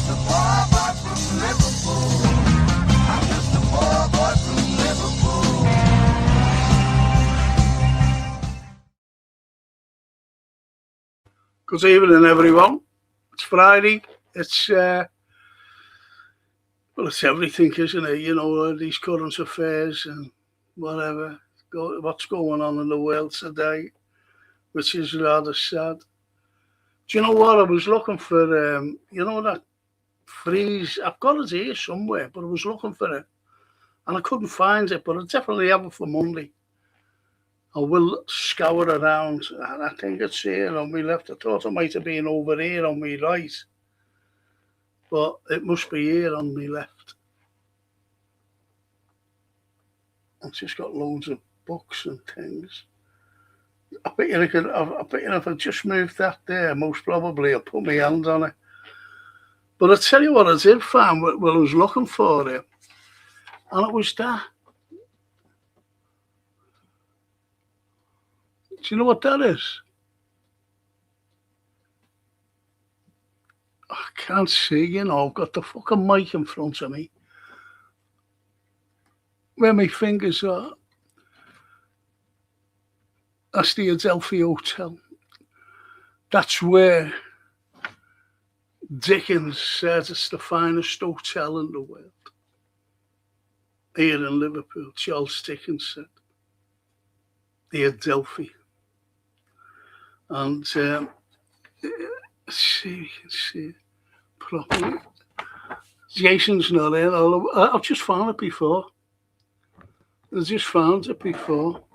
just a poor boy from Liverpool. I'm just a poor boy from Liverpool. Good evening, everyone. It's Friday. It's it's everything, isn't it? You know, these current affairs and whatever, what's going on in the world today, which is rather sad. Do you know what? I was looking for, that freeze. I've got it here somewhere, but I was looking for it and I couldn't find it, but I definitely have it for Monday. I will scour around, and I think it's here on my left. I thought it might have been over here on my right, but it must be here on my left. It's just got loads of books and things. I bet you if I just moved that there, most probably I'll put my hand on it. But I tell you what I did find while I was looking for it, and it was that. Do you know what that is? I can't see, I've got the fucking mic in front of me. Where my fingers are. That's the Adelphi Hotel. That's where Dickens said it's the finest hotel in the world. Here in Liverpool, Charles Dickens said. The Adelphi. And see properly. Jason's not in. I've just found it before.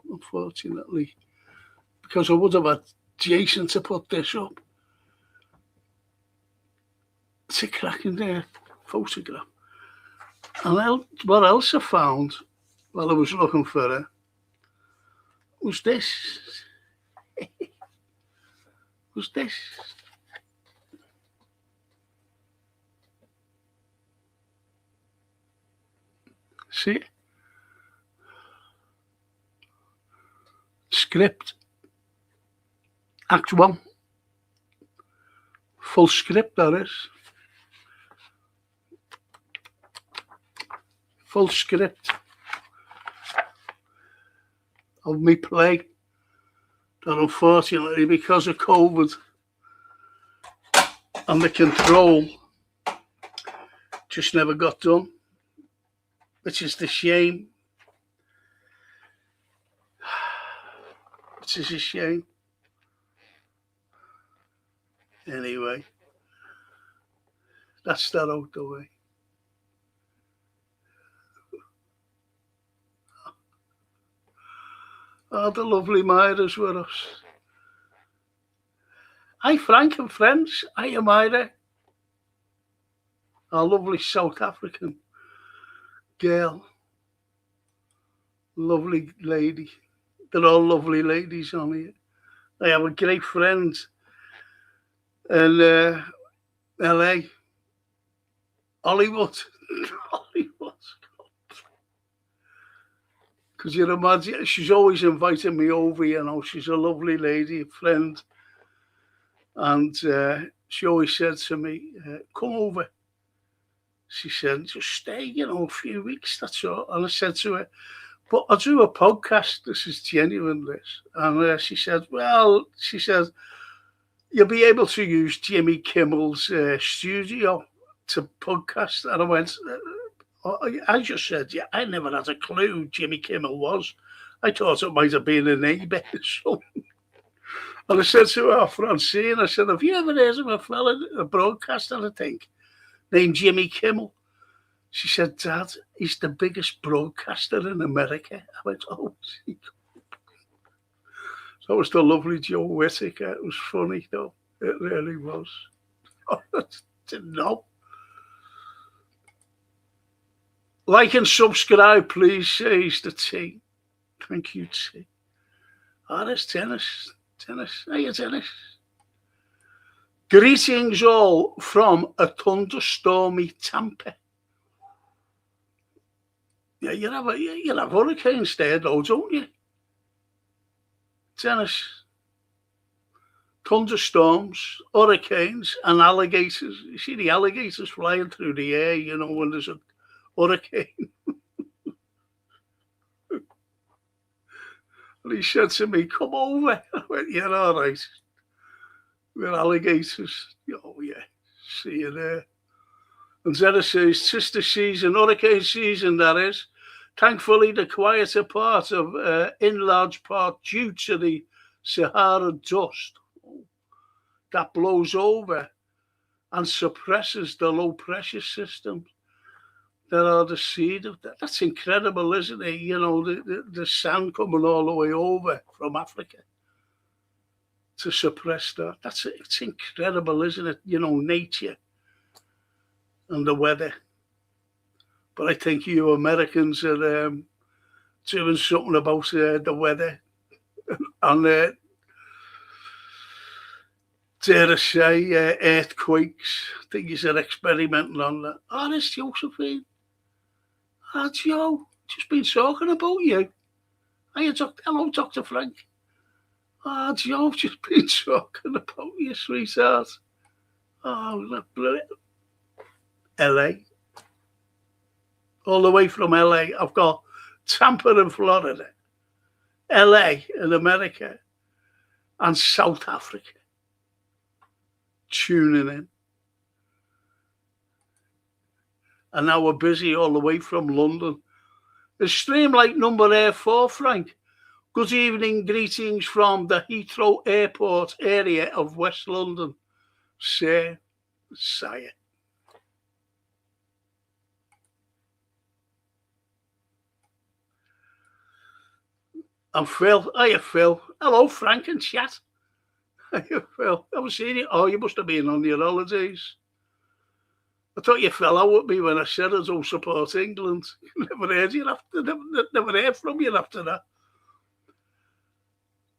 Unfortunately, because I would have had Jason to put this up. It's a cracking photograph. And what else I found while I was looking for it was this. See? Script. Act 1. Full script, that is. Full script of me play that unfortunately because of COVID and the control just never got done, which is the shame. Which is a shame. Anyway, that's that out the way. Oh, the lovely Myra's with us. Hi, Frank and friends. Hiya, Myra. Our lovely South African girl. Lovely lady. They're all lovely ladies on here. I have a great friend in LA. Hollywood. Because you imagine, she's always inviting me over, she's a lovely lady, a friend. And she always said to me, come over. She said, just stay, a few weeks, that's all. And I said to her, but I'll do a podcast, this is genuine, this. And she said, you'll be able to use Jimmy Kimmel's studio to podcast. And I went, I just said, I never had a clue who Jimmy Kimmel was. I thought it might have been a neighbour or something. And I said to her, Francine, I said, have you ever heard of a broadcaster, I think, named Jimmy Kimmel? She said, Dad, he's the biggest broadcaster in America. I went, oh, see. So it was the lovely Joe Whittaker. It was funny, though. It really was. I didn't know. Like and subscribe, please, says the T. Thank you, T. Oh, there's Dennis. Hiya, Dennis. Greetings all from a thunderstormy Tampa. Yeah, you have hurricanes there, though, don't you? Dennis. thunderstorms, hurricanes, and alligators. You see the alligators flying through the air, you know, when there's a hurricane. And he said to me, come over. I went, yeah, all right. We're alligators. Oh, yeah, see you there. And Zeta says, tis the season, hurricane season, that is. Thankfully, the quieter part of, in large part, due to the Sahara dust that blows over and suppresses the low pressure systems that are the seed of that. That's incredible, isn't it? You know, the sand coming all the way over from Africa to suppress that. It's incredible, isn't it? You know, nature and the weather. But I think you Americans are doing something about the weather. And dare I say, earthquakes. I think you're experimenting on that. Oh, there's Josephine. Oh, Joe, just been talking about you. Hello, Dr. Frank. Oh, Joe, just been talking about you, sweetheart. Oh, that's brilliant. LA. All the way from LA. I've got Tampa in Florida, LA in America, and South Africa tuning in. And now we're busy all the way from London. It's Streamlight number 4, Frank. Good evening, greetings from the Heathrow Airport area of West London. Sir, sire. And Phil. Hiya, Phil. Hello, Frank and chat. Hiya, Phil. I haven't seen you. Oh, you must have been on your holidays. I thought you fell out with me when I said I don't support England. Never heard you after. Never heard from you after that.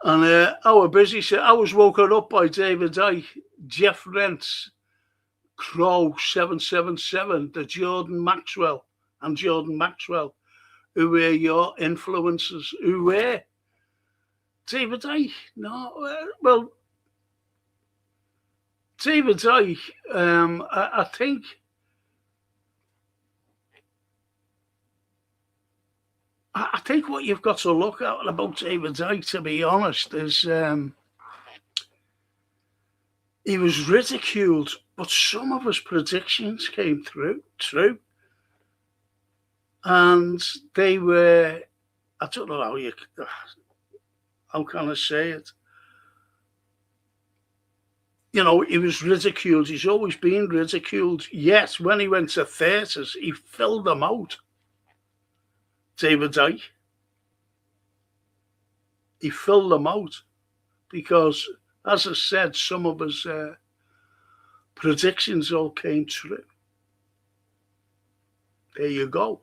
And I was busy. So I was woken up by David Icke, Jeff Rent's Crow 777, the Jordan Maxwell, who were your influences. Who were? David Icke? No. Well, David Icke, I think what you've got to look at about David Icke, to be honest, is he was ridiculed, but some of his predictions came true. And they were, I don't know how can I say it? You know, he was ridiculed. He's always been ridiculed. Yet, when he went to theatres, he filled them out. David Icke. He filled them out because, as I said, some of his predictions all came true. There you go.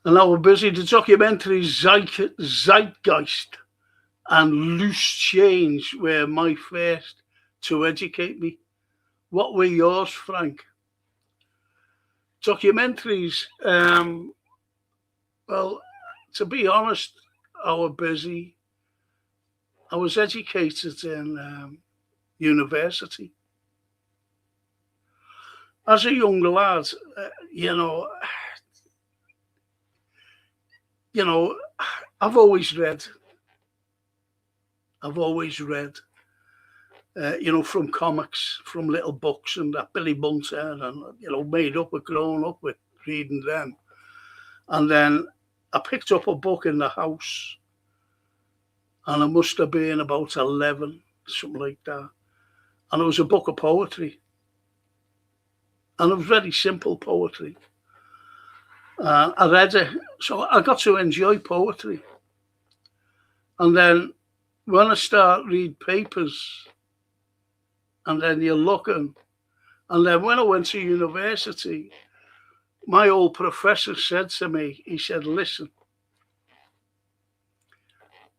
And now we're busy. The documentary Zeitgeist and Loose Change were my first to educate me. What were yours, Frank? Documentaries, well, to be honest, I was busy. I was educated in university. As a young lad, you know, I've always read. From comics, from little books and that Billy Bunter, and grown up with reading them. And then I picked up a book in the house, and I must have been about 11, something like that. And it was a book of poetry, and it was very simple poetry. I read it, so I got to enjoy poetry. And then when I start read papers, and then you're looking, and then when I went to university, my old professor said to me, he said, listen,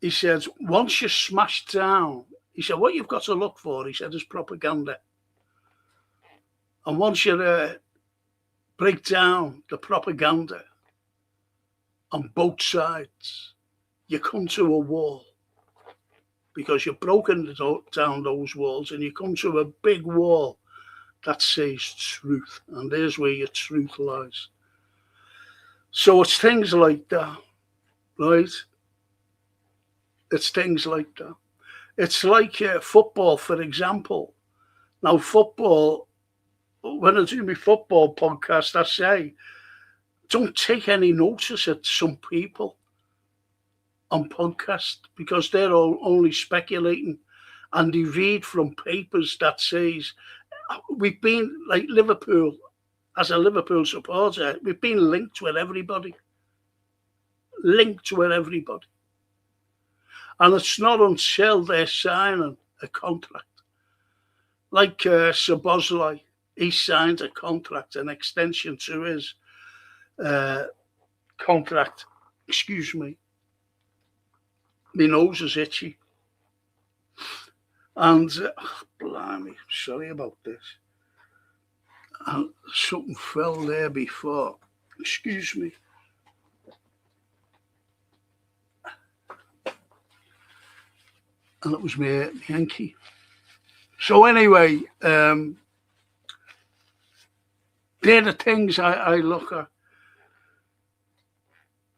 he said, once you're smashed down, he said, what you've got to look for, he said, is propaganda. And once you break down the propaganda on both sides, you come to a wall. because you've broken down those walls and you come to a big wall that says truth. And there's where your truth lies. So it's things like that, right? It's things like that. It's like football, for example. Now, football, when I do my football podcast, I say, don't take any notice of some people on podcast because they're all only speculating, and they read from papers that says we've been like Liverpool. As a Liverpool supporter, we've been linked with everybody. And it's not until they're signing a contract. Like Szoboszlai, he signed a contract, an extension to his contract. Excuse me. My nose is itchy. And, blimey, sorry about this. And something fell there before. Excuse me. And it was my Yankee. So anyway, they're the things I look at.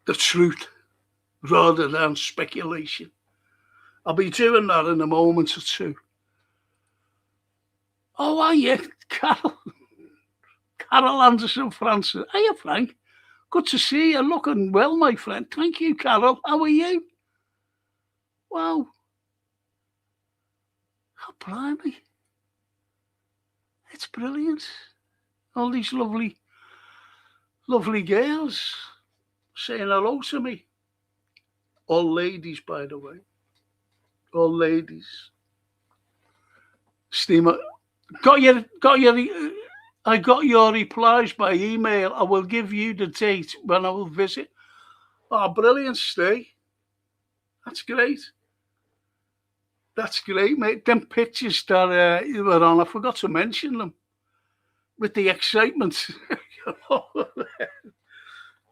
The truth rather than speculation. I'll be doing that in a moment or two. Oh, are you, Carol? Carol Anderson Francis. Hiya, Frank. Good to see you. Looking well, my friend. Thank you, Carol. How are you? Wow. Oh, blimey. It's brilliant. All these lovely girls saying hello to me. All ladies, by the way. All ladies. Steamer. I got your replies by email. I will give you the date when I will visit. Oh, brilliant, Steve. That's great. That's great, mate. Them pictures that you were on, I forgot to mention them. With the excitement,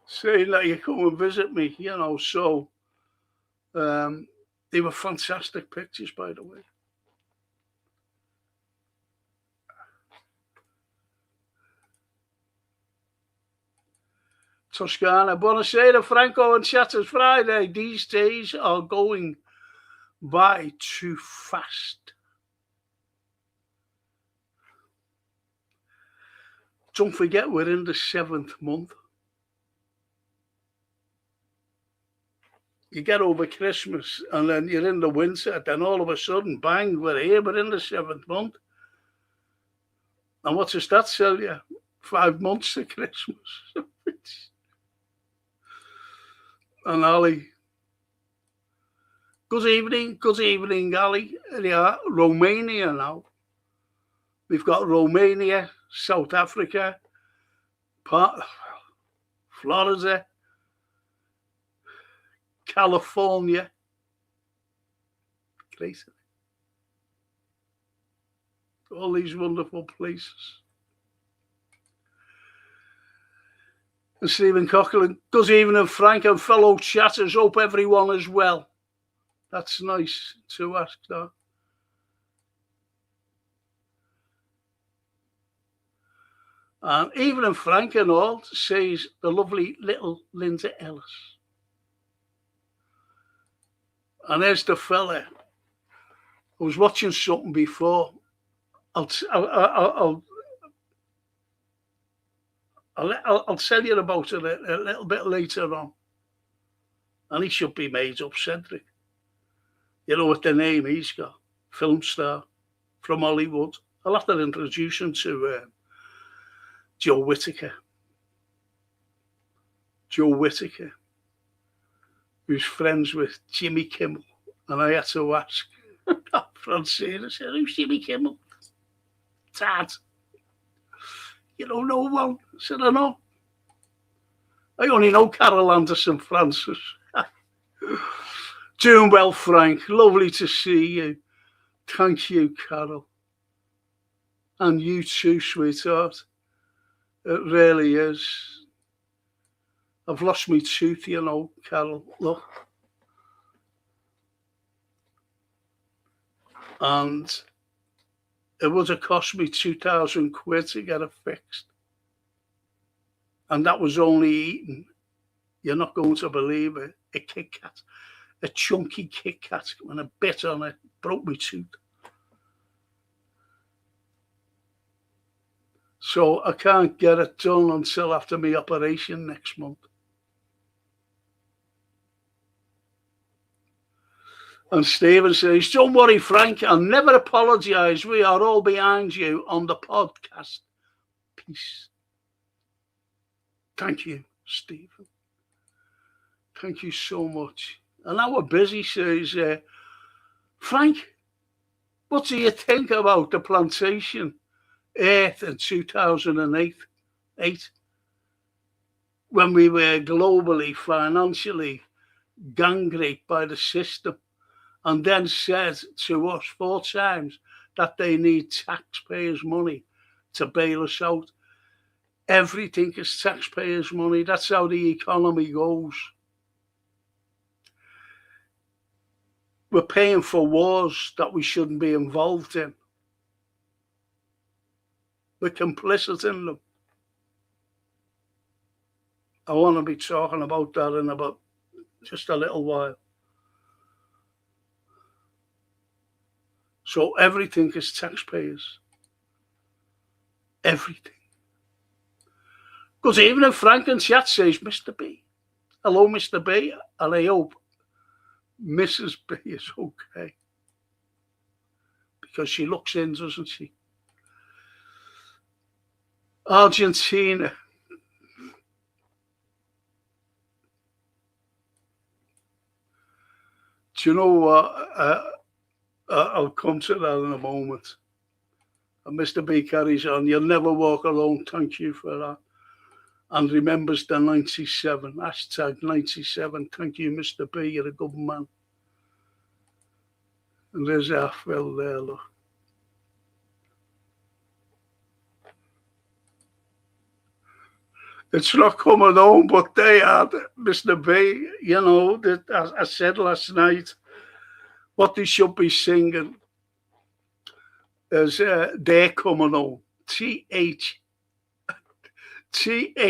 saying that you come and visit me, so they were fantastic pictures, by the way. Toscana, buonasera, Franco and Chatters Friday. These days are going by too fast. Don't forget, we're in the 7th month. You get over Christmas and then you're in the winter, then all of a sudden, bang, we're here, we're in the 7th month. And what does that tell you? 5 months to Christmas. And Ali. Good evening, Ali. Yeah, Romania now. We've got Romania, South Africa, Florida, California. Great. All these wonderful places. And Stephen Coughlin, good evening, Frank and fellow chatters. Hope everyone is well. That's nice to ask that. Evening, Frank and all, says the lovely little Linda Ellis. And there's the fella. I was watching something before. I'll tell you about it a little bit later on. And he should be made up, Cedric. You know what the name he's got? Film star from Hollywood. I'll have to introduce him to Joe Whittaker. Joe Whittaker, who's friends with Jimmy Kimmel. And I had to ask Francine, I said, who's Jimmy Kimmel? Dad. You don't know one? I said, I know. I only know Carol Anderson Francis. Doing well, Frank. Lovely to see you. Thank you, Carol. And you too, sweetheart. It really is. I've lost my tooth, Carol. Look. and it would have cost me 2,000 quid to get it fixed. And that was only eating, you're not going to believe it, a Kit Kat, a chunky Kit Kat, when a bit on it broke my tooth. So I can't get it done until after my operation next month. And Stephen says, don't worry, Frank, I'll never apologise. We are all behind you on the podcast. Peace. Thank you, Stephen. Thank you so much. And our Busy says, Frank, what do you think about the plantation Earth in 2008, when we were globally, financially gang raped by the system, and then said to us 4 times that they need taxpayers' money to bail us out? Everything is taxpayers' money. That's how the economy goes. We're paying for wars that we shouldn't be involved in. We're complicit in them. I want to be talking about that in about just a little while. So everything is taxpayers. Everything. Because even if Frank in chat says, Mr. B, hello, Mr. B, and I hope Mrs. B is okay. Because she looks in, doesn't she? Argentina. Do you know what? I'll come to that in a moment. And Mr. B carries on. You'll never walk alone. Thank you for that. And remembers the 97. Hashtag 97. Thank you, Mr. B. You're a good man. And there's our Phil there, look. It's not coming home, but they are, Mr. B. You know, that, as I said last night, what they should be singing is They're Coming Home. Their,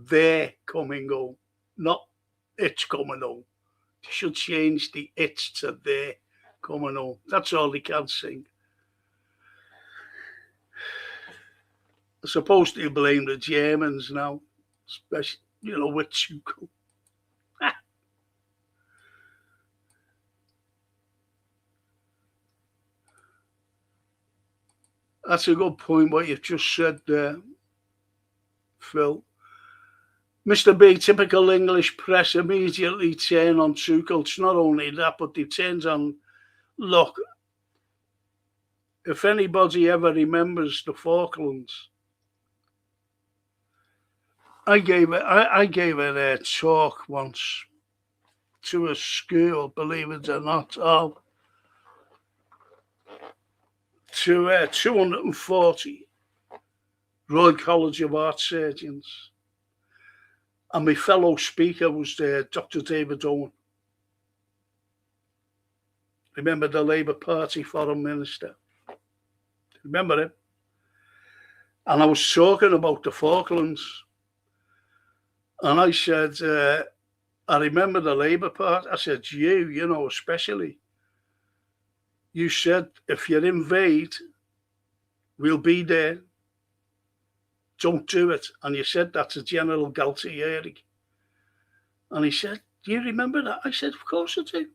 they're coming home. Not it's coming home. They should change the it's to they're coming home. That's all they can sing. They're supposed to blame the Germans now, especially, you know, with Tuchel. That's a good point, what you've just said there, Phil. Mr. B, typical English press immediately turn on Tuchel. It's not only that, but they turned on, look, if anybody ever remembers the Falklands, I gave it a talk once to a school, believe it or not, of to 240 Royal College of Art Surgeons. And my fellow speaker was there, Dr. David Owen. Remember the Labour Party Foreign Minister? Remember him? And I was talking about the Falklands. And I said, I remember the Labour Party. I said, you know, especially. You said, if you invade, we'll be there. Don't do it. And you said that to General Galtieri. And he said, do you remember that? I said, of course I do.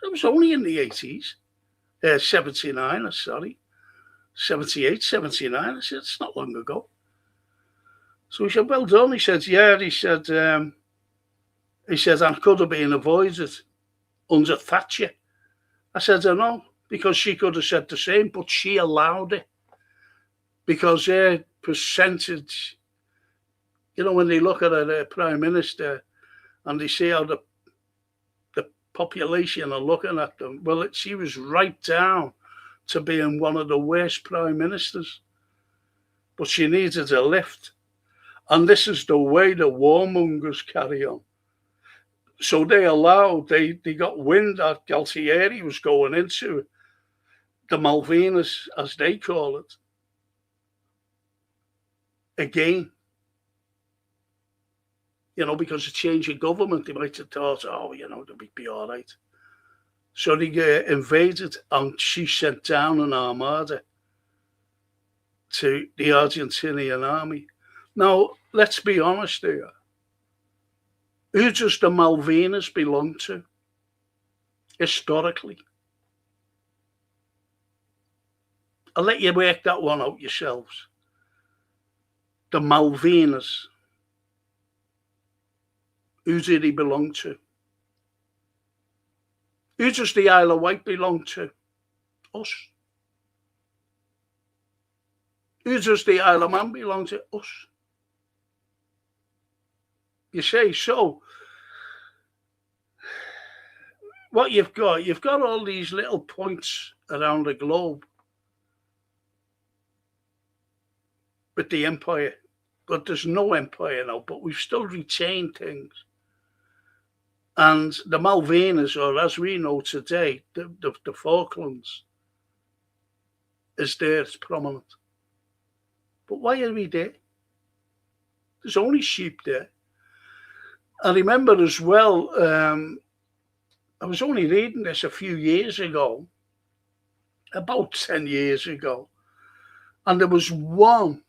It was only in the 80s. 79, sorry. 78, 79. I said, it's not long ago. So he said, well done. He said, yeah. He said, and could have been avoided under Thatcher. I said, I know, because she could have said the same, but she allowed it. Because her percentage, you know, when they look at her Prime Minister and they see how the population are looking at them, well, she was right down to being one of the worst Prime Ministers. But she needed a lift. And this is the way the warmongers carry on. So they got wind that Galtieri was going into it. the Malvinas, as they call it, again. Because of change of government, they might have thought, they'll be all right. So they invaded, and she sent down an armada to the Argentinian army. Now, let's be honest here. Who does the Malvinas belong to, historically? I'll let you work that one out yourselves. The Malvinas. Who do they belong to? Who does the Isle of Wight belong to? Us. Who does the Isle of Man belong to? Us. You see, so what you've got all these little points around the globe with the empire, but there's no empire now, but we've still retained things. And the Malvinas, or as we know today, the Falklands, is there, it's prominent. But why are we there? There's only sheep there. I remember as well, I was only reading this a few years ago, about 10 years ago, and there was one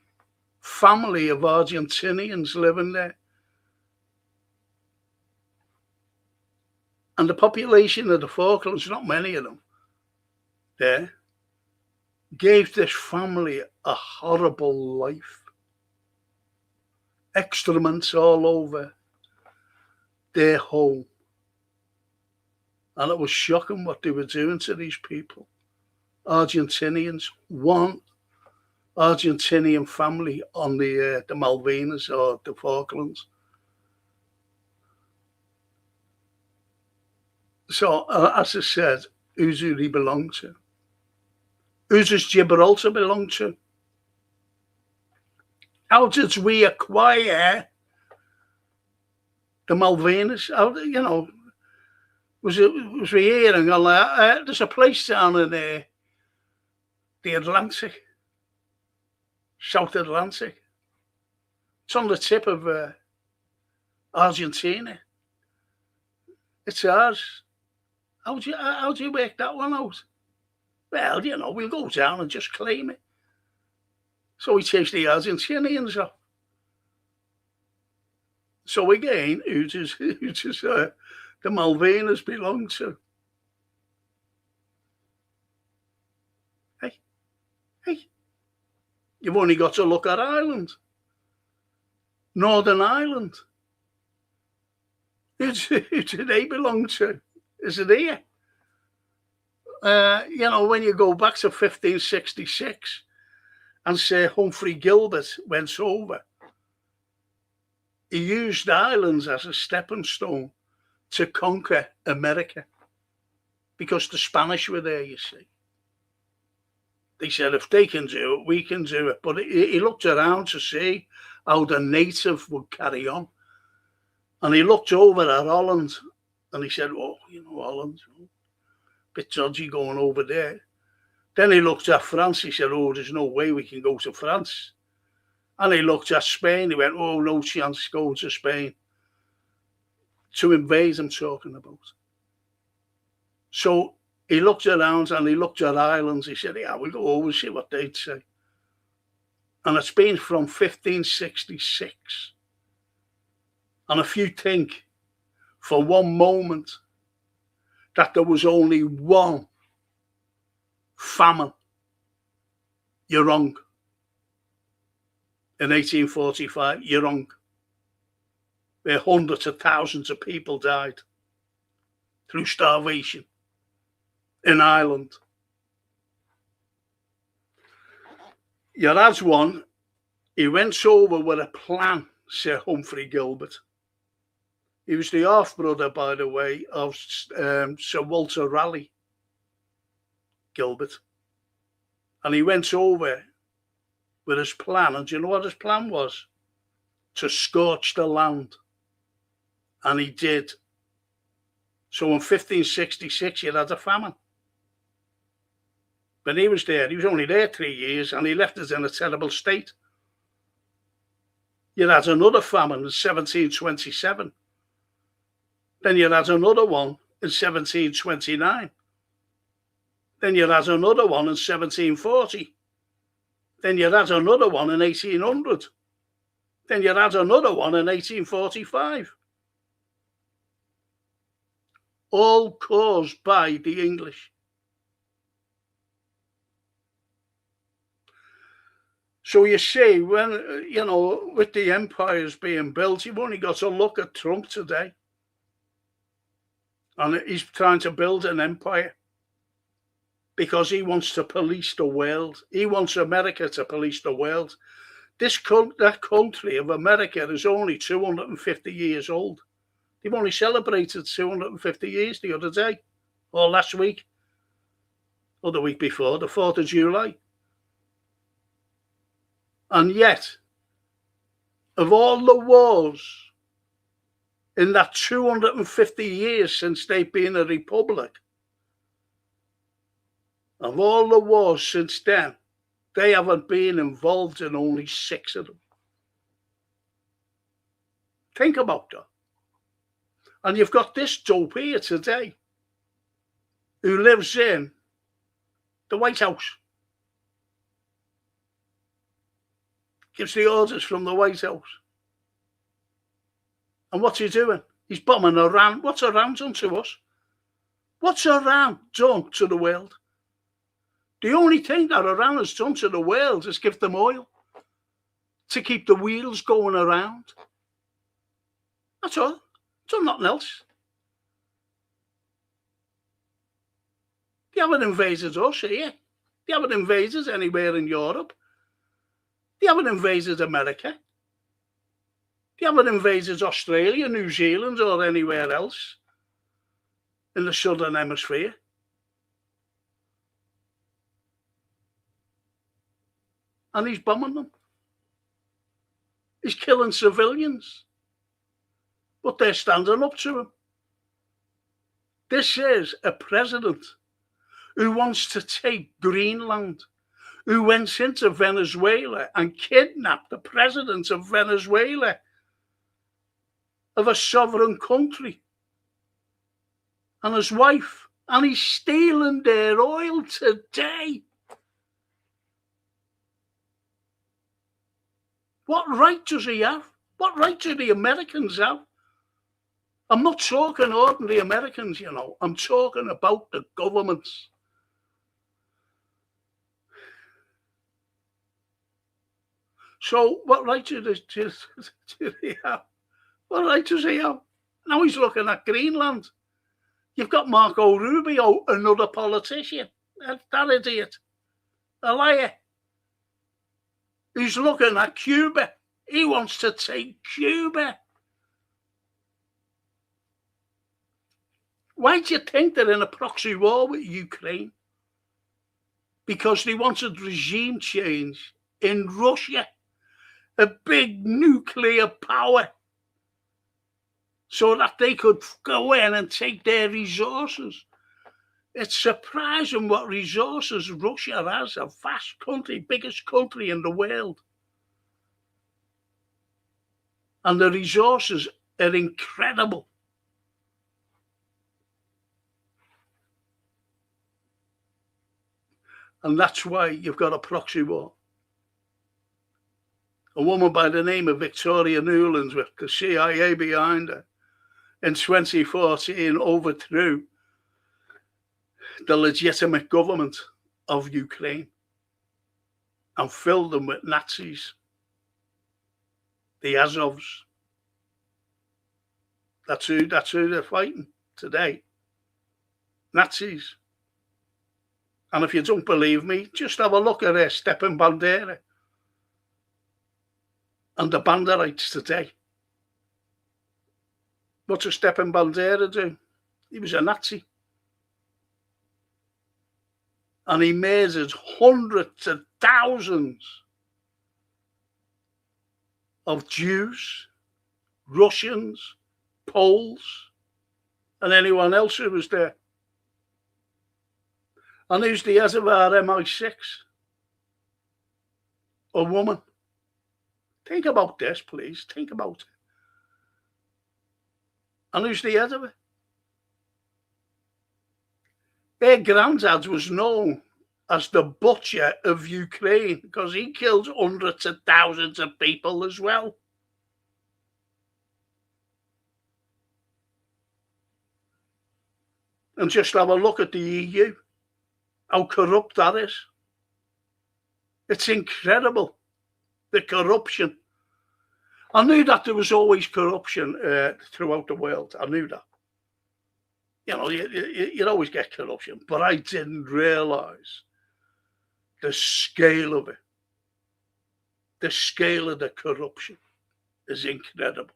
family of Argentinians living there. And the population of the Falklands, not many of them there, gave this family a horrible life. Excrements all over their home. And it was shocking what they were doing to these people. Argentinians, one Argentinian family on the Malvinas or the Falklands. So, as I said, who do they belong to? Who does Gibraltar belong to? How did we acquire the Malvinas? How, was we hearing, there's a place down in the Atlantic, South Atlantic. It's on the tip of Argentina. It's ours. How do you work that one out? Well, we'll go down and just claim it. So we chased the Argentinians off. So again, who does the Malvinas belong to? Hey, you've only got to look at Ireland. Northern Ireland. Who do they belong to? Is it here? When you go back to 1566 and say Humphrey Gilbert went over, he used islands as a stepping stone to conquer America because the Spanish were there, you see. They said, if they can do it, we can do it. But he looked around to see how the native would carry on. And he looked over at Holland and he said, Holland, bit dodgy going over there. Then he looked at France. He said, there's no way we can go to France. And he looked at Spain. He went, no chance going to Spain. To invade, I'm talking about. So he looked around and he looked at islands. He said, we'll go over and see what they'd say. And it's been from 1566. And if you think for one moment that there was only one famine, you're wrong. In 1845, you're wrong. Where hundreds of thousands of people died through starvation in Ireland. Your lads one, he went over with a plan, Sir Humphrey Gilbert. He was the half-brother, by the way, of Sir Walter Raleigh Gilbert. And he went over with his plan. And do you know what his plan was? To scorch the land. And he did. So in 1566, you had a famine. When he was there, he was only there 3 years, and he left us in a terrible state. You had another famine in 1727. Then you had another one in 1729. Then you had another one in 1740. Then you had another one in 1800. Then you had another one in 1845. All caused by the English. So you see, when, with the empires being built, you've only got to look at Trump today. And he's trying to build an empire because he wants to police the world. He wants America to police the world. That country of America is only 250 years old. They've only celebrated 250 years the other day, or last week, or the week before, the 4th of July. And yet, of all the wars in that 250 years since they've been a republic, of all the wars since then, they haven't been involved in only 6 of them. Think about that. And you've got this dope here today who lives in the White House. Gives the orders from the White House. And what's he doing? He's bombing Iran. What's Iran done to us? What's Iran done to the world? The only thing that Iran has done to the world is give them oil to keep the wheels going around. That's all. Done nothing else. They haven't invaded us here. They haven't invaded anywhere in Europe. They haven't invaded America. They haven't invaded Australia, New Zealand, or anywhere else in the southern hemisphere. And he's bombing them. He's killing civilians. But they're standing up to him. This is a president who wants to take Greenland, who went into Venezuela and kidnapped the president of Venezuela, of a sovereign country, and his wife, and he's stealing their oil today. What right does he have? What right do the Americans have? I'm not talking ordinary Americans, I'm talking about the governments. So what right do they have? What right does he have? Now he's looking at Greenland. You've got Marco Rubio, another politician. That idiot. A liar. He's looking at Cuba. He wants to take Cuba. Why do you think they're in a proxy war with Ukraine? Because they wanted regime change in Russia, a big nuclear power, so that they could go in and take their resources. It's surprising what resources Russia has, a vast country, biggest country in the world. And the resources are incredible. And that's why you've got a proxy war. A woman by the name of Victoria Nuland, with the CIA behind her, in 2014 overthrew the legitimate government of Ukraine and filled them with Nazis, the Azovs. That's who they're fighting today. Nazis. And if you don't believe me, just have a look at Stepan Bandera and the Banderites today. What does Stepan Bandera do? He was a Nazi. And he murdered hundreds of thousands of Jews, Russians, Poles, and anyone else who was there. And who's the head of our MI6? A woman. Think about this, please. Think about it. And who's the head of it? Their granddad was known as the butcher of Ukraine because he killed hundreds of thousands of people as well. And just have a look at the EU, how corrupt that is. It's incredible, the corruption. I knew that there was always corruption throughout the world. I knew that. You know, you'd always get corruption, but I didn't realise the scale of it. The scale of the corruption is incredible.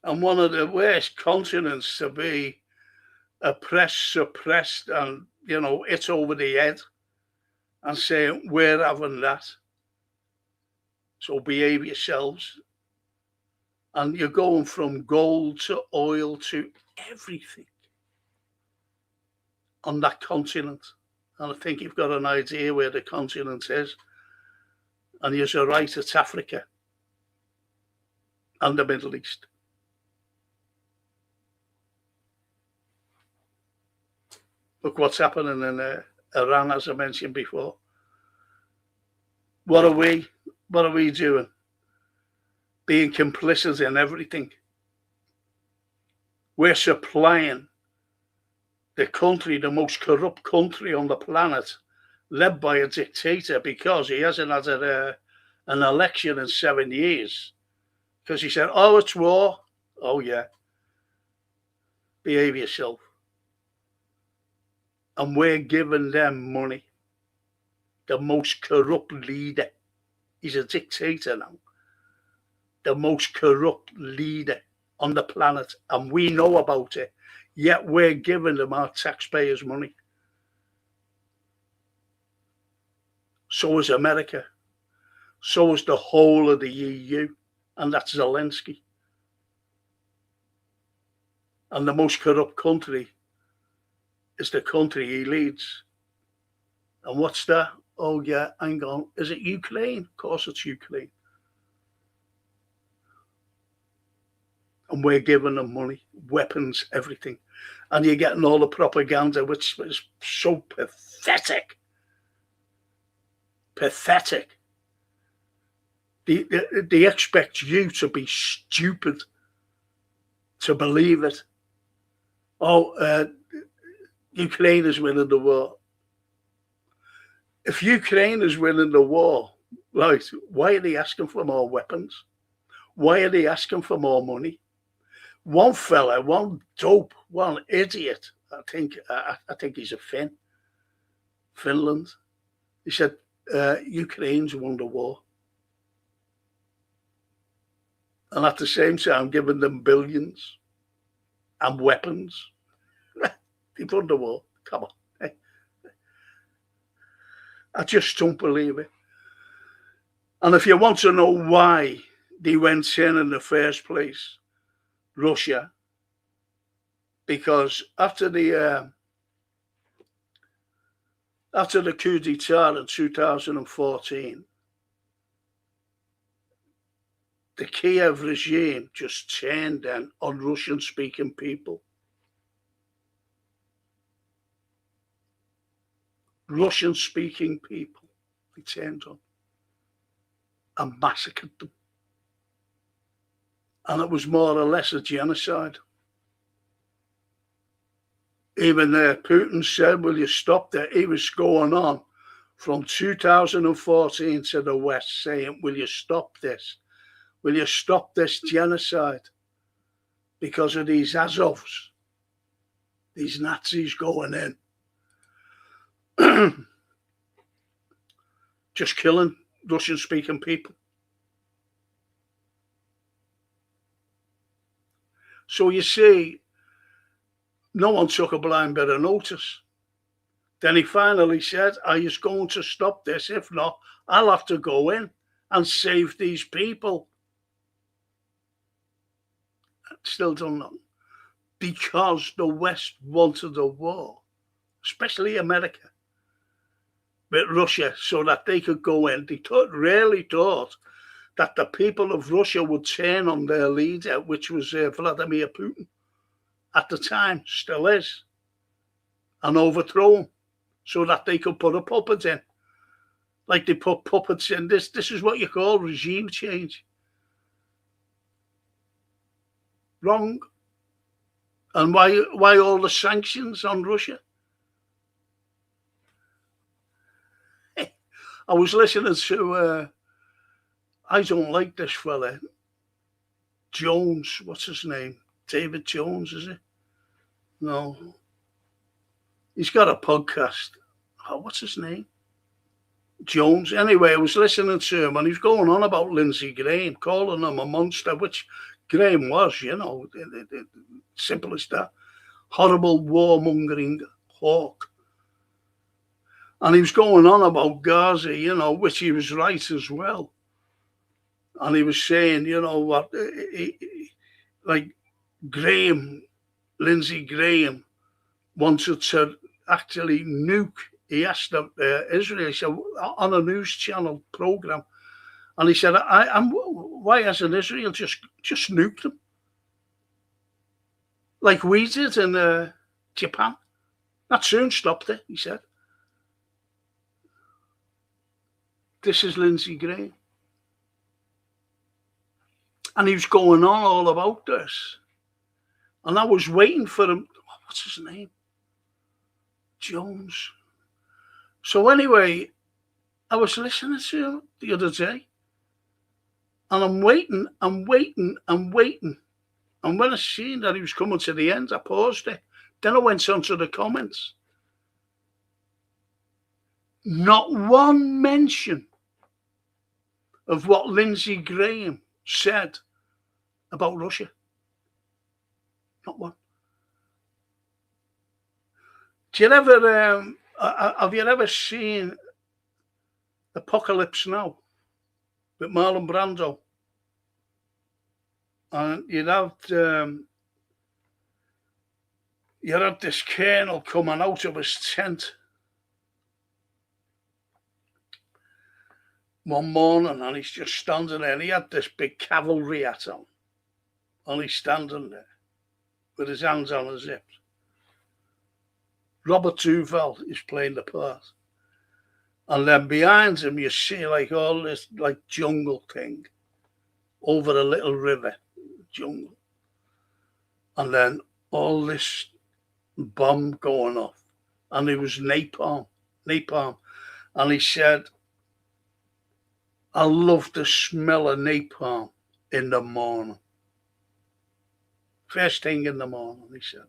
And one of the worst continents to be oppressed, suppressed, and, you know, it's over the head and saying, we're having that. So behave yourselves. And you're going from gold to oil to everything on that continent. And I think you've got an idea where the continent is. And you're right, it's Africa and the Middle East. Look what's happening in Iran, as I mentioned before. What are we doing? Being complicit in everything. We're supplying the country, the most corrupt country on the planet, led by a dictator because he hasn't had an election in 7 years. Because he said, oh, it's war. Oh, yeah. Behave yourself. And we're giving them money. The most corrupt leader. He's a dictator now. The most corrupt leader on the planet. And we know about it. Yet we're giving them our taxpayers' money. So is America. So is the whole of the EU. And that's Zelensky. And the most corrupt country is the country he leads. And what's that? Oh, yeah, hang on. Is it Ukraine? Of course it's Ukraine. And we're giving them money, weapons, everything. And you're getting all the propaganda, which is so pathetic. Pathetic. They expect you to be stupid to believe it. Oh, Ukraine is winning the war. If Ukraine is winning the war, right, why are they asking for more weapons? Why are they asking for more money? One fella, one dope, one idiot, I think he's a Finland. He said, Ukraine's won the war. And at the same time, giving them billions and weapons. They've won the war. Come on. Hey. I just don't believe it. And if you want to know why they went in the first place, Russia, because after the coup d'etat in 2014, the Kiev regime just turned then on Russian-speaking people. Russian-speaking people, they turned on and massacred them. And it was more or less a genocide. Even Putin said, will you stop that? He was going on from 2014 to the West saying, will you stop this? Will you stop this genocide? Because of these Azovs, these Nazis going in. Just killing Russian-speaking people. So you see, no one took a blind bit of notice. Then he finally said, are you going to stop this? If not, I'll have to go in and save these people. Still done nothing. because the West wanted a war, especially America, with Russia, so that they could go in. They really thought that the people of Russia would turn on their leader, which was Vladimir Putin at the time, still is, and overthrow him so that they could put a puppet in. Like they put puppets in. This is what you call regime change. Wrong. And why all the sanctions on Russia? I was listening to, I don't like this fella, Jones, what's his name? David Jones, is it? No. He's got a podcast. Oh, what's his name? Jones. Anyway, I was listening to him and he's going on about Lindsey Graham, calling him a monster, which Graham was, simple as that. Horrible warmongering hawk. And he was going on about Gaza, which he was right as well. And he was saying, like Lindsey Graham wanted to actually nuke. He asked Israel, he said, on a news channel program, and he said, why hasn't Israel just nuked them? Like we did in Japan. That soon stopped it, he said. This is Lindsey Graham. And he was going on all about this. And I was waiting for him. What's his name? Jones. So anyway, I was listening to him the other day. And I'm waiting. And when I seen that he was coming to the end, I paused it. Then I went on to the comments. Not one mention of what Lindsey Graham said about Russia. Not one. Have you ever seen Apocalypse Now with Marlon Brando? And you had this colonel coming out of his tent one morning, and he's just standing there, and he had this big cavalry hat on, and he's standing there with his hands on his hips. Robert Duvall is playing the part. And then behind him, you see like all this like jungle thing over a little river, jungle. And then all this bomb going off. And it was napalm. And he said, I love the smell of napalm in the morning. First thing in the morning, he said.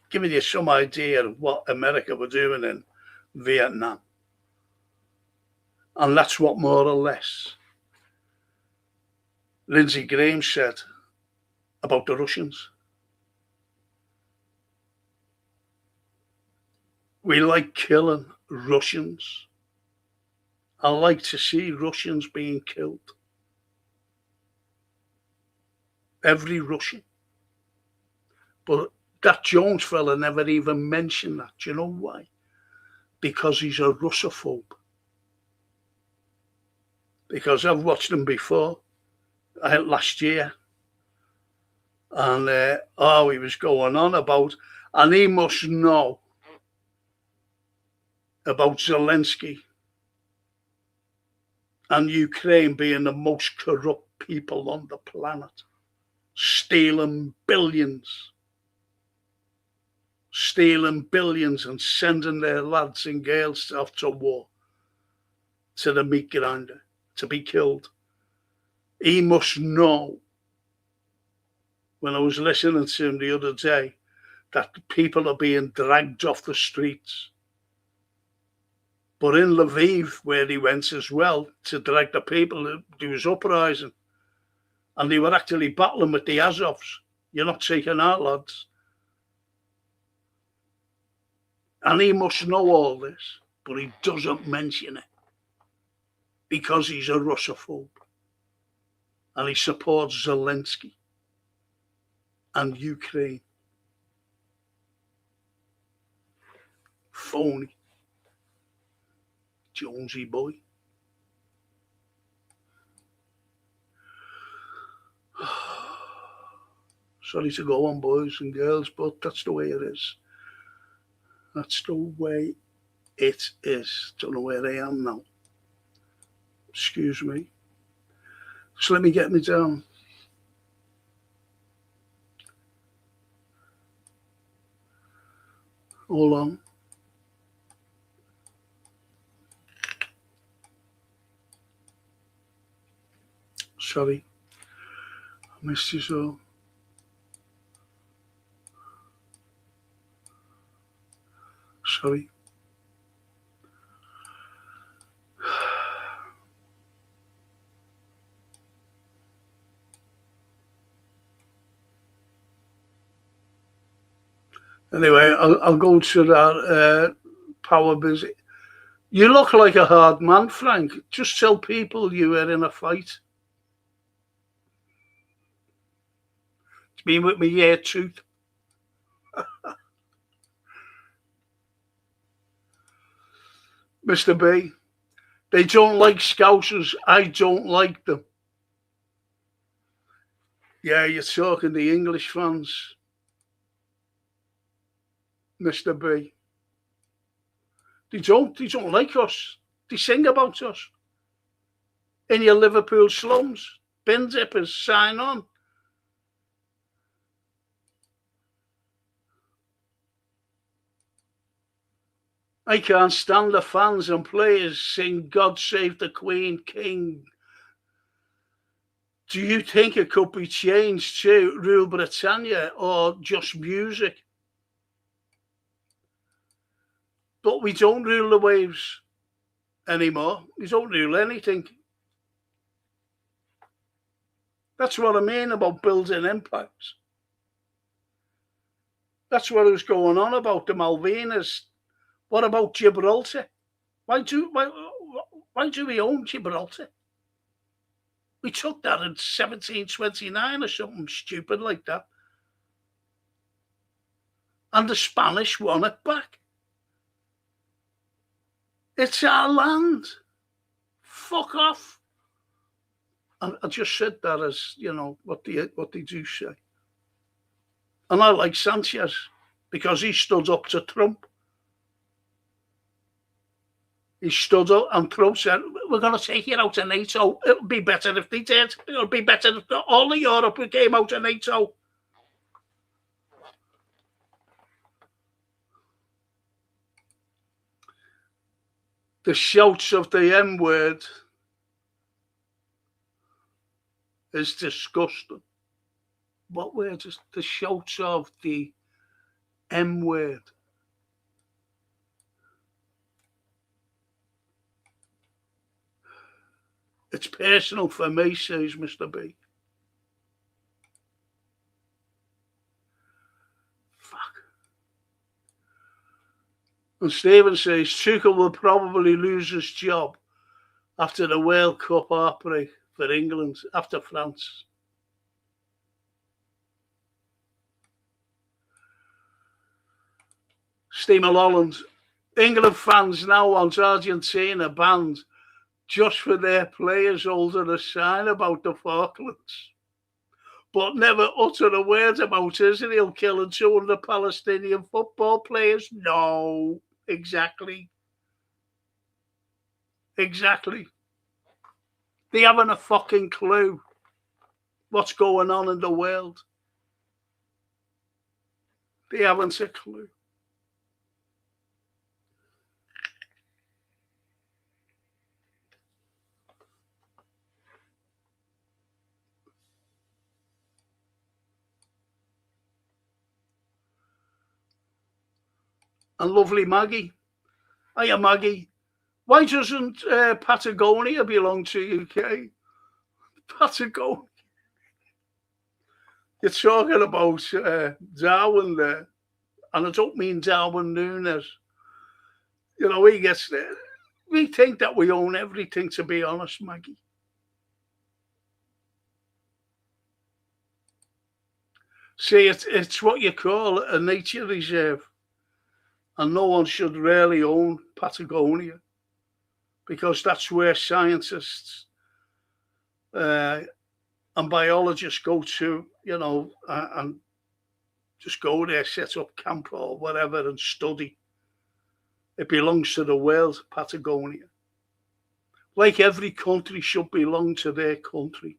Giving you some idea of what America were doing in Vietnam. And that's what more or less Lindsey Graham said about the Russians. We like killing Russians. I like to see Russians being killed. Every Russian. But that Jones fella never even mentioned that. Do you know why? Because he's a Russophobe. Because I've watched him before, last year. And he was going on about, and he must know about Zelensky and Ukraine being the most corrupt people on the planet, stealing billions and sending their lads and girls off to war, to the meat grinder, to be killed. He must know, when I was listening to him the other day, that people are being dragged off the streets. But in Lviv, where he went as well, to drag the people, there was uprising. And they were actually battling with the Azovs. You're not taking our lads. And he must know all this, but he doesn't mention it because he's a Russophobe and he supports Zelensky. and Ukraine. Phony. Jonesy boy. Sorry to go on, boys and girls, but that's the way it is. That's the way it is. Don't know where I am now. Excuse me. Just let me get me down. Hold on. Sorry. I missed you so. Sorry. Anyway, I'll go to that power busy. You look like a hard man, Frank. Just tell people you were in a fight. It's been with me year tooth. Mr. B, they don't like Scousers. I don't like them. Yeah, you're talking the English fans, Mr. B. They don't like us. They sing about us. In your Liverpool slums, bin dippers, sign on. I can't stand the fans and players sing God Save the Queen, King. Do you think it could be changed to Rule Britannia or just music? But we don't rule the waves anymore. We don't rule anything. That's what I mean about building empires. That's what was going on about the Malvinas. What about Gibraltar? Why do we own Gibraltar? We took that in 1729 or something stupid like that. And the Spanish won it back. It's our land. Fuck off. And I just said that as, what they do say. And I like Sanchez because he stood up to Trump. He stood up and Trump said, we're going to take you out of NATO. It'll be better if they did. It'll be better if all of Europe came out of NATO. The shouts of the M word is disgusting. What word is the shouts of the M word? It's personal for me, says Mr. B. Fuck. And Stephen says Tuchel will probably lose his job after the World Cup heartbreak for England, after France. Steve Holland, England fans now want Argentina banned just for their players holding a sign about the Falklands, but never utter a word about Israel killing 200 Palestinian football players. No, exactly. Exactly. They haven't a fucking clue what's going on in the world. They haven't a clue. And lovely Maggie. Hiya, Maggie. Why doesn't Patagonia belong to UK? Patagonia. You're talking about Darwin there. And I don't mean Darwin Núñez. He gets there. We think that we own everything, to be honest, Maggie. See, it's what you call a nature reserve, and no one should really own Patagonia because that's where scientists uh, and biologists go to, and just go there, set up camp or whatever, and study. It belongs to the world, Patagonia. Like every country should belong to their country.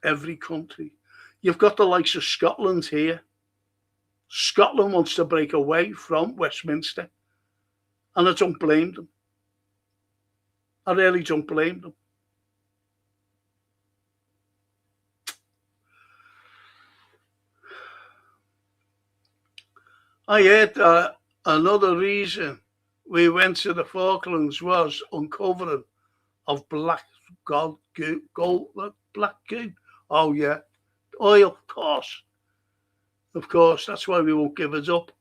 Every country. You've got the likes of Scotland here. Scotland wants to break away from Westminster, and I don't blame them. I really don't blame them. I heard that another reason we went to the Falklands was uncovering of black gold, black goo. Oh yeah, oil, of course. That's why we won't give it up.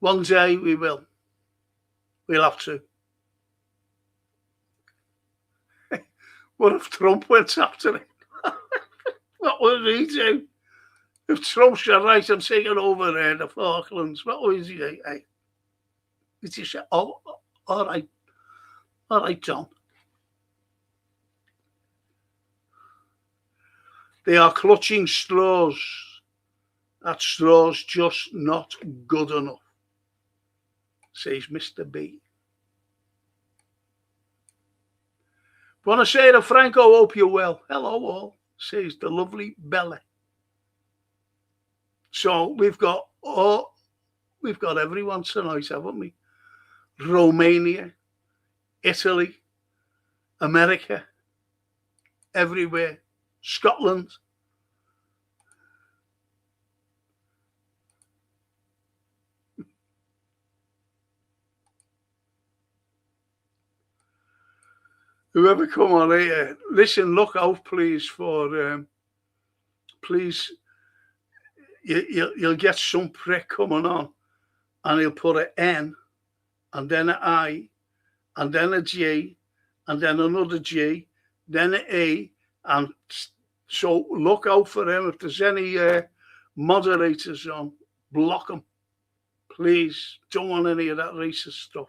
One day we will. We'll have to. What if Trump went after it? What would he do? If Trump's right, I'm taking over there, the Falklands. What was he? Did he say, oh, all right, Tom. They are clutching straws. That straw's just not good enough, says Mr. B. Want to say to Franco, hope you're well. Hello all, says the lovely Bella. So we've got everyone tonight, haven't we? Romania, Italy, America, everywhere, Scotland. Whoever come on here, listen, look out, please, for please. You'll get some prick coming on, and he'll put an N, and then an I, and then a G, and then another G, then an E, and so look out for him. If there's any moderators on, block them, please. Don't want any of that racist stuff.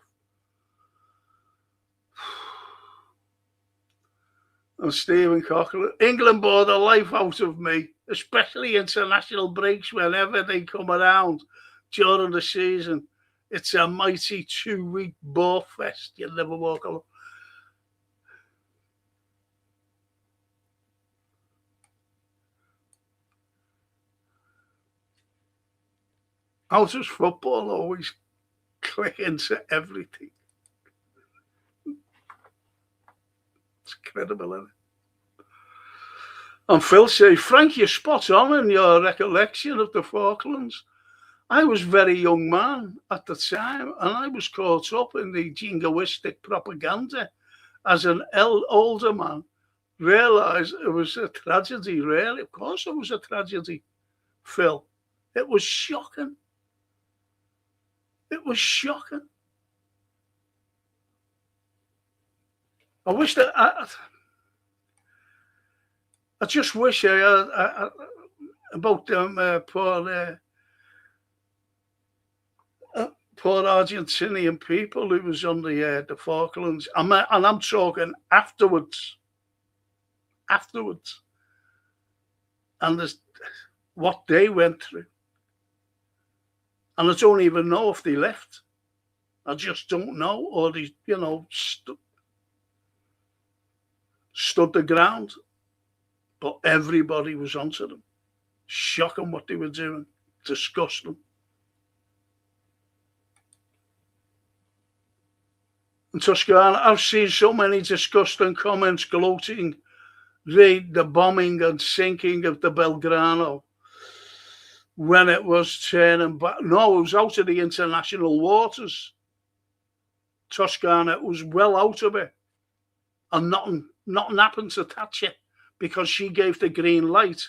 And Stephen Cochran, England bore the life out of me, especially international breaks whenever they come around during the season. It's a mighty 2-week bore fest. You'll never walk alone. How does football always click into everything? It's incredible, isn't it? And Phil says, Frank, you're spot on in your recollection of the Falklands. I was a very young man at the time, and I was caught up in the jingoistic propaganda as an older man. Realised it was a tragedy, really. Of course it was a tragedy, Phil. It was shocking. It was shocking. I wish that I just wish I about them poor Argentinian people who was on the Falklands. And I'm talking afterwards. And what they went through. And I don't even know if they left. I just don't know. Or they, stood the ground. But everybody was onto them. Shocking what they were doing. Disgusting. In Tuscany, I've seen so many disgusting comments gloating the bombing and sinking of the Belgrano when it was turning back. No, it was out of the international waters. Tuscany was well out of it. And nothing happened to Thatcher because she gave the green light.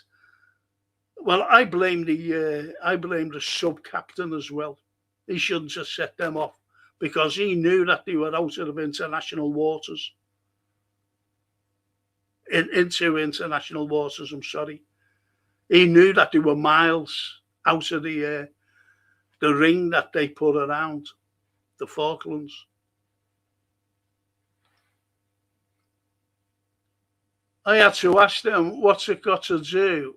Well, I blame the sub-captain as well. He shouldn't have set them off because he knew that they were out of international waters. into international waters, I'm sorry. He knew that they were miles out of the ring that they put around the Falklands. I had to ask them, what's it got to do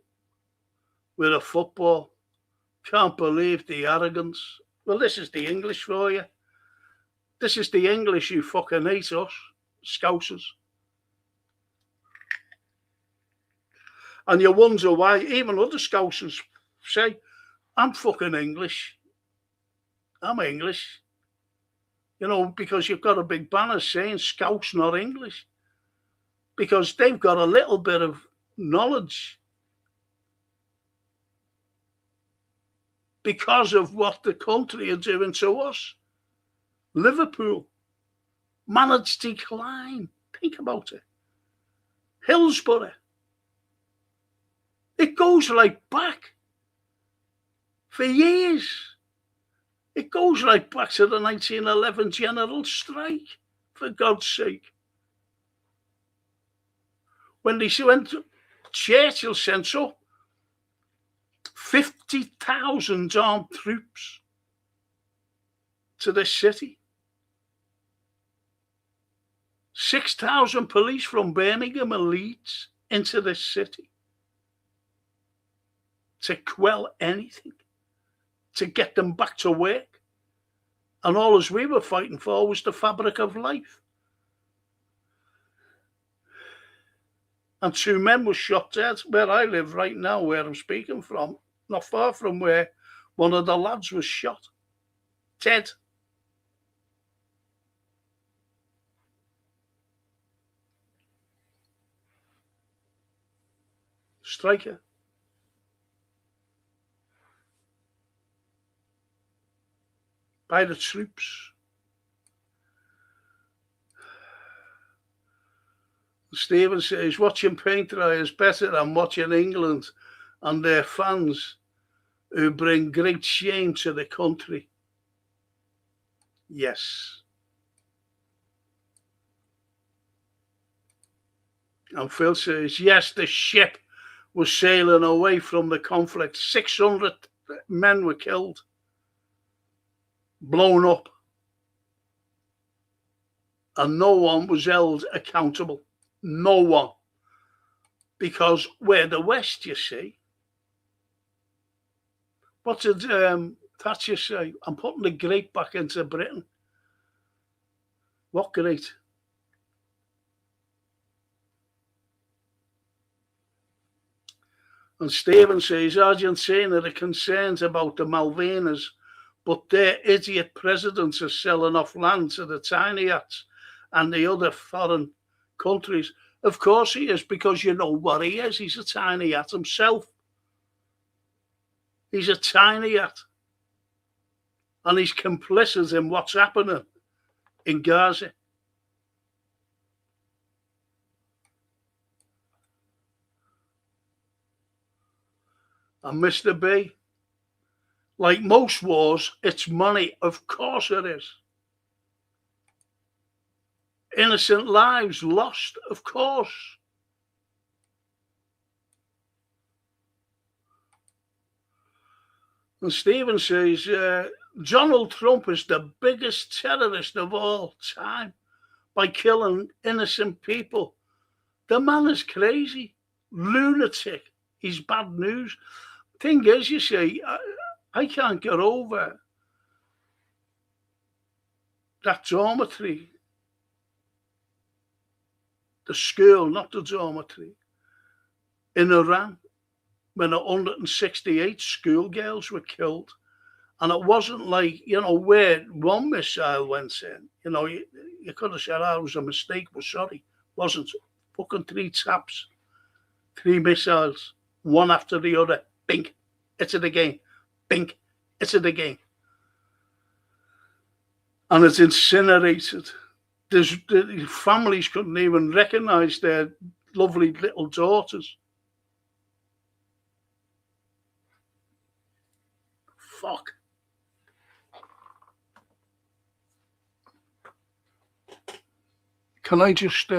with a football? Can't believe the arrogance. Well, this is the English for you. This is the English who fucking hate us, Scousers. And you wonder why even other Scousers say, I'm fucking English. I'm English. You know, because you've got a big banner saying Scouse, not English. Because they've got a little bit of knowledge because of what the country are doing to us. Liverpool, managed decline. Think about it. Hillsborough. It goes right back for years. It goes right back to the 1911 general strike, for God's sake. When they went, Churchill sent up 50,000 armed troops to this city. 6,000 police from Birmingham and Leeds into this city to quell anything, to get them back to work. And all as we were fighting for was the fabric of life. And 2 men were shot dead where I live right now, where I'm speaking from, not far from where one of the lads was shot. Dead. Striker. By the troops. Stephen says, watching paint dry is better than watching England and their fans who bring great shame to the country. Yes. And Phil says, yes, the ship was sailing away from the conflict. 600 men were killed, blown up, and no one was held accountable. No one. Because we're the West, you see. What did Thatcher say? I'm putting the great back into Britain. What great? And Stephen says, Argentina are concerned about the Malvinas, but their idiot presidents are selling off land to the tiny hats and the other foreign countries. Of course he is, because you know what he is. He's a tiny hat himself. He's a tiny hat. And he's complicit in what's happening in Gaza. And Mr. B, like most wars, it's money. Of course it is. Innocent lives lost, of course. And Stephen says, Donald Trump is the biggest terrorist of all time by killing innocent people. The man is crazy, lunatic. He's bad news. Thing is, you see, I can't get over that dormitory. The school, not the dormitory, in Iran, when 168 schoolgirls were killed. And it wasn't like, you know, where one missile went in. You know, you could have said, oh, it was a mistake, but sorry, wasn't. Fucking 3 taps, 3 missiles, one after the other. Bink, it's it again. Bink, it's it again. And it's incinerated. The families couldn't even recognise their lovely little daughters. Fuck. Can I just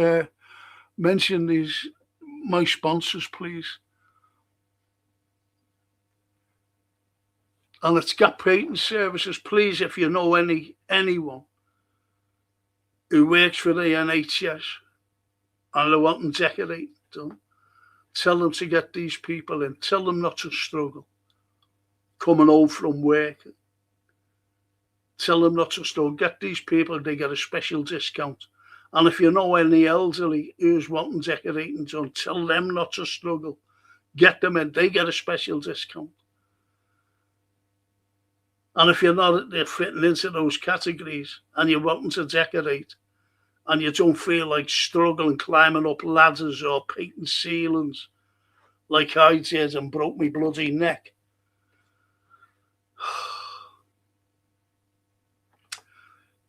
mention these my sponsors, please. And it's Gap Painting Services. Please, if you know anyone who works for the NHS and they want them decorated done, tell them to get these people in. Tell them not to struggle coming home from work. Tell them not to struggle. Get these people, they get a special discount. And if you know any elderly who's wanting decorating done, tell them not to struggle. Get them in. They get a special discount. And if you're not fitting into those categories and you're wanting to decorate and you don't feel like struggling climbing up ladders or painting ceilings like I did and broke my bloody neck,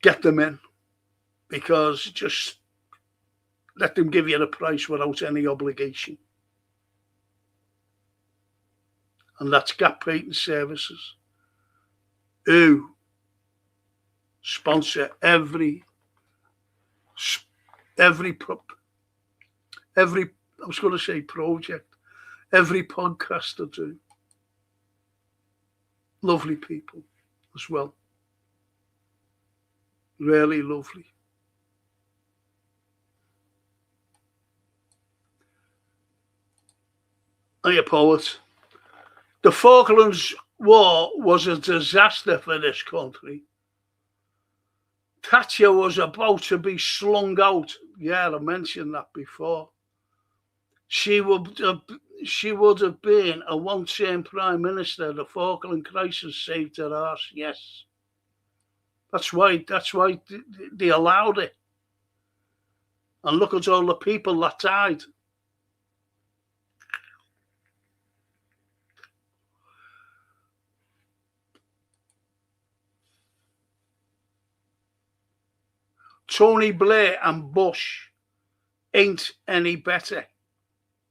get them in, because just let them give you the price without any obligation. And that's Gap Painting Services, who sponsor every I was going to say project, every podcast I do. Lovely people as well. Really lovely. Hiya, poet. The Falklands War was a disaster for this country. Thatcher was about to be slung out. Yeah, I mentioned that before. She would have been a one-term prime minister. The Falkland crisis saved her arse. Yes, that's why they allowed it. And look at all the people that died. Tony Blair and Bush ain't any better.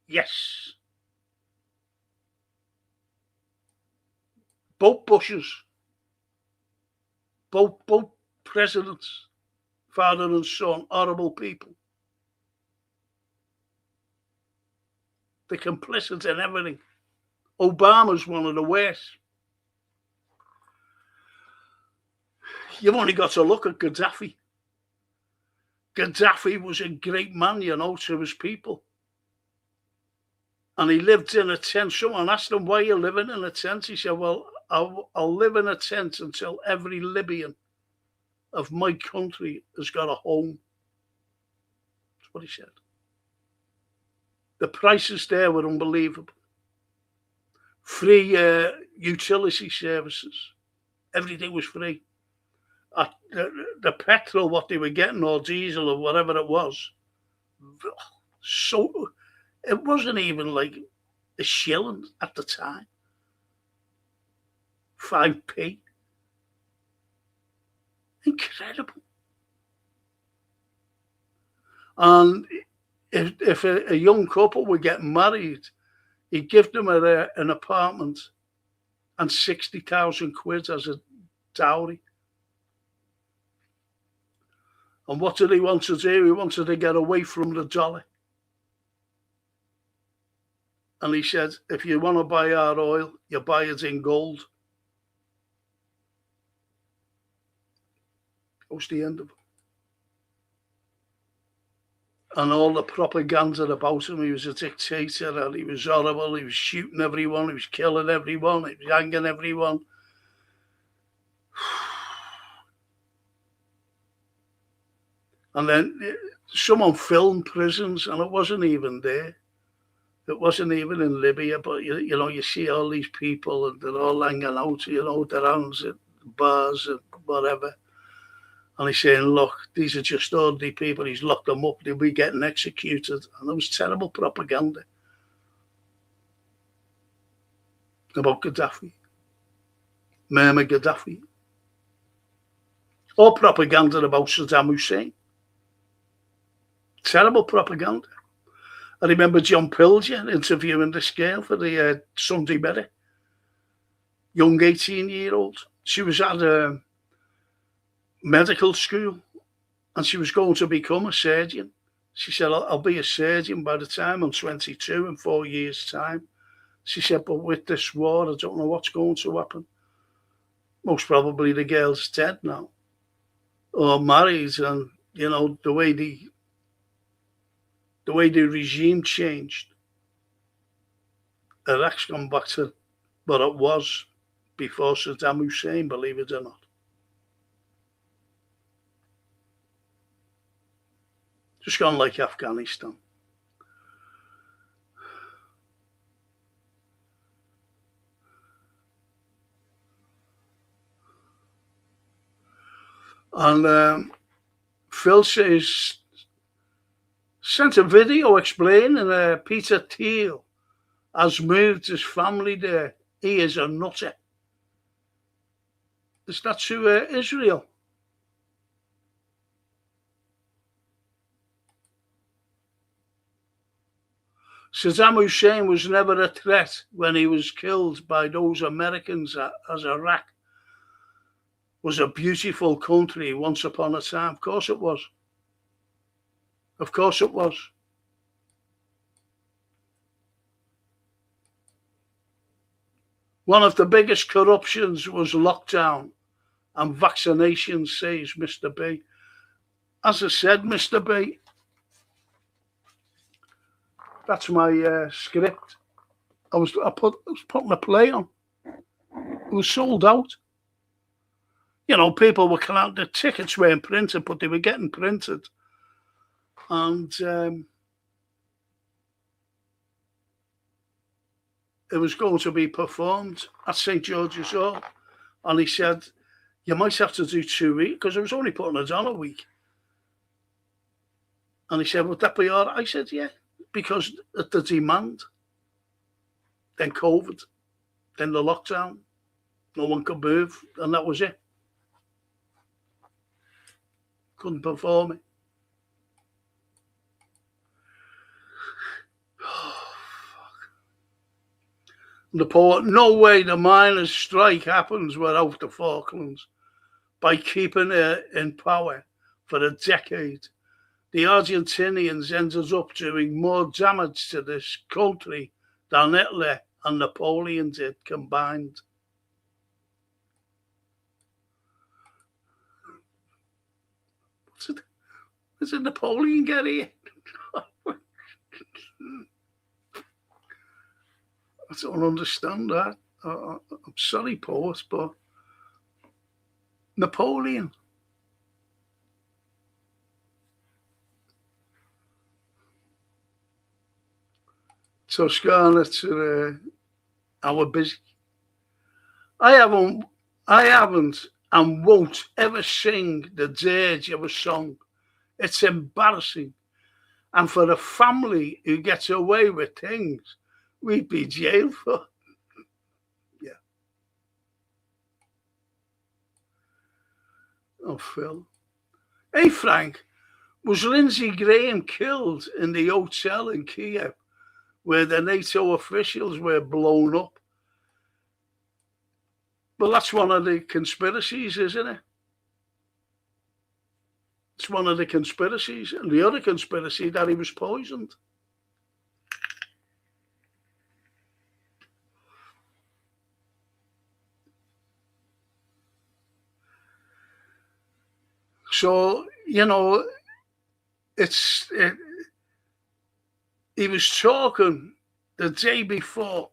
Yes. Both Bushes, both presidents, father and son, horrible people. They're complicit in everything. Obama's one of the worst. You've only got to look at Gaddafi. Gaddafi was a great man, to his people. And he lived in a tent. Someone asked him, why are you living in a tent? He said, well, I'll live in a tent until every Libyan of my country has got a home. That's what he said. The prices there were unbelievable. Free utility services. Everything was free. The petrol, what they were getting, or diesel or whatever it was, so it wasn't even like a shilling at the time. 5p. Incredible. And if a young couple were getting married, he'd give them an apartment and 60,000 quid as a dowry. And what did he want to do? He wanted to get away from the dollar. And he said, if you want to buy our oil, you buy it in gold. That was the end of it. And all the propaganda about him, he was a dictator and he was horrible, he was shooting everyone, he was killing everyone, he was hanging everyone. And then someone filmed prisons, and it wasn't even there. It wasn't even in Libya, but you see all these people, and they're all hanging out, their hands at bars and whatever. And he's saying, look, these are just ordinary people. He's locked them up. They'll be getting executed. And there was terrible propaganda about Gaddafi. Muammar Gaddafi. Or propaganda about Saddam Hussein. Terrible propaganda. I remember John Pilger interviewing this girl for the Sunday Mirror. Young 18-year-old. She was at a medical school and she was going to become a surgeon. She said, I'll be a surgeon by the time I'm 22 in 4 years' time. She said, but with this war, I don't know what's going to happen. Most probably the girl's dead now or married, and the way the regime changed, Iraq's gone back to what it was before Saddam Hussein, believe it or not. Just gone like Afghanistan. And Phil says, sent a video explaining Peter Thiel has moved his family there. He is a nutter. Is that to Israel? Saddam Hussein was never a threat when he was killed by those Americans, as Iraq was a beautiful country once upon a time. Of course it was. Of course it was. One of the biggest corruptions was lockdown and vaccinations, says Mr. B. As I said, Mr. B, that's my script. I was putting a play on. It was sold out. People were counting. The tickets weren't printed, but they were getting printed. And it was going to be performed at St. George's Hall. And he said, you might have to do 2 weeks, because I was only putting it on a week. And he said, would that be all right? I said, yeah, because at the demand, then COVID, then the lockdown, no one could move, and that was it. Couldn't perform it. No way the miners' strike happens without the Falklands. By keeping it in power for a decade, the Argentinians ended up doing more damage to this country than Hitler and Napoleon did combined. What's a Napoleon get here? I don't understand that. I'm sorry, poet, but Napoleon. Toscana to our busy. I haven't and won't ever sing the dirge of a song. It's embarrassing. And for a family who gets away with things, we'd be jailed for. Yeah. Oh, Phil. Hey, Frank, was Lindsey Graham killed in the hotel in Kiev where the NATO officials were blown up? Well, that's one of the conspiracies, isn't it? It's one of the conspiracies. And the other conspiracy, that he was poisoned. So, he was talking the day before,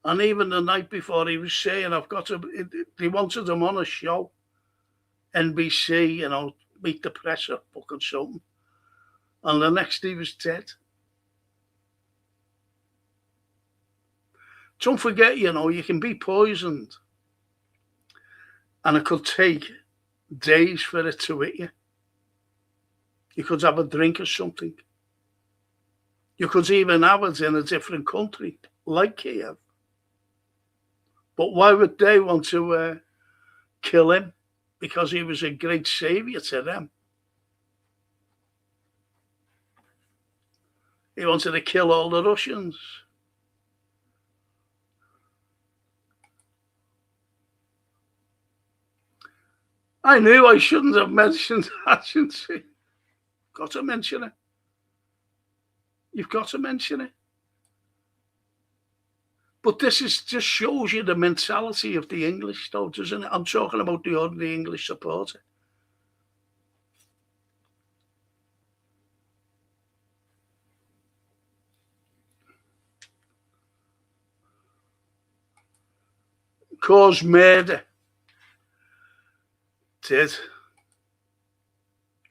and even the night before, he was saying, they wanted him on a show, NBC, meet the press or fucking something. And the next day he was dead. Don't forget, you can be poisoned, and it could take days for it to hit you. You could have a drink or something. You could even have it in a different country, like Kiev. But why would they want to kill him? Because he was a great savior to them. He wanted to kill all the Russians. I knew I shouldn't have mentioned agency. Got to mention it. You've got to mention it. But this is just shows you the mentality of the English, though, doesn't it? I'm talking about the ordinary English supporter. Caused murder. Did.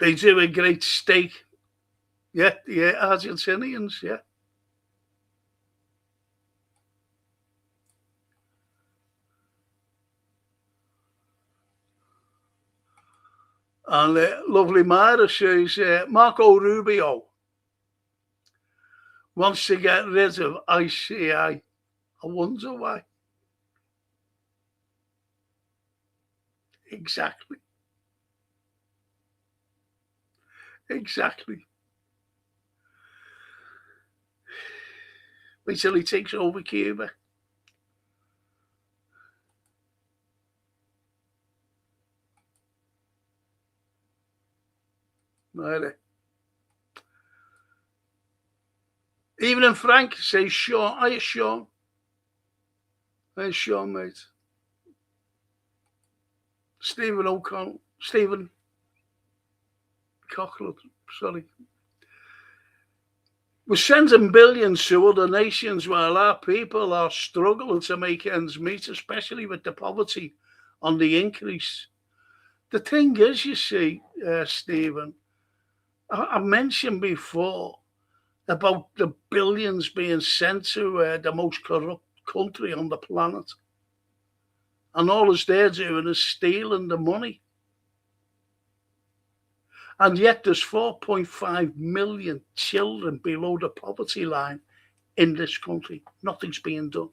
They do a great stake. Yeah, Argentinians, yeah. And lovely Myra says, Marco Rubio wants to get rid of ICI. I wonder why. Exactly. Wait till he takes over Cuba. Myra. Even in Frank says, Sean, hiya, Sean. Hiya, Sean, mate. Stephen O'Connell. Stephen Cochran, sorry. We're sending billions to other nations while our people are struggling to make ends meet, especially with the poverty on the increase. The thing is, you see, Stephen, I mentioned before about the billions being sent to the most corrupt country on the planet. And all they're doing is stealing the money. And yet there's 4.5 million children below the poverty line in this country. Nothing's being done.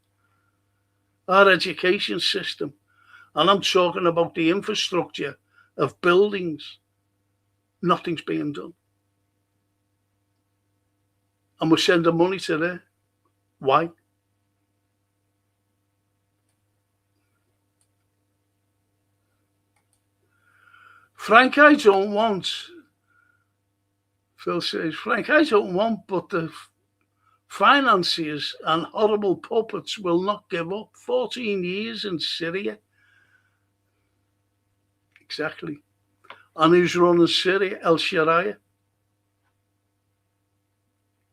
Our education system, and I'm talking about the infrastructure of buildings, nothing's being done. And we're sending money to there. Why? Frank, I don't want, Phil says, Frank, I don't want, but the financiers and horrible puppets will not give up. 14 years in Syria. Exactly. And who's running Syria? El Sharia.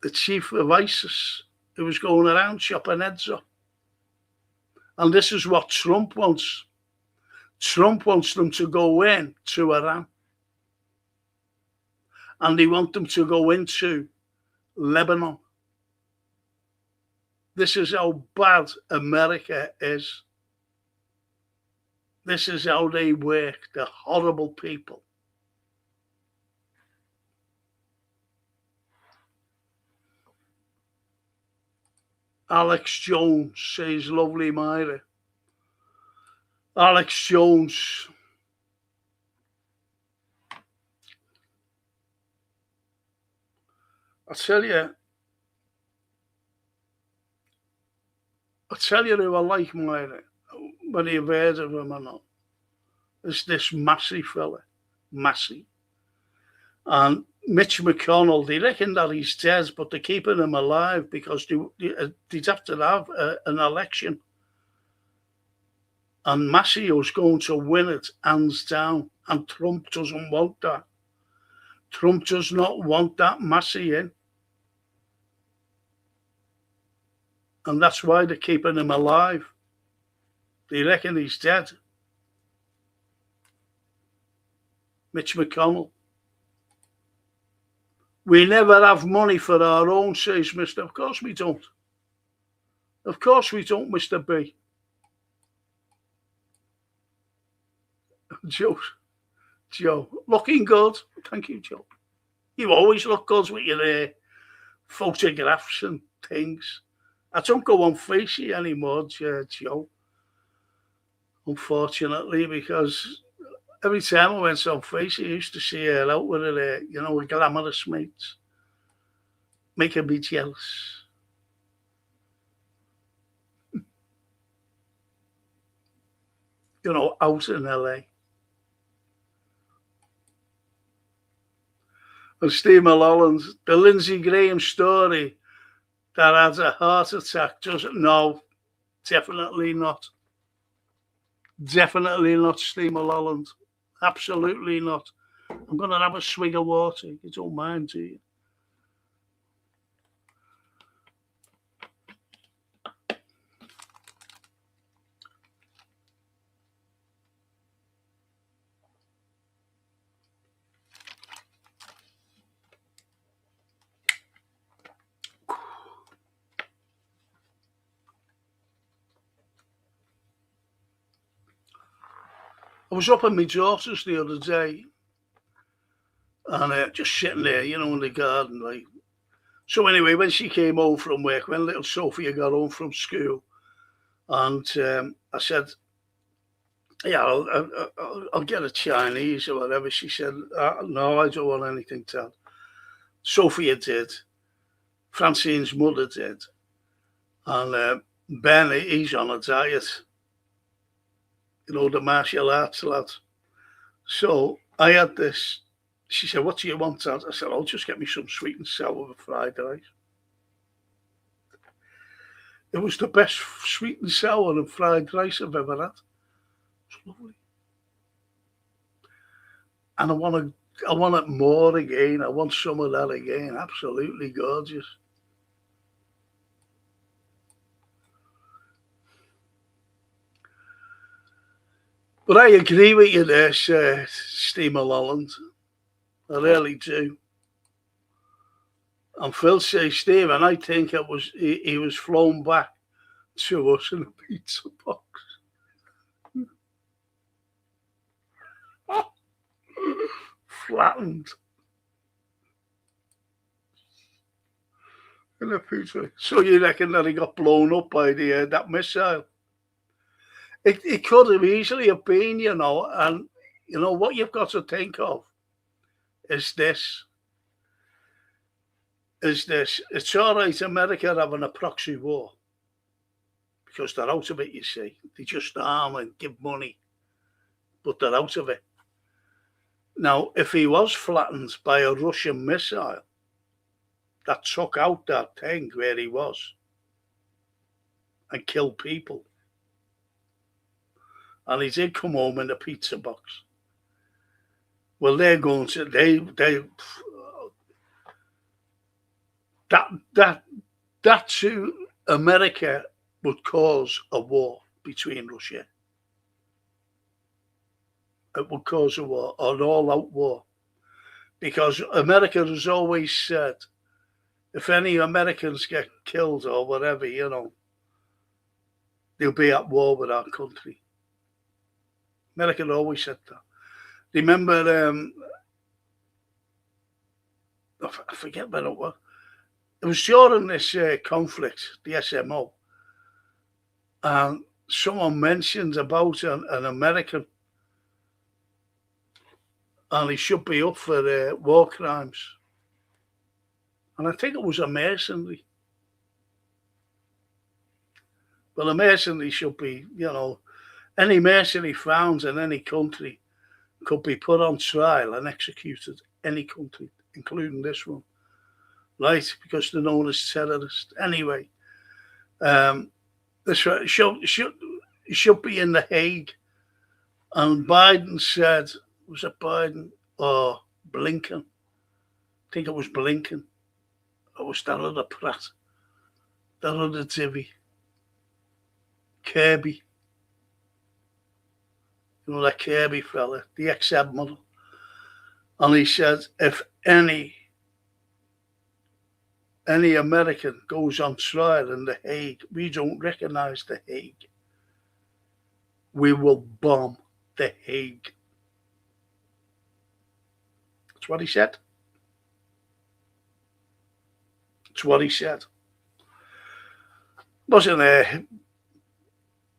The chief of ISIS, who was going around chopping heads up. And this is what Trump wants. Trump wants them to go in to Iran. And they want them to go into Lebanon. This is how bad America is. This is how they work, the horrible people. Alex Jones says, lovely Myra. Alex Jones. I'll tell you who I like, Myra, whether you've heard of him or not. It's this Massey fella. Massey. And Mitch McConnell, they reckon that he's dead, but they're keeping him alive because they'd have to have an election. And Massey was going to win it hands down. And Trump doesn't want that. Trump does not want that Massey in. And that's why they're keeping him alive. They reckon he's dead. Mitch McConnell. We never have money for our own, says Mr. Of course we don't. Of course we don't, Mr. B. Joe, looking good. Thank you, Joe. You always look good with your photographs and things. I don't go on Facey anymore, Joe. Unfortunately, because every time I went on Facey, I used to see her out with her, with glamorous mates. Making me jealous. Out in LA. And Steve Mulholland, the Lindsey Graham story that had a heart attack doesn't. No, definitely not. Definitely not Steve Mulholland. Absolutely not. I'm going to have a swig of water. You don't mind, do you? I was up at my daughter's the other day and just sitting there, in the garden. Like. So anyway, when she came home from work, when little Sophia got home from school, and I said, yeah, I'll get a Chinese or whatever. She said, no, I don't want anything, Dad. Sophia did. Francine's mother did. And Ben, he's on a diet. The martial arts lad. So I had this. She said, what do you want, Dad? I said, I'll just get me some sweet and sour with fried rice. It was the best sweet and sour and fried rice I've ever had. It's lovely. And I want it more again. I want some of that again. Absolutely gorgeous. But I agree with you there, Steve Mulholland. I really do. And Phil says, Steve, and I think he was flown back to us in a pizza box. Flattened in a pizza. So you reckon that he got blown up by that missile? It could have easily have been, and what you've got to think of is this. It's all right, America having a proxy war because they're out of it, you see. They just arm and give money, but they're out of it. Now, if he was flattened by a Russian missile that took out that thing where he was and killed people, and he did come home in a pizza box, well, they're going to that to America would cause a war between Russia. It would cause a war, an all-out war, because America has always said, if any Americans get killed or whatever, they'll be at war with our country. America always said that. Remember, I forget when it was. It was during this conflict, the SMO, and someone mentioned about an American, and he should be up for war crimes. And I think it was a mercenary. Well, a mercenary should be, any mercenary found in any country could be put on trial and executed, any country, including this one. Right, because they're known as terrorists. Anyway, this should be in The Hague. And Biden said, was it Biden or Blinken? I think it was Blinken. It was that other Pratt, that other divvy, Kirby. That Kirby fella, the ex-admiral. And he said, if any American goes on trial in The Hague, we don't recognize The Hague. We will bomb The Hague. That's what he said. That's what he said. Wasn't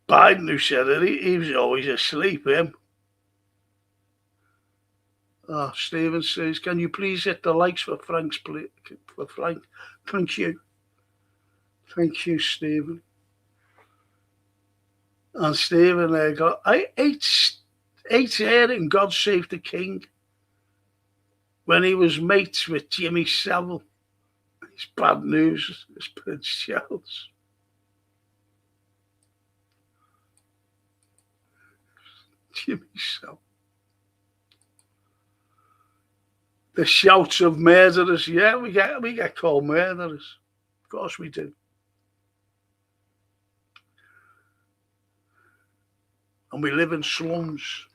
Biden who said it? He was always asleep, him. Stephen says, can you please hit the likes for Frank? Thank you. Thank you, Stephen. And Stephen got, I ate here in God Save the King. when he was mates with Jimmy Savile. It's bad news, as Prince Charles. Jimmy Savile. The shouts of murderers. Yeah, we get called murderers. Of course we do. And we live in slums.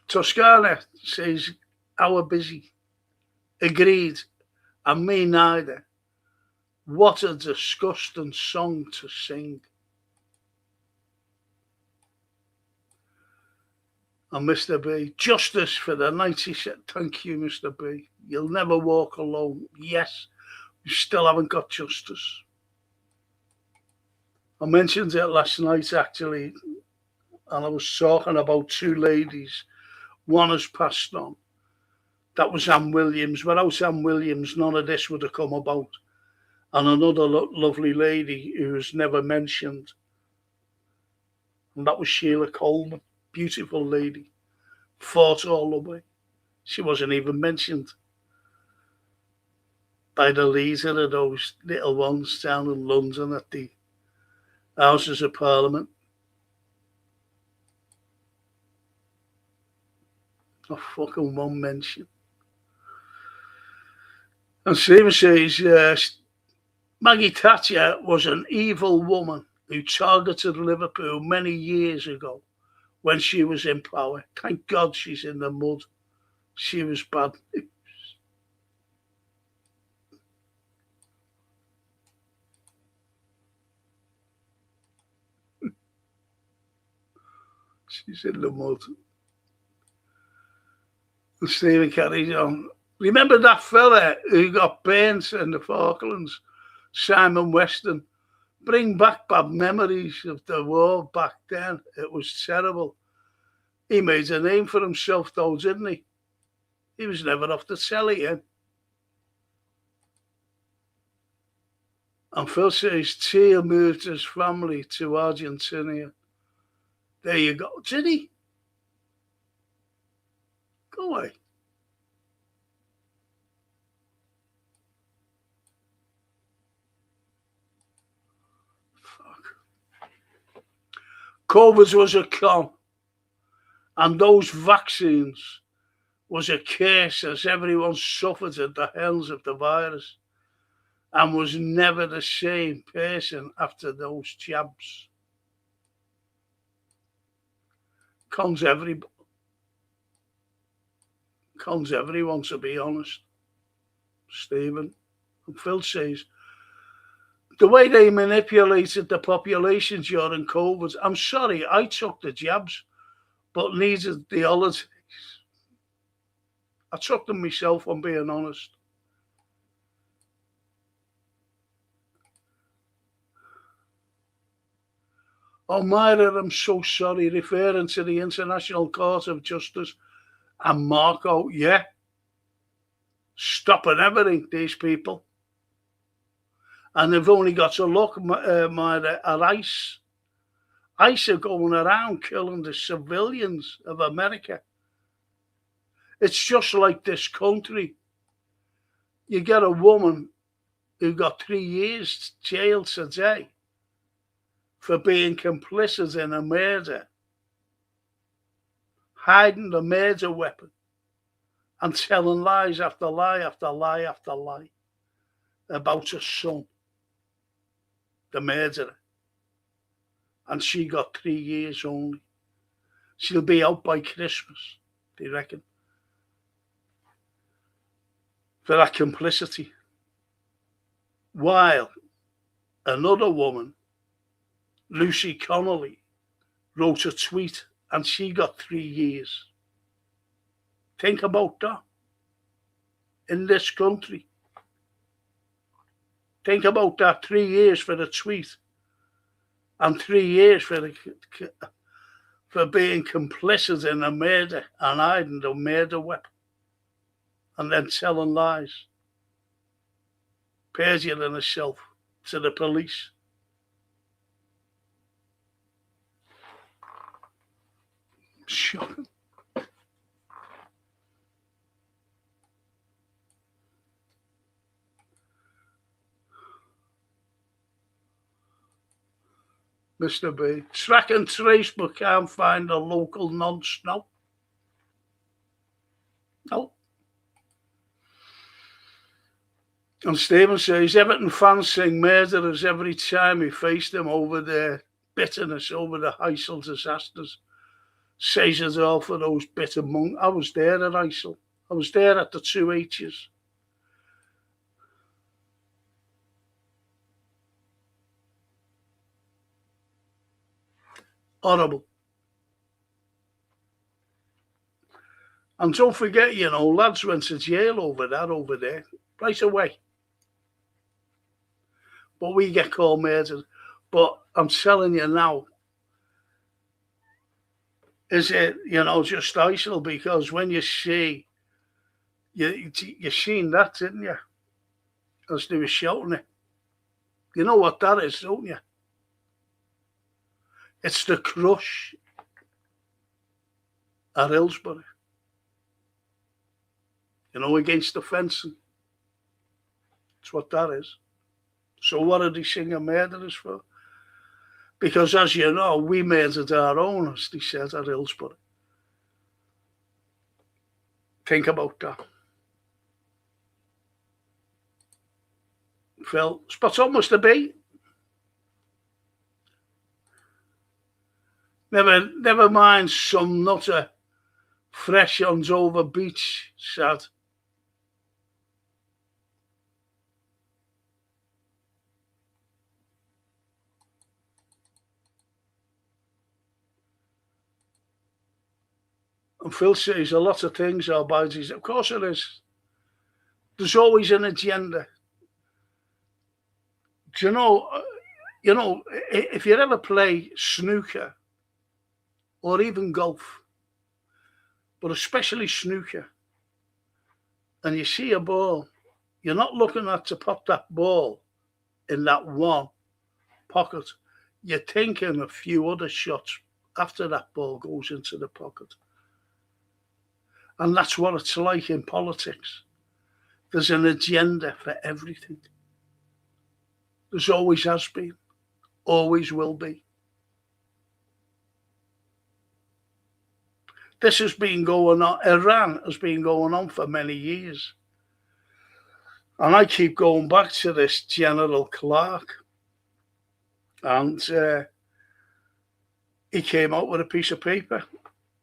Toscana says, "Our busy." Agreed. And me neither. What a disgusting song to sing. And Mr. B, justice for the 90. Thank you, Mr. B. You'll never walk alone. Yes, you still haven't got justice. I mentioned it last night, actually, and I was talking about two ladies. One has passed on. That was Anne Williams. Without Anne Williams, none of this would have come about. And another lovely lady who was never mentioned. And that was Sheila Coleman. Beautiful lady. Fought all the way. She wasn't even mentioned by the leader of those little ones down in London at the Houses of Parliament. Not fucking one mention. And Stephen says, Maggie Thatcher was an evil woman who targeted Liverpool many years ago when she was in power. Thank God she's in the mud. She was bad news. She's in the mud. And Stephen carries on. Remember that fella who got burnt in the Falklands? Simon Weston. Bring back bad memories of the war back then. It was terrible. He made a name for himself though, didn't he? He was never off the telly again. And Phil says Tia moved his family to Argentina. There you go. Did he? Go away. COVID was a con, and those vaccines was a curse as everyone suffered at the hands of the virus and was never the same person after those jabs. Cons everyone, to be honest. Stephen. And Phil says, the way they manipulated the population during COVID, I'm sorry, I took the jabs, but needed the holidays. I took them myself, I'm being honest. Oh, Myra, I'm so sorry, referring to the International Court of Justice and Marco, yeah. Stopping everything, these people. And they've only got to look, Myra, at ICE. ICE are going around killing the civilians of America. It's just like this country. You get a woman who got 3 years jail today for being complicit in a murder, hiding the murder weapon, and telling lies after lie after lie after lie about her son, the murderer. And she got 3 years only. She'll be out by Christmas, do you reckon? For that complicity. While another woman, Lucy Connolly, wrote a tweet and she got 3 years. Think about that. In this country. Think about that, 3 years for the tweet and 3 years for being complicit in a murder and hiding the murder weapon and then telling lies. perjuring herself to the police. Shocking. Mr. B. Track and trace but can't find a local nonce. No. No. And Stephen says Everton fans sing murderers every time we face them over their bitterness over the Heysel disasters. Says it all for those bitter monks. I was there at Heysel. I was there at the 2 H's. Horrible. And don't forget, lads went to jail over there, right away. But we get called murdered. But I'm telling you now, is it, just Heysel? Because when you see, you seen that, didn't you? As they were shouting it. You know what that is, don't you? It's the crush at Hillsborough. Against the fencing. That's what that is. So what are they singing murderers for? Because as you know, we murdered our own, as they said at Hillsborough. Think about that. Phil, spot on must be. Never mind some nutter fresh on Dover Beach, sad. And Phil says a lot of things are bodies. Of course it is. There's always an agenda. Do you know, if you ever play snooker or even golf, but especially snooker, and you see a ball, you're not looking at to pop that ball in that one pocket. You're thinking a few other shots after that ball goes into the pocket. And that's what it's like in politics. There's an agenda for everything. There's always has been, always will be. This has been going on, Iran has been going on for many years. And I keep going back to this General Clark. And he came out with a piece of paper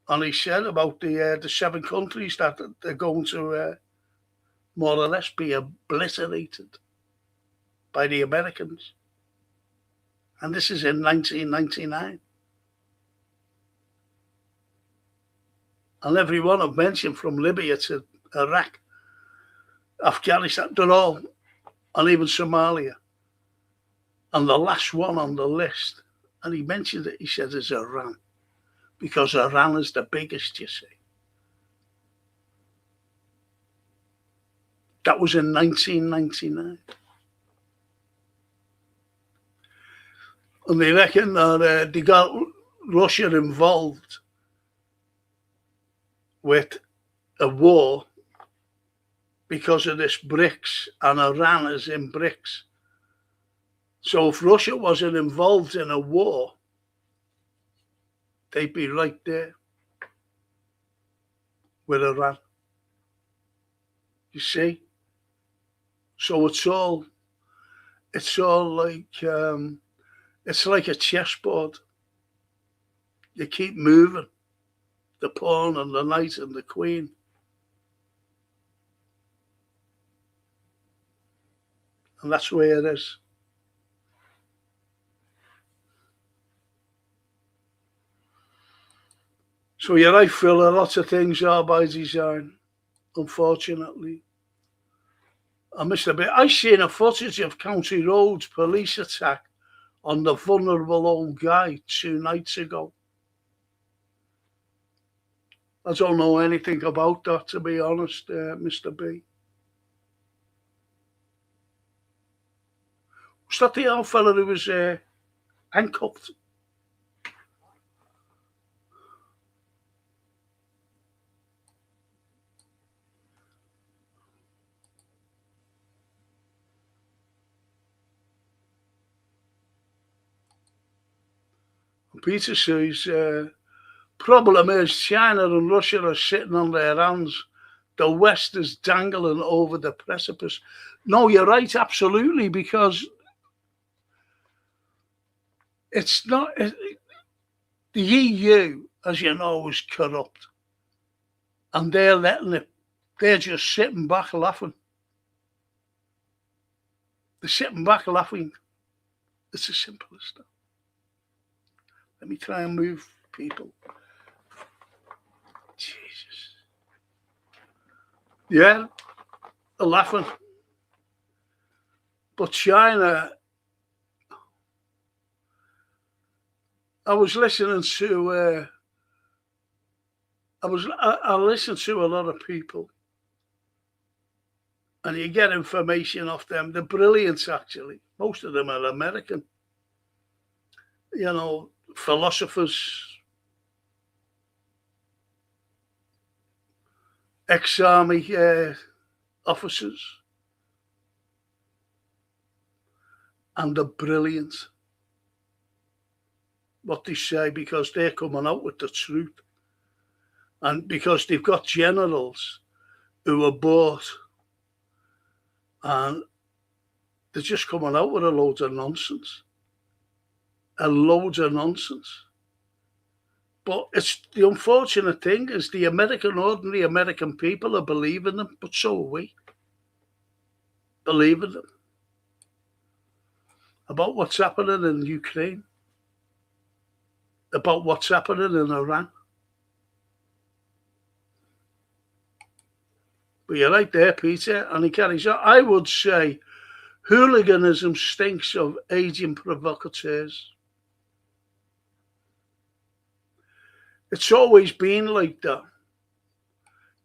and he said about the 7 countries that they're going to more or less be obliterated by the Americans. And this is in 1999. And every one I've mentioned, from Libya to Iraq, Afghanistan, they're all, and even Somalia. And the last one on the list, and he mentioned it, he said, is Iran. Because Iran is the biggest, you see. That was in 1999. And they reckon that they got Russia involved with a war because of this BRICS, and Iran is in BRICS. So if Russia wasn't involved in a war, they'd be right there with Iran. You see? So it's all like it's like a chessboard. You keep moving, the pawn and the knight and the queen. And that's the way it is. So you're right, Phil, a lot of things are by design, unfortunately. And Mr. B, I seen a footage of County Road's police attack on the vulnerable old guy 2 nights ago. I don't know anything about that, to be honest, Mr. B. Was that the old fella who was handcuffed? Peter says, problem is China and Russia are sitting on their hands. The West is dangling over the precipice. No, you're right, absolutely, because it's not... the EU, as you know, is corrupt. And they're letting it... They're just sitting back laughing. They're sitting back laughing. It's as simple as that. Let me try and move people. Jesus. Yeah, they're laughing. But China, I was listening to, I listened to a lot of people, and you get information off them. They're brilliant, actually. Most of them are American. You know, philosophers, ex-army officers, and they're brilliant. What they say, because they're coming out with the truth, and because they've got generals who are bought, and they're just coming out with a load of nonsense. But it's the unfortunate thing is the ordinary American people are believing them, but so are we. Believing them. About what's happening in Ukraine. About what's happening in Iran. But you're right there, Peter, and he carries on. I would say hooliganism stinks of aging provocateurs. It's always been like that.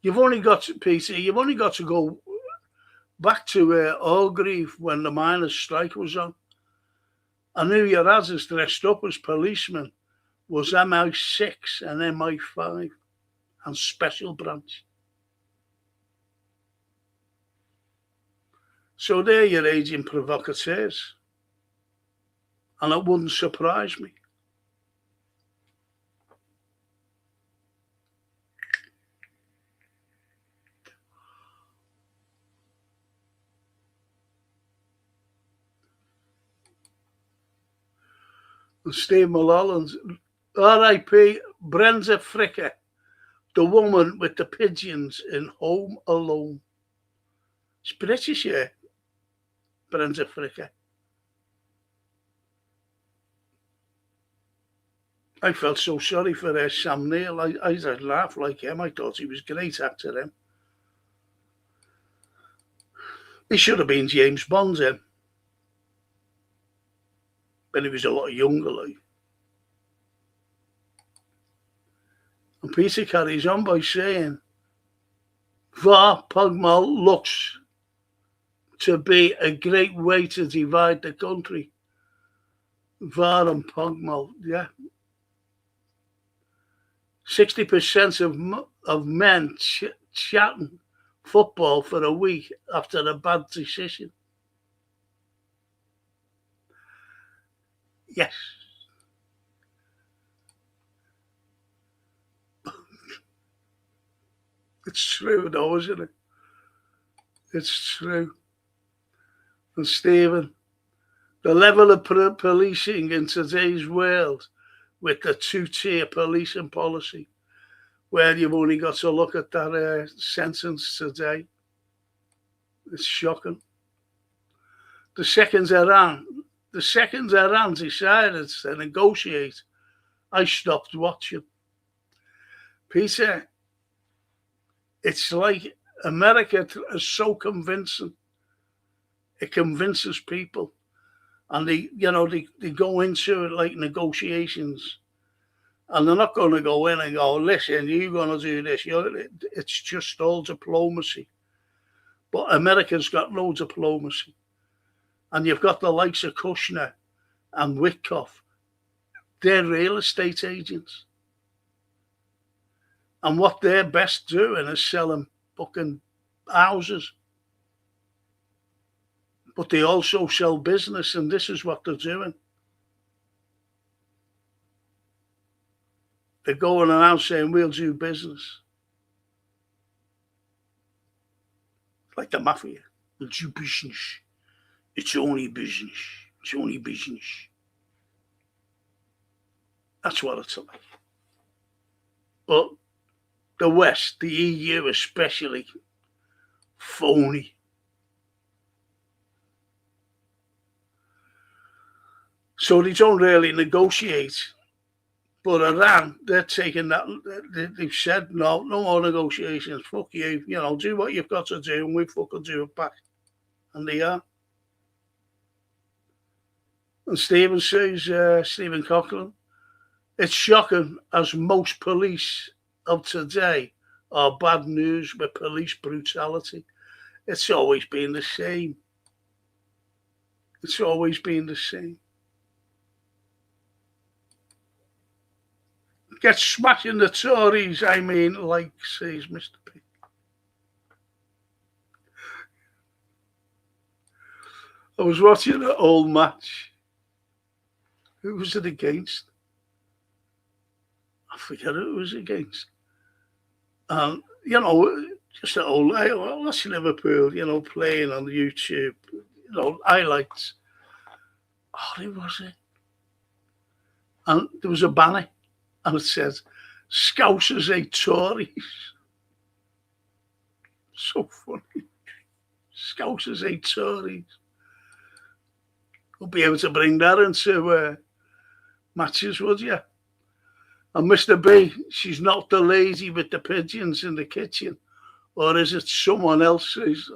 You've only got to go back to Orgreave when the miners' strike was on. And who your asses dressed up as policemen was MI6 and MI5 and Special Branch. So they're your aging provocateurs. And it wouldn't surprise me. And Steve Mulholland, R.I.P. Brenda Fricker, the woman with the pigeons in Home Alone. It's British, yeah, Brenda Fricker. I felt so sorry for Sam Neill. I just laughed like him. I thought he was a great actor, him. He should have been James Bond, him. But he was a lot younger, like. And Peter carries on by saying, VAR Pogmal looks to be a great way to divide the country. VAR and Pogmal, yeah. 60% of men chatting football for a week after a bad decision. Yes. It's true though, isn't it? It's true. And Stephen, the level of policing in today's world with the two-tier policing policy, where you've only got to look at that sentence today, it's shocking. The second Iran decided to negotiate, I stopped watching. Peter, it's like America is so convincing. It convinces people. And they go into it like negotiations. And they're not going to go in and go, listen, you're going to do this. It's just all diplomacy. But America's got no diplomacy. And you've got the likes of Kushner and Witkoff. They're real estate agents. And what they're best doing is selling fucking houses. But they also sell business, and this is what they're doing. They're going around saying, we'll do business. Like the mafia. We'll do business. It's only business. It's only business. That's what it's like. But the West, the EU especially, phony. So they don't really negotiate. But Iran, they're taking that. They've said no more negotiations. Fuck you. Do what you've got to do, and we fucking do it back. And they are. And Stephen says, Stephen Coughlin, it's shocking as most police of today are bad news with police brutality. It's always been the same. It's always been the same. Get smashing the Tories, I mean, like, says Mr. P. I was watching an old match. Who was it against? I forget who it was against. Just an old, that's Liverpool, playing on YouTube, highlights. Oh, who was it? And there was a banner. And it says, Scousers hate Tories. So funny. Scousers hate Tories. We'll be able to bring that into matches, would you? And Mr. B, she's not the lady with the pigeons in the kitchen. Or is it someone else's?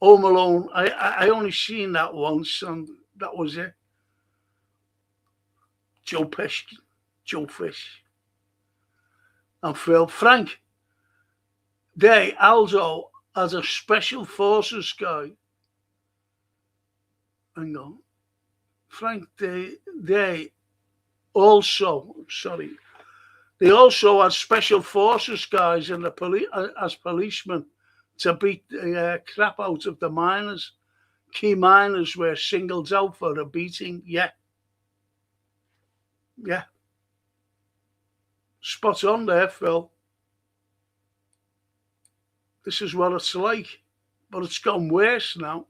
Home Alone, I only seen that once, and that was it. Joe Fish, and Phil. Frank, they also, as a special forces guy, hang on, Frank, they also had special forces guys in the as policemen to beat the crap out of the miners. Key miners were singled out for a beating, yeah. Yeah. Spot on there, Phil. This is what it's like. But it's gone worse now.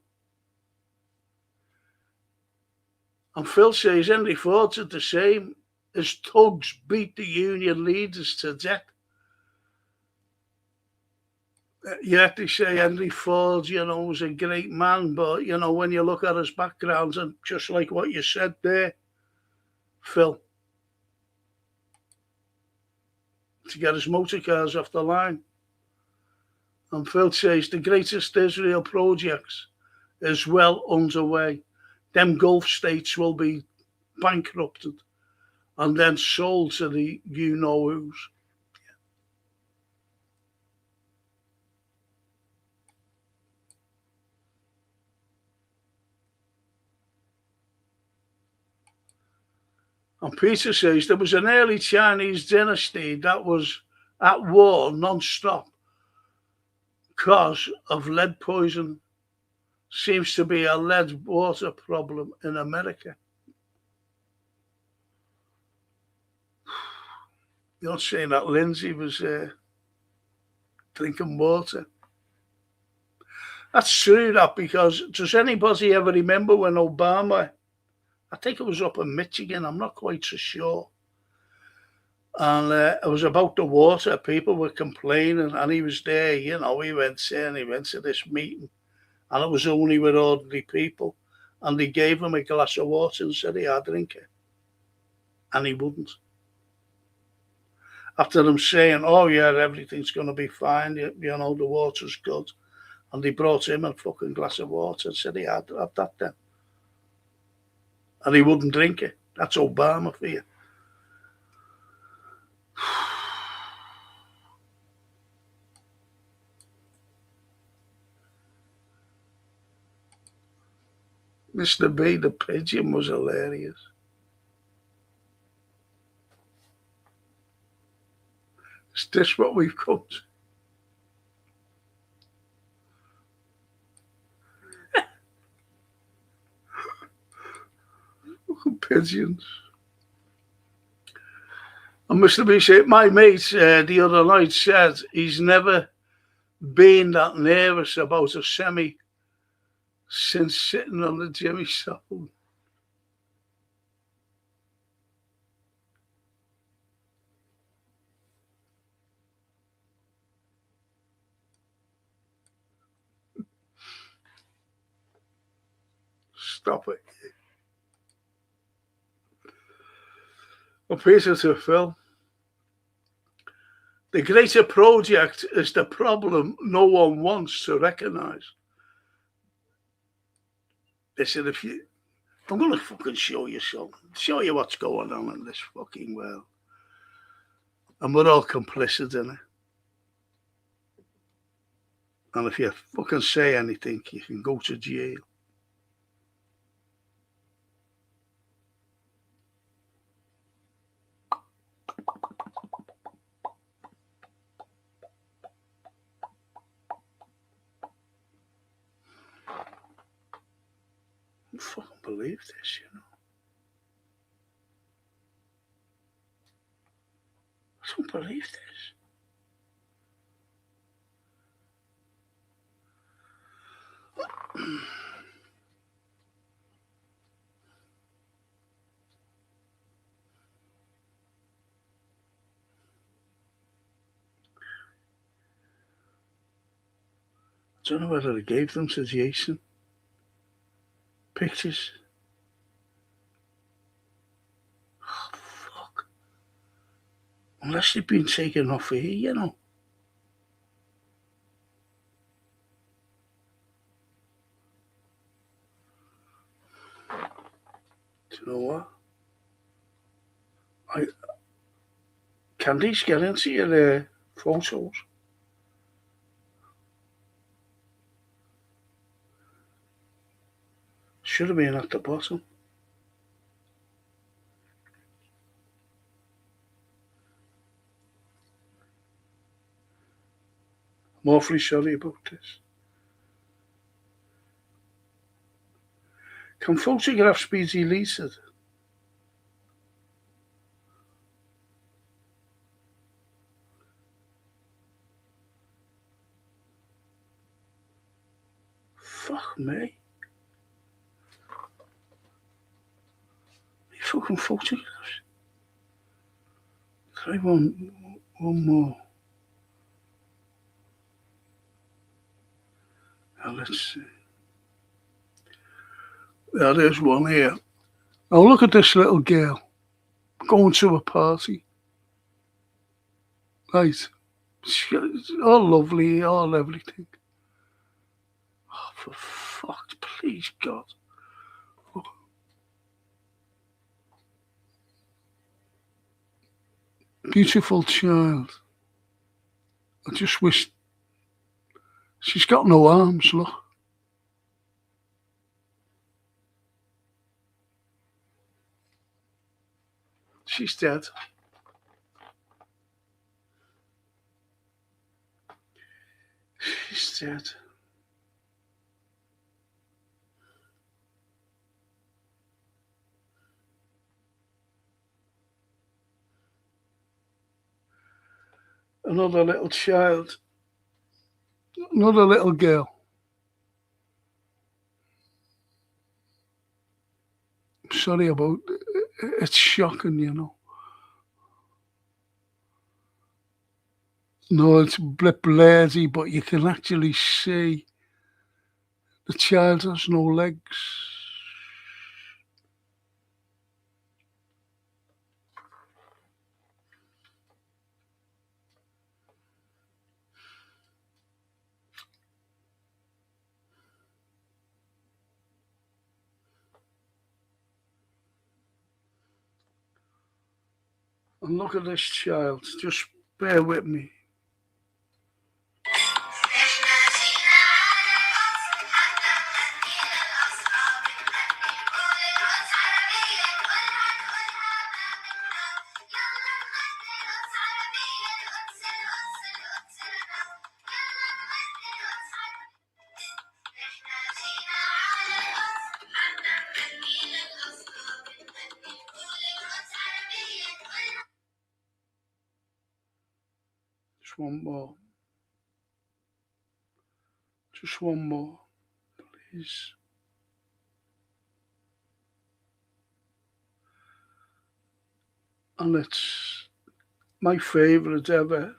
And Phil says Henry Ford did the same. His thugs beat the union leaders to death. Yet they say Henry Ford, was a great man. But, when you look at his background, and just like what you said there, Phil, to get his motor cars off the line. And Phil says the greatest Israel projects is well underway. Them Gulf states will be bankrupted and then sold to the you-know-whos. And Peter says there was an early Chinese dynasty that was at war non-stop because of lead poison. Seems to be a lead water problem in America. You're not saying that Lindsay was drinking water. That's true, that, because does anybody ever remember when Obama, I think it was up in Michigan, I'm not quite so sure, and it was about the water. People were complaining, and he was there, he went to this meeting, and it was only with ordinary people, and they gave him a glass of water and said he had to drink it, and he wouldn't. After them saying, oh yeah, everything's going to be fine, the water's good, and they brought him a fucking glass of water and said he had to have that then. And he wouldn't drink it. That's Obama for you. Mr. B, the pigeon, was hilarious. Is this what we've come to? Fucking pigeons. And Mr. B said, my mate the other night said he's never been that nervous about a semi since sitting on the Jimmy Savile. Stop it. A piece of Phil. The greater project is the problem no one wants to recognise. They said, I'm going to fucking show you something. Show you what's going on in this fucking world. And we're all complicit in it. And if you fucking say anything, you can go to jail. I don't fucking believe this, you know. I don't believe this. I don't know whether I gave them to Jason. Pictures. Oh, fuck. Unless they've been taken off here, you know. Do you know what? Can these get into your photos? Should have been at the bottom. I'm awfully sorry about this. Can photographs be deleted? Fuck me. Fucking photographs. Try one more. Now let's see. Yeah, there's one here. Now look at this little girl going to a party. Right. She's all lovely, all everything. Oh, for fuck, please, God. Oh. Beautiful child. I just wish she's got no arms, look. She's dead. She's dead. Another little child. Another little girl. Sorry about it. It's shocking, you know. No, it's blurry, but you can actually see the child has no legs. And look at this child. Just bear with me. one more. Just one more, please. And it's my favourite ever.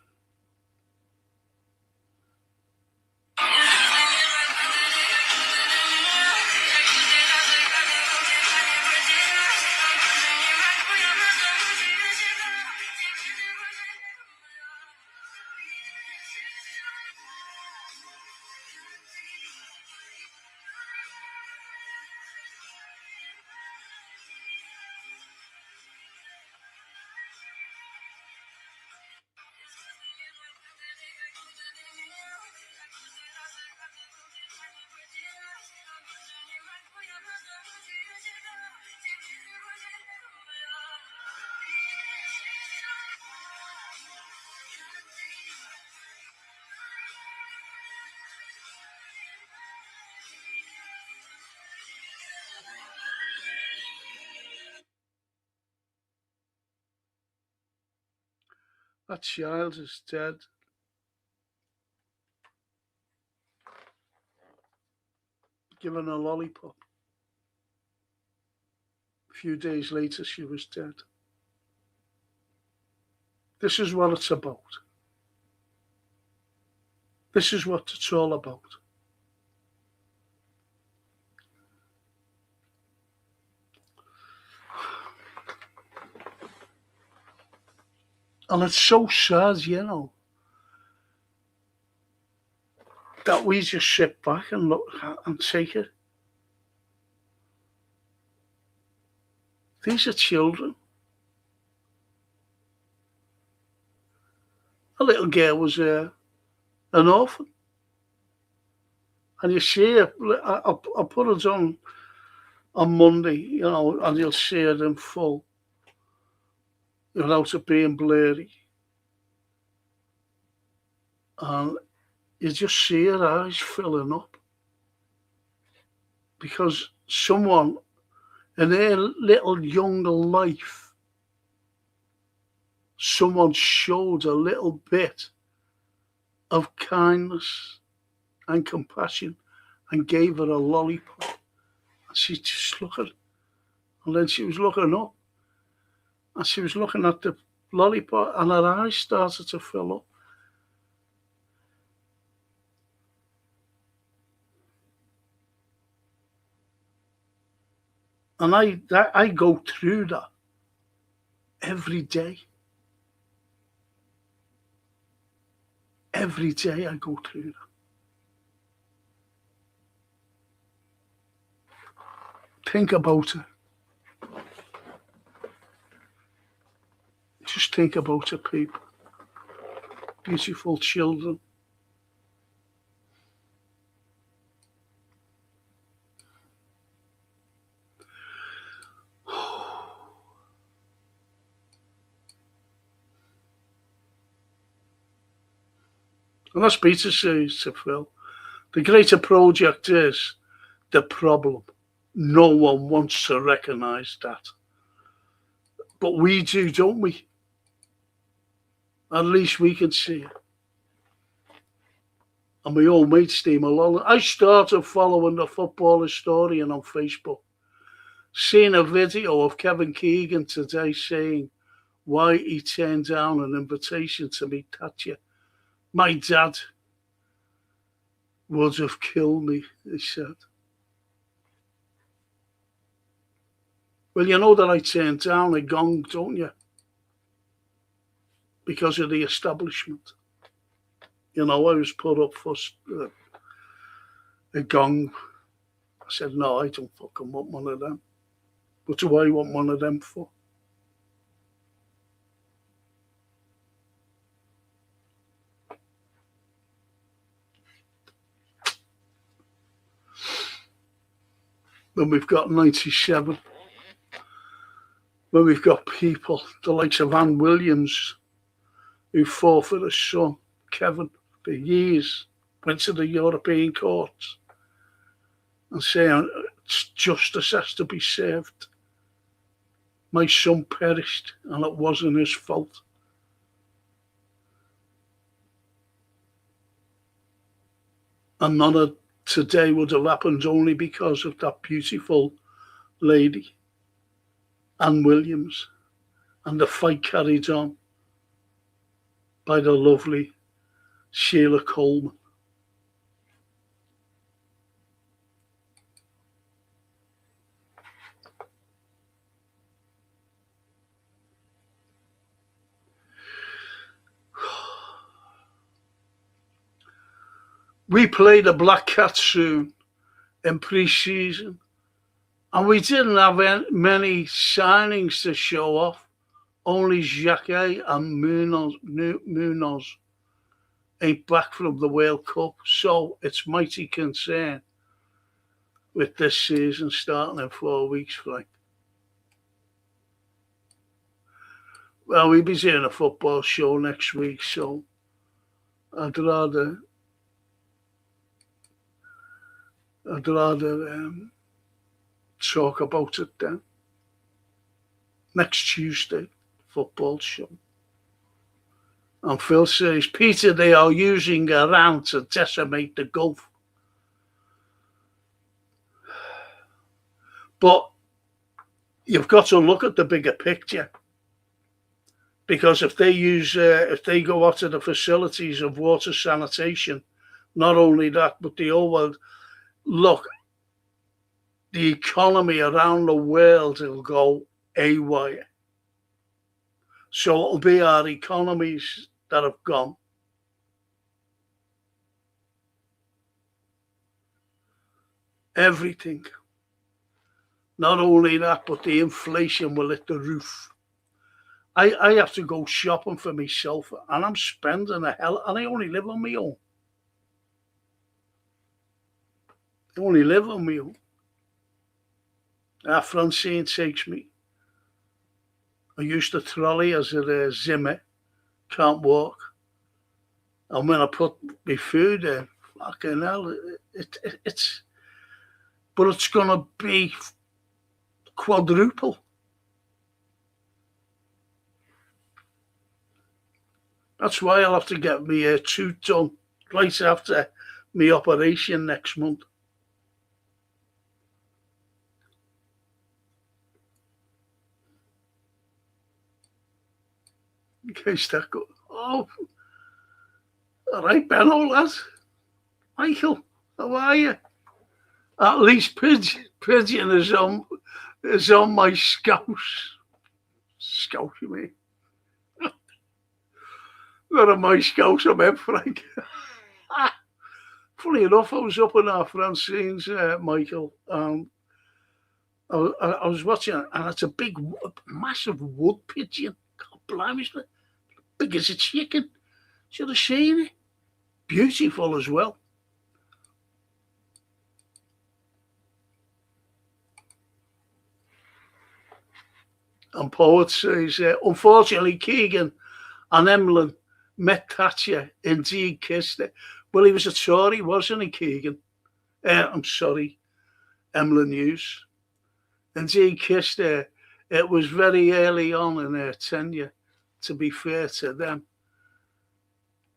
That child is dead. Given a lollipop. A few days later, she was dead. This is what it's about. This is what it's all about. And it's so sad, that we just sit back and look and take it. These are children. A little girl was an orphan. And you see it, I'll put it on Monday, and you'll see it in full without it being blurry. And you just see her eyes filling up. Because someone in her little younger life, someone showed a little bit of kindness and compassion and gave her a lollipop. And she just looked at it. And then she was looking up. And she was looking at the lollipop and her eyes started to fill up. And I go through that every day. Every day I go through that. Think about it. Just think about it, people. Beautiful children. And as Peter says to Phil, the greater project is the problem. No one wants to recognise that. But we do, don't we? At least we can see it. And my old mate, Steve Malone, I started following the football historian on Facebook. Seeing a video of Kevin Keegan today saying why he turned down an invitation to meet Thatcher. My dad would have killed me, he said. Well, you know that I turned down a gong, don't you? Because of the establishment. I was put up for a gong. I said, no, I don't fucking want one of them. What do I want one of them for? When we've got 97, when we've got people, the likes of Anne Williams, who fought for his son, Kevin, for years, went to the European courts and saying justice has to be served. My son perished and it wasn't his fault. And none of today would have happened only because of that beautiful lady, Anne Williams, and the fight carried on by the lovely Sheila Coleman. We play the Black Cat soon in pre-season, and we didn't have many signings to show off. Only Jacquet and Munoz ain't back from the World Cup, so it's mighty concern with this season starting in 4 weeks, Frank. Well, we'll be doing a football show next week, so I'd rather talk about it then. Next Tuesday, football show. And Phil says, Peter, they are using Iran to decimate the Gulf. But you've got to look at the bigger picture. Because if they go out to the facilities of water sanitation, not only that, but the whole world, look, the economy around the world will go haywire. So it'll be our economies that have gone. Everything. Not only that, but the inflation will hit the roof. I have to go shopping for myself, and I'm spending a hell, and I only live on my own. I only live on my own. Francine takes me. I used to trolley as a Zimmer, can't walk. And when I put my food in, fucking hell, it's going to be quadruple. That's why I'll have to get my tooth done right after my operation next month. In case that goes. Oh, all right, Benno, lads. Michael, how are you? At least Pigeon is on my scouse. Scouse, you mean? Not on my scouse, I'm in, Frank. Funny enough, I was up in our Francine's, Michael. I was watching it, and it's a big, massive wood pigeon. God blimey, big as a chicken. Should have seen it. Beautiful as well. And Poet says, unfortunately, Keegan and Emlyn met Thatcher, indeed kissed her. Well, he was a Tory, wasn't he, Keegan? I'm sorry, Emlyn Hughes. Indeed kissed her. It was very early on in her tenure, to be fair to them.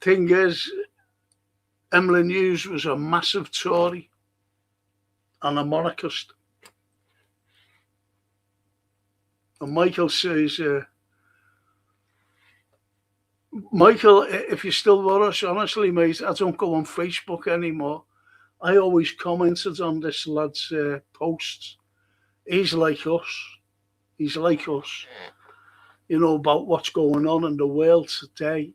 Thing is, Emlyn Hughes was a massive Tory and a monarchist. And Michael says, Michael, if you're still with us, honestly, mate, I don't go on Facebook anymore. I always commented on this lad's posts. He's like us. He's like us. You know, about what's going on in the world today.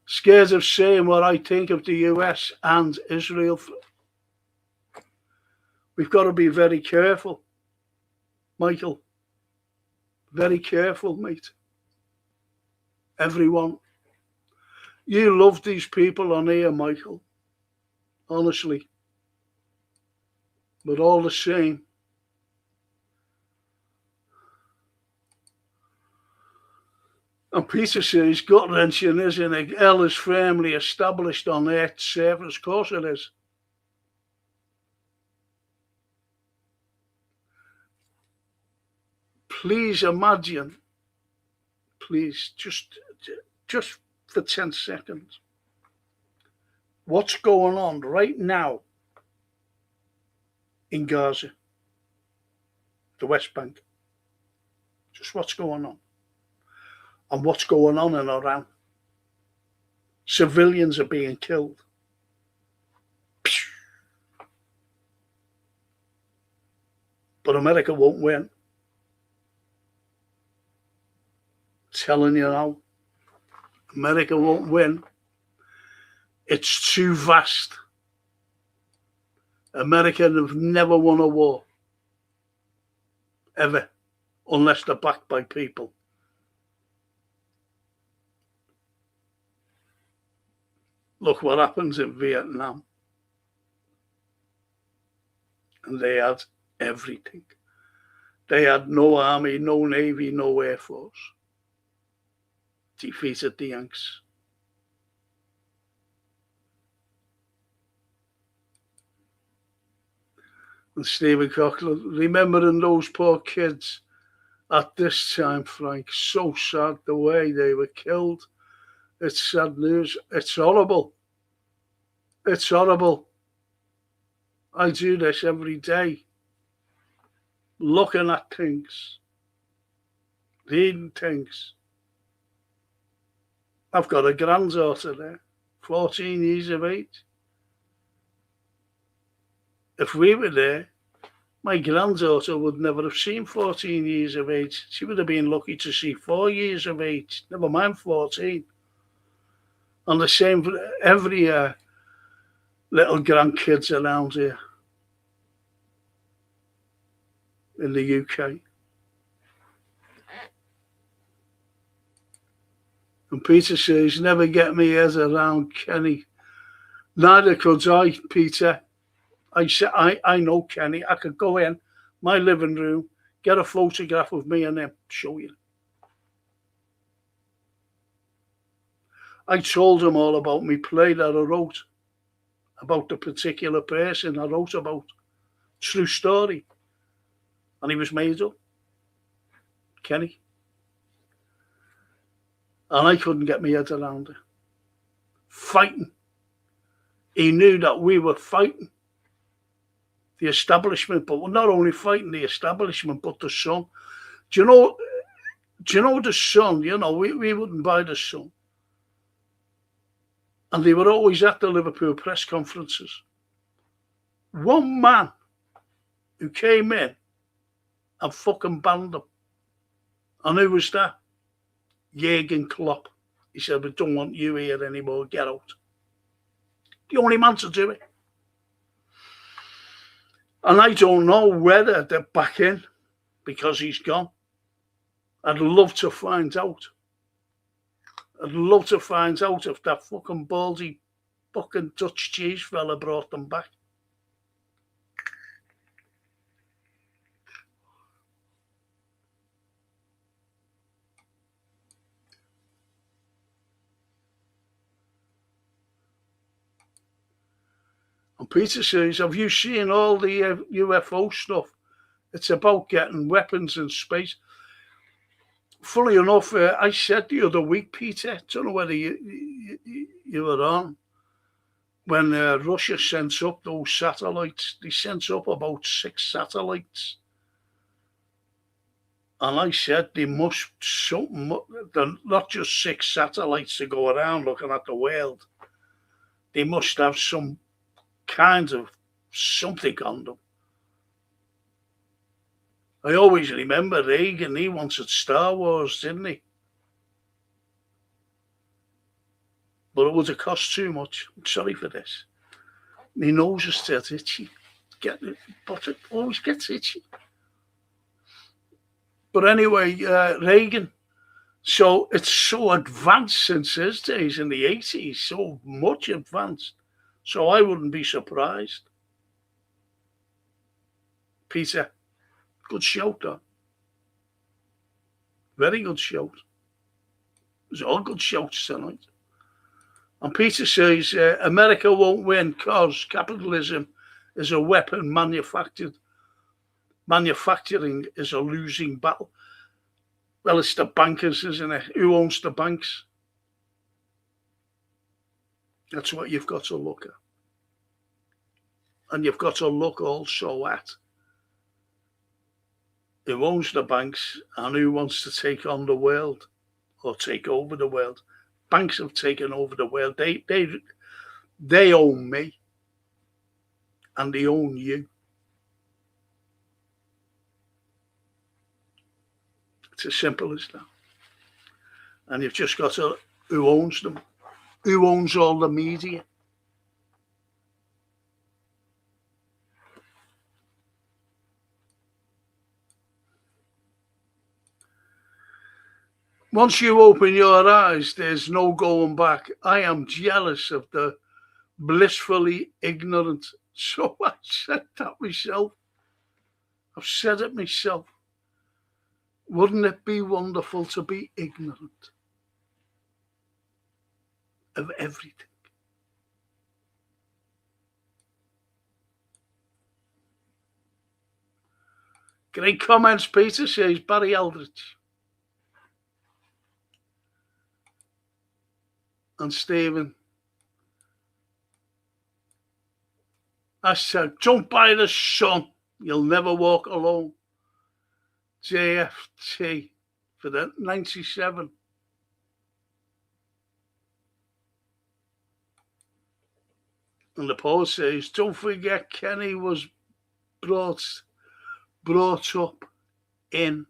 Scared of saying what I think of the US and Israel. We've got to be very careful, Michael. Very careful, mate. Everyone. You love these people on here, Michael. Honestly. But all the same. And Peter says, gut-wrenching, isn't it? Hell is firmly established on Earth's surface. Of course it is. Please imagine, please, just for 10 seconds, what's going on right now in Gaza, the West Bank. Just what's going on. And what's going on in Iran. Civilians are being killed. But America won't win. Telling you now, America won't win. It's too vast. America have never won a war. Ever. Unless they're backed by people. Look what happens in Vietnam. And they had everything. They had no army, no navy, no air force. Defeated the Yanks. And Stephen Cochran, remembering those poor kids at this time, Frank, so sad the way they were killed. It's sad news. It's horrible. It's horrible. I do this every day. Looking at things. Reading things. I've got a granddaughter there, 14 years of age. If we were there, my granddaughter would never have seen 14 years of age. She would have been lucky to see 4 years of age, never mind 14. And the same for every little grandkids around here in the UK. And Peter says, never get me head around Kenny. Neither could I, Peter. I know Kenny. I could go in my living room, get a photograph of me and him, show you. I told him all about me play that I wrote, about the particular person I wrote about. True story. And he was made up. Kenny. And I couldn't get my head around it. Fighting. He knew that we were fighting the establishment, but we're not only fighting the establishment, but the Sun. Do you know the Sun? You know, we wouldn't buy the Sun. And they were always at the Liverpool press conferences. One man who came in and fucking banned them. And who was that? Jurgen Klopp. He said, we don't want you here anymore, get out. The only man to do it. And I don't know whether they're back in because he's gone. I'd love to find out. I'd love to find out if that fucking baldy fucking Dutch cheese fella brought them back. And Peter says, have you seen all the UFO stuff? It's about getting weapons in space. Funny enough, I said the other week, Peter, don't know whether you were on, when Russia sent up those satellites, they sent up about 6 satellites. And I said they must, not just 6 satellites to go around looking at the world. They must have some kind of something on them. I always remember Reagan, he wanted Star Wars, didn't he? But it would have cost too much. I'm sorry for this. My nose is still itchy. But it always gets itchy. But anyway, Reagan. So it's so advanced since his days in the 80s, so much advanced. So I wouldn't be surprised. Peter, good shout, though. Very good shout. It was all good shouts tonight. And Peter says, America won't win because capitalism is a weapon manufactured. Manufacturing is a losing battle. Well, it's the bankers, isn't it? Who owns the banks? That's what you've got to look at. And you've got to look also at who owns the banks and who wants to take on the world or take over the world. Banks have taken over the world. They own me and they own you. It's as simple as that. And you've just got to, who owns them? Who owns all the media? Once you open your eyes, there's no going back. I am jealous of the blissfully ignorant. So I said that myself. I've said it myself. Wouldn't it be wonderful to be ignorant of everything? Great comments, Peter, says Barry Aldrich. And Stephen, I said, don't buy the sun. You'll never walk alone. JFT for the 97. And the post says, don't forget Kenny was brought up in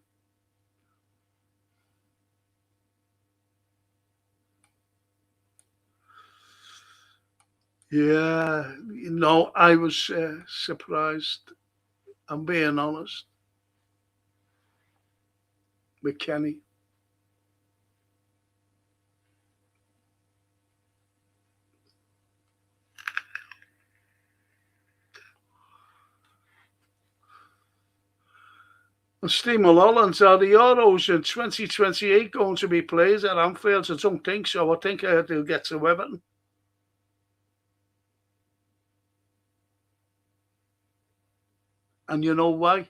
yeah, I was surprised. I'm being honest with Kenny. And Steve Mulholland, are the Euros in 2028 going to be played at Anfield? I don't think so. I think they'll get to Everton. And you know why?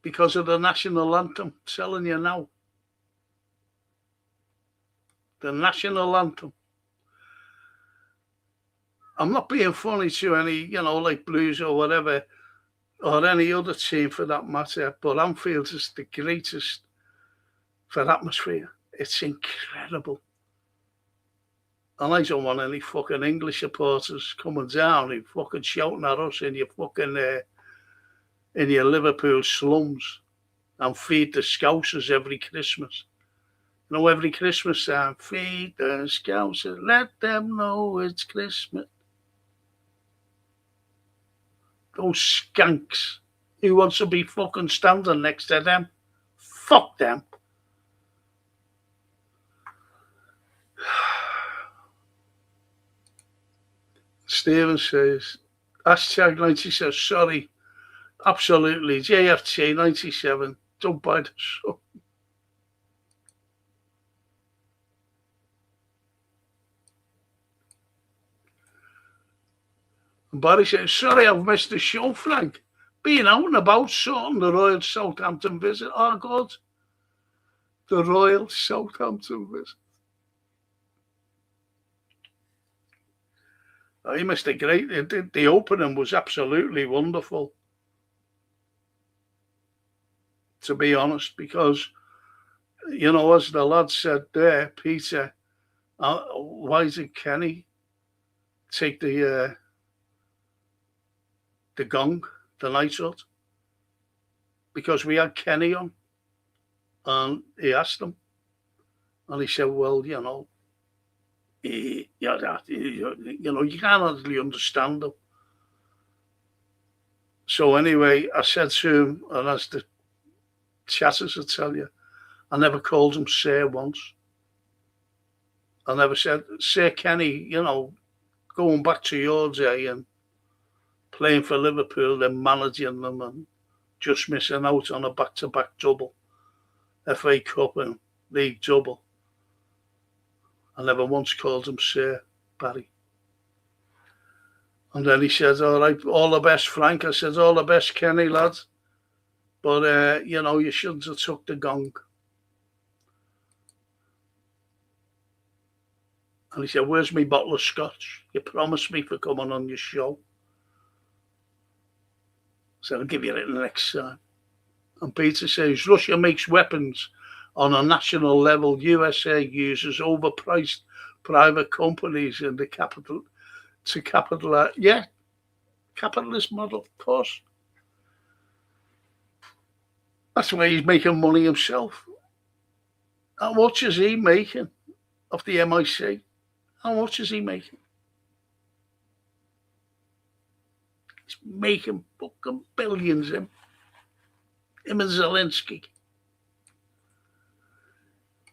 Because of the national anthem. I'm telling you now. The national anthem. I'm not being funny to any, like Blues or whatever, or any other team for that matter, but Anfield is the greatest for atmosphere. It's incredible. And I don't want any fucking English supporters coming down and fucking shouting at us in your fucking, in your Liverpool slums and feed the Scousers every Christmas. Every Christmas time, feed the Scousers, let them know it's Christmas. Those skanks. Who wants to be fucking standing next to them? Fuck them. Stephen says, hashtag 90 says, sorry, absolutely, JFT 97, don't buy the show. And Barry says, sorry, I've missed the show, Frank. Being out and about, sorting the Royal Southampton visit. Oh, God. The Royal Southampton visit. Oh, he missed a great. The opening was absolutely wonderful, to be honest, because, as the lad said there, Peter, why did Kenny take the gong the night out? Because we had Kenny on, and he asked him, and he said, well, you can't actually understand them. So anyway, I said to him, and as the chatters will tell you, I never called him Sir once. I never said, Sir Kenny, going back to your day and playing for Liverpool, then managing them and just missing out on a back-to-back double, FA Cup and League double. I never once called him Sir, Barry. And then he said, all right, all the best, Frank. I said, all the best, Kenny, lads. But, you shouldn't have took the gong. And he said, where's my bottle of scotch? You promised me for coming on your show. So I'll give you it the next time. And Peter says, Russia makes weapons on a national level. USA uses overpriced private companies in the capital to capitalize. Yeah, capitalist model, of course. That's why he's making money himself. How much is he making off the MIC? How much is he making? He's making fucking billions, him and Zelensky.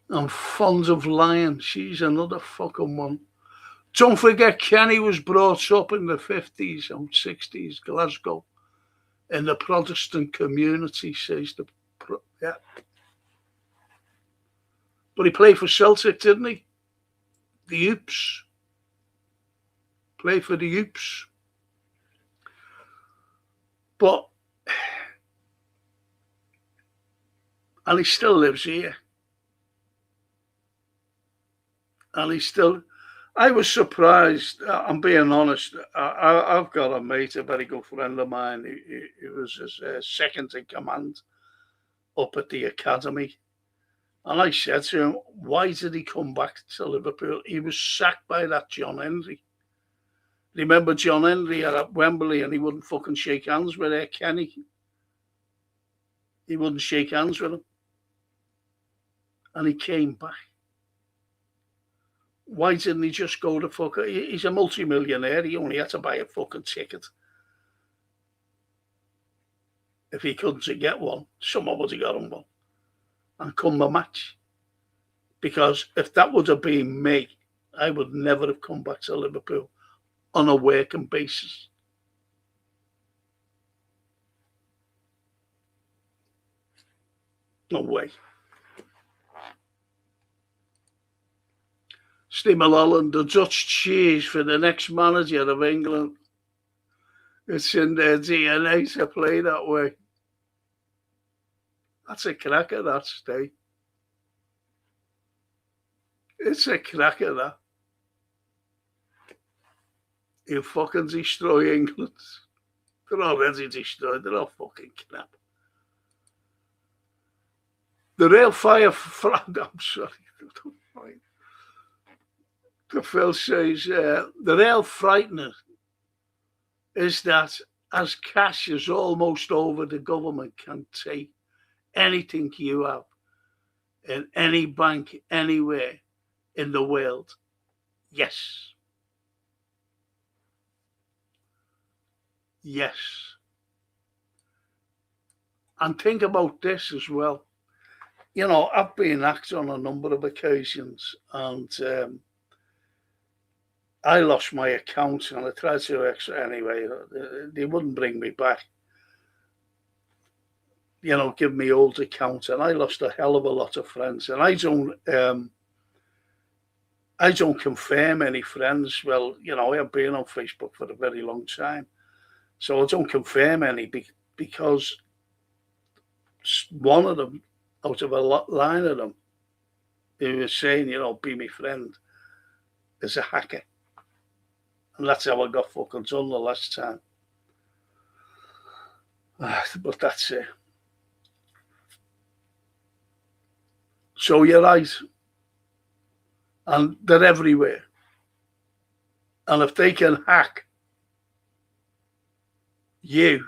And Fond of Lion, she's another fucking one. Don't forget, Kenny was brought up in the 50s and 60s, Glasgow, in the Protestant community, says the... Yeah. But he played for Celtic, didn't he? The Oops. Played for the Oops. But... And he still lives here. And he still... I was surprised, I'm being honest. I've got a mate, a very good friend of mine, who was his second in command up at the academy. And I said to him, why did he come back to Liverpool? He was sacked by that John Henry. Remember John Henry at Wembley, and he wouldn't fucking shake hands with Kenny. He wouldn't shake hands with him. And he came back. Why didn't he just go to fucking... He's a multi-millionaire. He only had to buy a fucking ticket. If he couldn't get one, someone would have got him one. And come the match. Because if that would have been me, I would never have come back to Liverpool on a working basis. No way. Steve Mulholland, the Dutch cheese for the next manager of England. It's in their DNA to play that way. That's a cracker, that, Steve. It's a cracker, that. You fucking destroy England. They're already destroyed. They're all fucking crap. The real fire... I'm sorry. The Phil says, the real frightener is that as cash is almost over, the government can take anything you have in any bank, anywhere in the world. Yes. Yes. And think about this as well. You know, I've been hacked on a number of occasions, and I lost my account, and I tried to exit anyway. They wouldn't bring me back. You know, give me old account, and I lost a hell of a lot of friends. And I don't confirm any friends. Well, you know, I have been on Facebook for a very long time, so I don't confirm any because one of them, out of a line of them, who was saying, you know, be my friend, is a hacker. And that's how I got fucking done the last time. But that's it. So you're right. And they're everywhere. And if they can hack you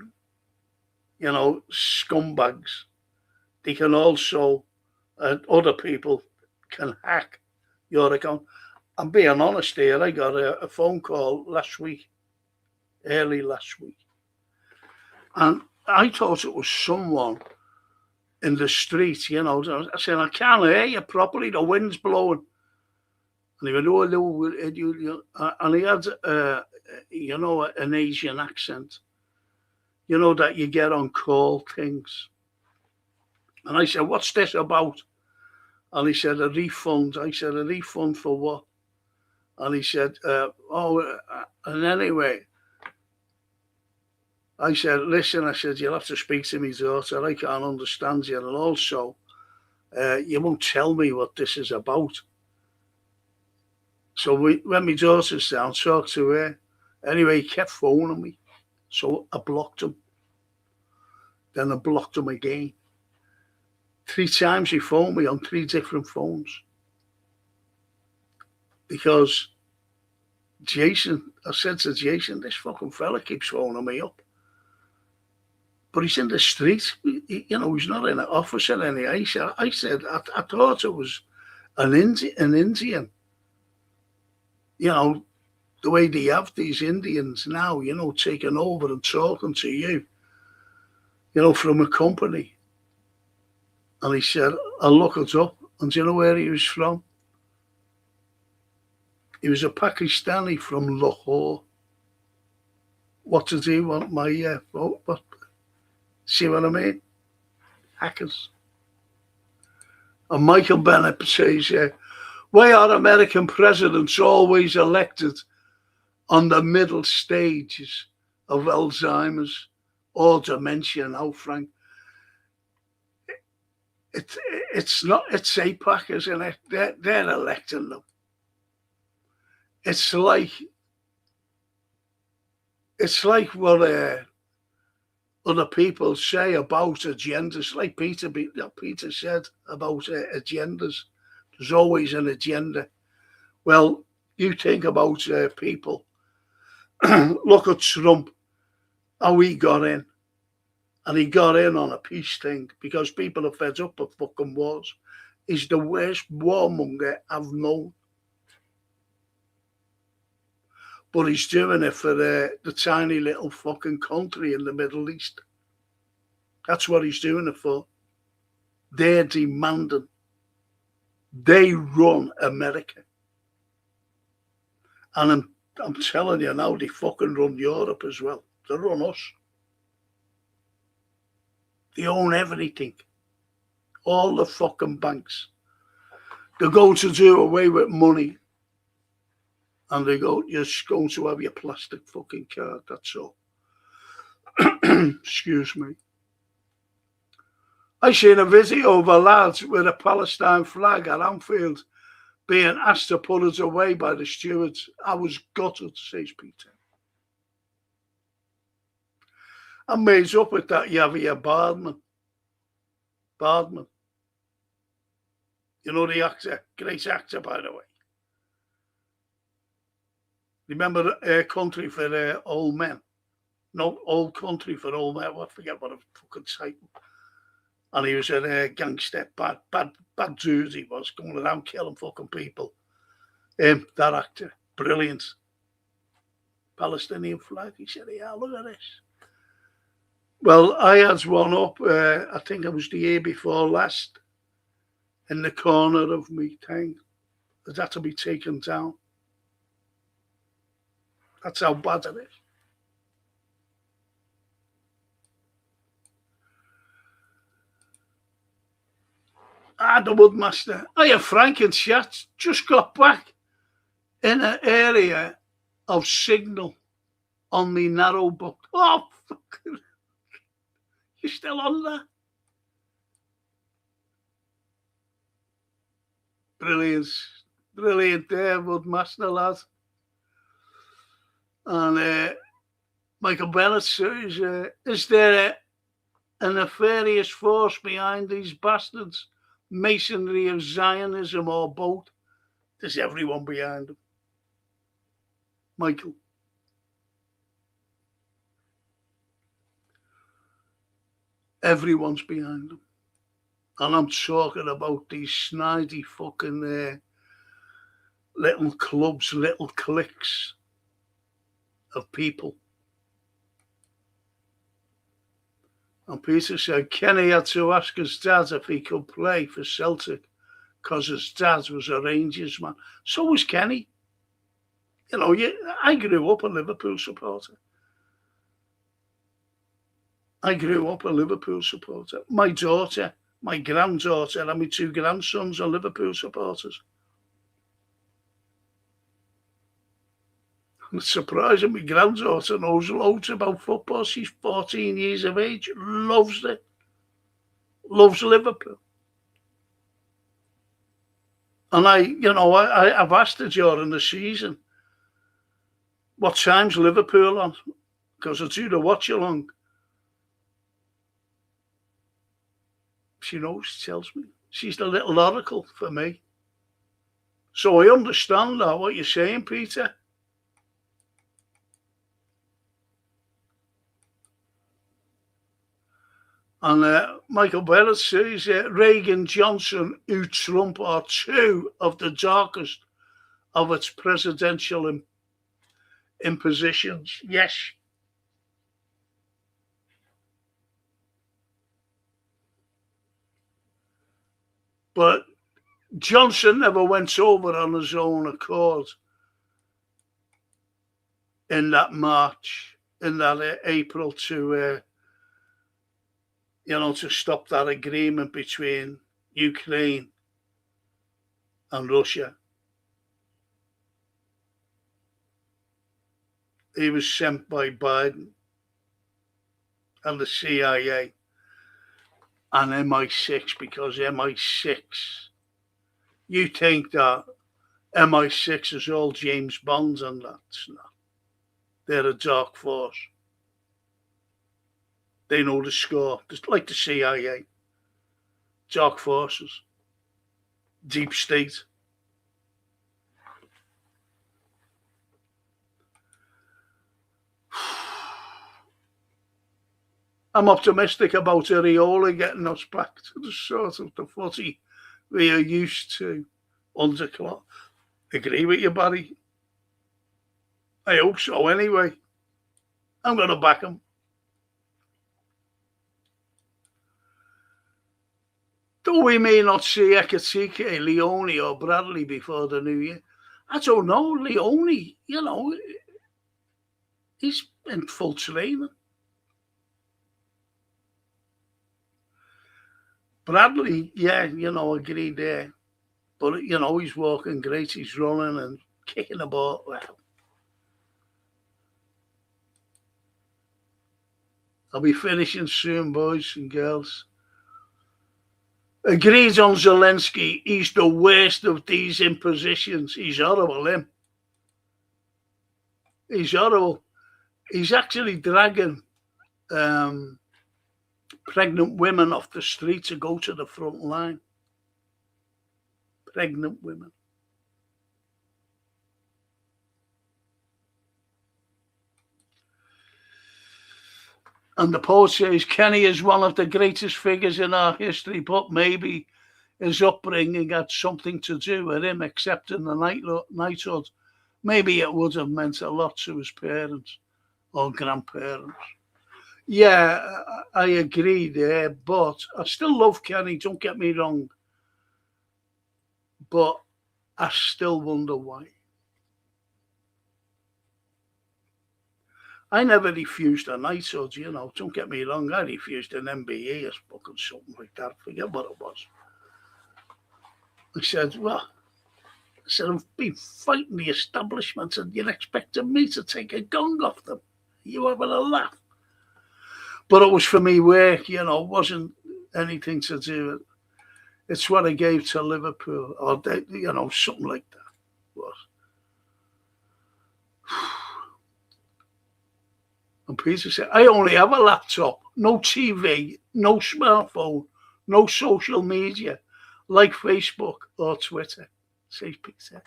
know, scumbags, they can also, other people can hack your account. I'm being honest here, I got a phone call early last week. And I thought it was someone in the street, you know. I said, I can't hear you properly, the wind's blowing. And he went, oh, no. And he had, you know, an Asian accent, you know, that you get on call things. And I said, what's this about? And he said, a refund. I said, a refund for what? And he said, and anyway, I said, listen, I said, you'll have to speak to me daughter. I can't understand you. And also, you won't tell me what this is about. So when my daughter's down, talked to her. Anyway, he kept phoning me. So I blocked him. Then I blocked him again. 3 times he phoned me on 3 different phones. Because I said to Jason, this fucking fella keeps phoning me up. But he's in the street. He's not in an office or anything. I said, I thought it was an Indian. The way they have these Indians now, taking over and talking to you, from a company. And he said, I looked it up, and do you know where he was from? He was a Pakistani from Lahore. What did he want my vote? But see what I mean? Hackers. And Michael Bennett says, why are American presidents always elected on the middle stages of Alzheimer's or dementia now, Frank? It's APAC, isn't it? They're electing them. It's like what other people say about agendas, like Peter said about agendas. There's always an agenda. Well, you think about people. Look at Trump, how he got in. And he got in on a peace thing because people are fed up with fucking wars. He's the worst warmonger I've known. But he's doing it for the tiny little fucking country in the Middle East. That's what he's doing it for. They're demanding. They run America. And I'm telling you now, they fucking run Europe as well. They run us. They own everything. All the fucking banks. They're going to do away with money. And they go, you're just going to have your plastic fucking card, that's all. Excuse me. I seen a video of a lad with a Palestine flag at Anfield being asked to put it away by the stewards. I was gutted, says Peter. I'm made up with that Javier Bardman. You know the actor, great actor, by the way. Remember Country for Old Men? No, Old Country for Old Men. I forget what a fucking title. And he was a gangster, bad dude he was, going around killing fucking people. That actor, brilliant. Palestinian flag. He said, yeah, look at this. Well, I had one up, I think it was the year before last, in the corner of me thing. It had to be taken down. That's how bad it is. The Woodmaster. Hiya, Frank and chat. Just got back in an area of signal on me narrow book. Oh, fucking. You're still on there? Brilliant there, Woodmaster, lad. And Michael Bennett says, is there a nefarious force behind these bastards? Masonry of Zionism or both? There's everyone behind them. Michael. Everyone's behind them. And I'm talking about these snidey fucking little clubs, little cliques of people. And Peter said, Kenny had to ask his dad if he could play for Celtic because his dad was a Rangers man. So was Kenny. I grew up a Liverpool supporter. My daughter, my granddaughter, and my 2 grandsons are Liverpool supporters. And it's surprising, my granddaughter knows loads about football. She's 14 years of age, loves it, loves Liverpool. And I've asked her during the season, what time's Liverpool on? Because I do the watch along. She knows, she tells me. She's the little oracle for me. So I understand that, what you're saying, Peter. And Michael Bennett says Reagan, Johnson, and Trump are two of the darkest of its presidential impositions. Yes. But Johnson never went over on his own accord in that March, in that April to stop that agreement between Ukraine and Russia. He was sent by Biden and the CIA and MI6, because MI6, you think that MI6 is all James Bond, and that's not. They're a dark force. They know the score, just like the CIA. Dark forces. Deep state. I'm optimistic about Areola getting us back to the sort of the footy we are used to under Klopp. Agree with you, Barry? I hope so anyway. I'm going to back him. Though we may not see Ekatike, Leone or Bradley before the new year. I don't know. Leone, he's in full training. Bradley, yeah, agreed there. But, he's walking great. He's running and kicking the ball. Well, I'll be finishing soon, boys and girls. Agreed on Zelensky. He's the worst of these impositions. He's horrible, him. He's horrible. He's actually dragging pregnant women off the street to go to the front line. Pregnant women. And the poet says Kenny is one of the greatest figures in our history, but maybe his upbringing had something to do with him accepting the knighthood. Maybe it would have meant a lot to his parents or grandparents. Yeah, I agree there, but I still love Kenny, don't get me wrong. But I still wonder why. I never refused a knighthood, don't get me wrong. I refused an MBE or fucking something like that. I forget what it was. I said, I've been fighting the establishment and you're expecting me to take a gong off them. You having a laugh? But it was for me work, it wasn't anything to do with it. It's what I gave to Liverpool, or, something like that. It was. And Peter said, I only have a laptop, no TV, no smartphone, no social media, like Facebook or Twitter, says Peter.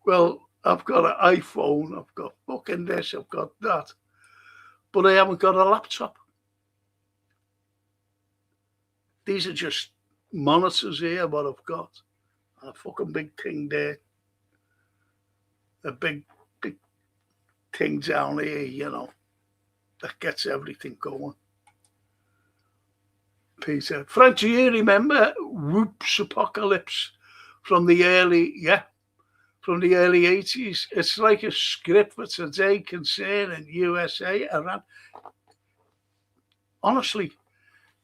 Well, I've got an iPhone, I've got fucking this, I've got that, but I haven't got a laptop. These are just monitors here, what I've got. And a fucking big thing there. A big thing down here, that gets everything going. Peter. Frank, do you remember Whoops Apocalypse from the early 80s? It's like a script for today concerning USA, Iran. Honestly,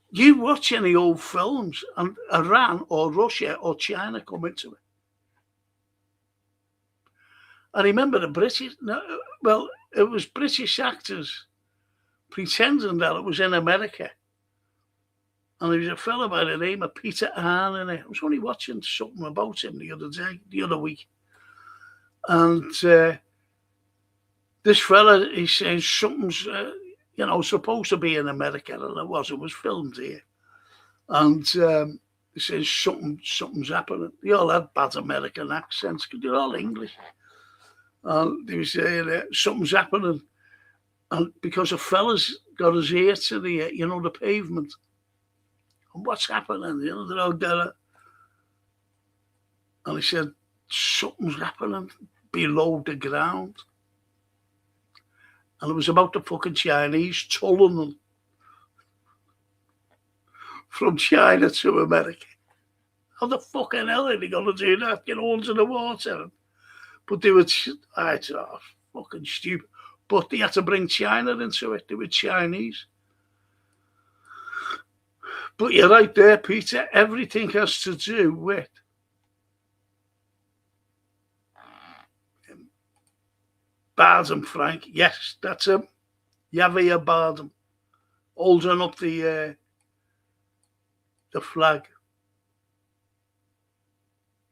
you watch any old films and Iran or Russia or China come into it. I remember the British, it was British actors pretending that it was in America. And there was a fella by the name of Peter Hahn in it. I was only watching something about him the other week. And this fella, he's saying something's, supposed to be in America, and it was filmed here. And he says something's happening. They all had bad American accents because they're all English. And they were saying something's happening. And because a fella's got his ear to the pavement. And what's happening? They're all there. And he said, something's happening below the ground. And it was about the fucking Chinese tolling them from China to America. How the fucking hell are they going to do that? Get under the water? But they were, fucking stupid. But they had to bring China into it. They were Chinese. But you're right there, Peter. Everything has to do with Bardem Frank. Yes, that's him. Javier Bardem. Holding up the flag.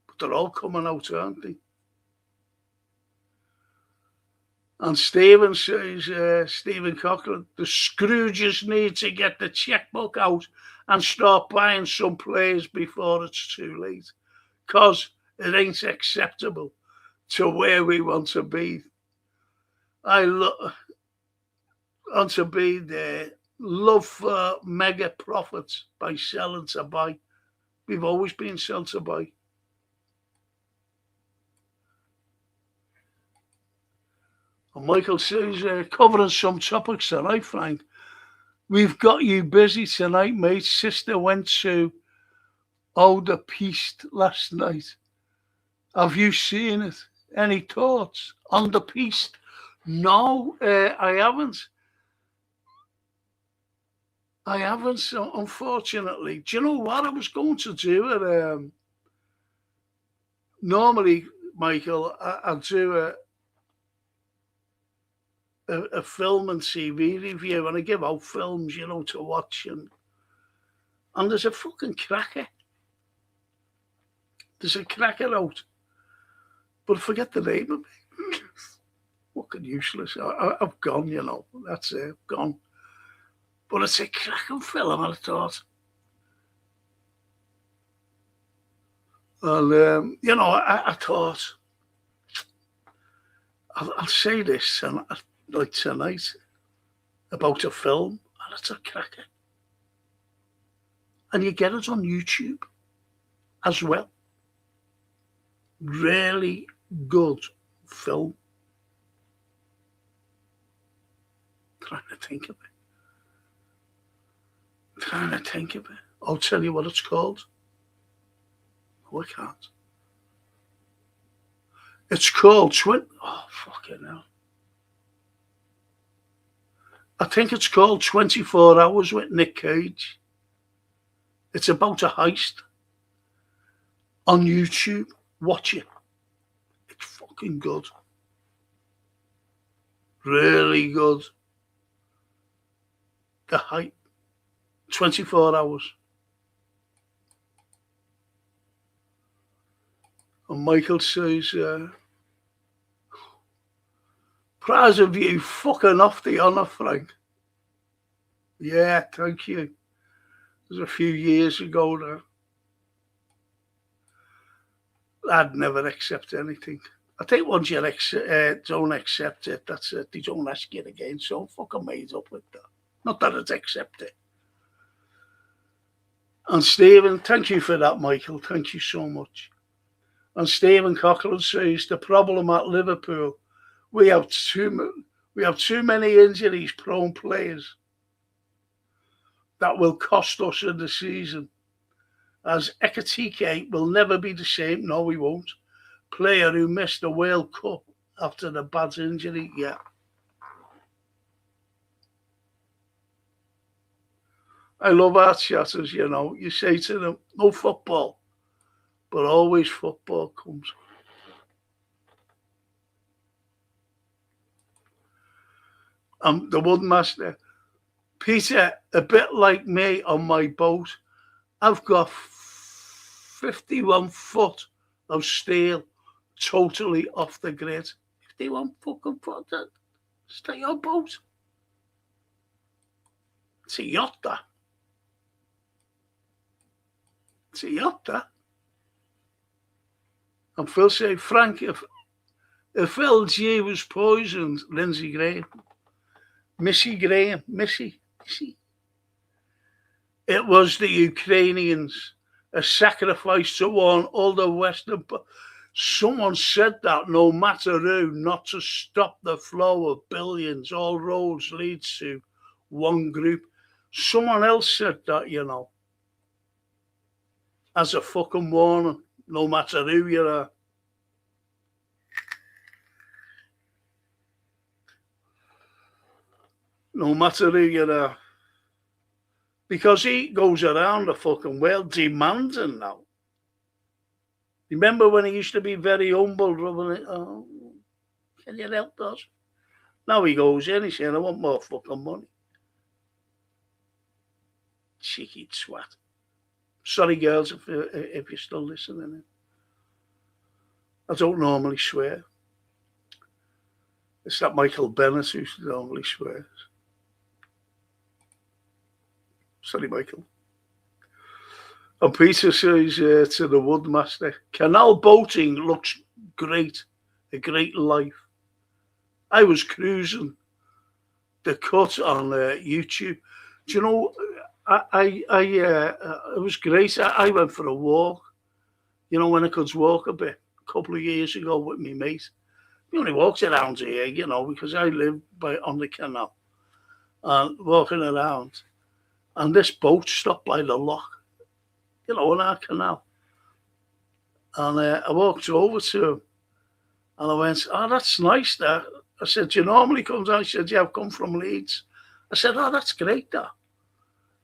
But they're all coming out, aren't they? And Stephen says, Stephen Cochran, the Scrooges need to get the checkbook out and start buying some players before it's too late. Because it ain't acceptable to where we want to be. Want to be there. Love for mega profits by selling to buy. We've always been sell to buy. And Michael says, covering some topics tonight, Frank. We've got you busy tonight, mate. Sister went to the Piste last night. Have you seen it? Any thoughts on the Piste? No, I haven't. Unfortunately. Do you know what I was going to do? Normally, Michael, I'd do a film and TV review, and I give out films, to watch. And there's a fucking cracker. There's a cracker out. But I forget the name of it. Fucking useless. I've gone, That's it. I've gone. But it's a cracking film, I thought. And, I thought, I'll say this tonight about a film, and it's a cracker. And you get it on YouTube as well. Really good film. Trying to think of it. I'll tell you what it's called. No, I can't. It's called fucking hell. I think it's called 24 Hours with Nick Cage. It's about a heist on YouTube. Watch it. It's fucking good. Really good. The hype. 24 hours. And Michael says, proud of you fucking off the honour, Frank. Yeah, thank you. It was a few years ago now. I'd never accept anything. I think once you don't accept it, that's it. They don't ask you again. So I'm fucking made up with that. Not that I'd accept it. And Stephen, thank you for that, Michael. Thank you so much. And Stephen Cochran says the problem at Liverpool, we have too many injuries-prone players that will cost us in the season. As Ekatike will never be the same. No, he won't. Player who missed the World Cup after the bad injury. Yeah. I love our chatters, You say to them, no football, but always football comes. I'm the Woodmaster. Peter, a bit like me on my boat, I've got 51 foot of steel totally off the grid. 51 fucking foot. Stay your boat. It's a yacht, that. It's a yacht, that. And Phil said, Frank, if LG was poisoned, Lindsey Graham, Missy Graham, Missy. It was the Ukrainians, a sacrifice to warn all the Western. Someone said that no matter who, not to stop the flow of billions, all roads lead to one group. Someone else said that, you know, as a fucking warning, no matter who you are. No matter who you are. Because he goes around the fucking world demanding now. Remember when he used to be very humble, rubbing it, oh, can you help us? Now he goes in, he's saying, I want more fucking money. Cheeky twat. Sorry, girls, if you're still listening. I don't normally swear. It's that Michael Bennett who normally swears. Sorry, Michael. And Peter says to the Woodmaster, canal boating looks great, a great life. I was cruising the cut on YouTube. Do you know, it was great. I went for a walk, you know, when I could walk a bit, a couple of years ago with my mate. We only walked around here, you know, because I live on the canal, and walking around. And this boat stopped by the lock, you know, on our canal. And I walked over to him, and I went, oh, that's nice, that. I said, do you normally come down? He said, yeah, I've come from Leeds. I said, oh, that's great, that.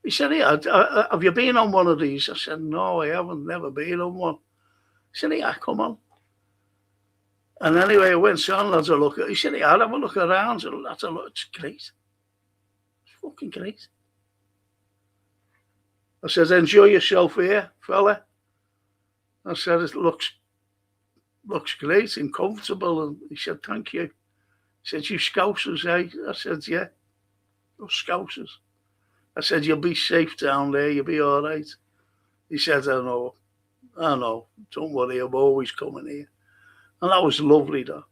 He said, yeah, have you been on one of these? I said, no, I haven't, never been on one. He said, yeah, come on. And anyway, I went on, had a look at it. He said, yeah, I'll have a look around. That's a look. It's great. It's fucking great. I said, enjoy yourself here, fella. I said, it looks great and comfortable. And he said, thank you. He said, you Scousers, eh? I said, yeah, those Scousers. I said, you'll be safe down there, you'll be all right. He said, I know, don't worry, I'm always coming here. And that was lovely, though.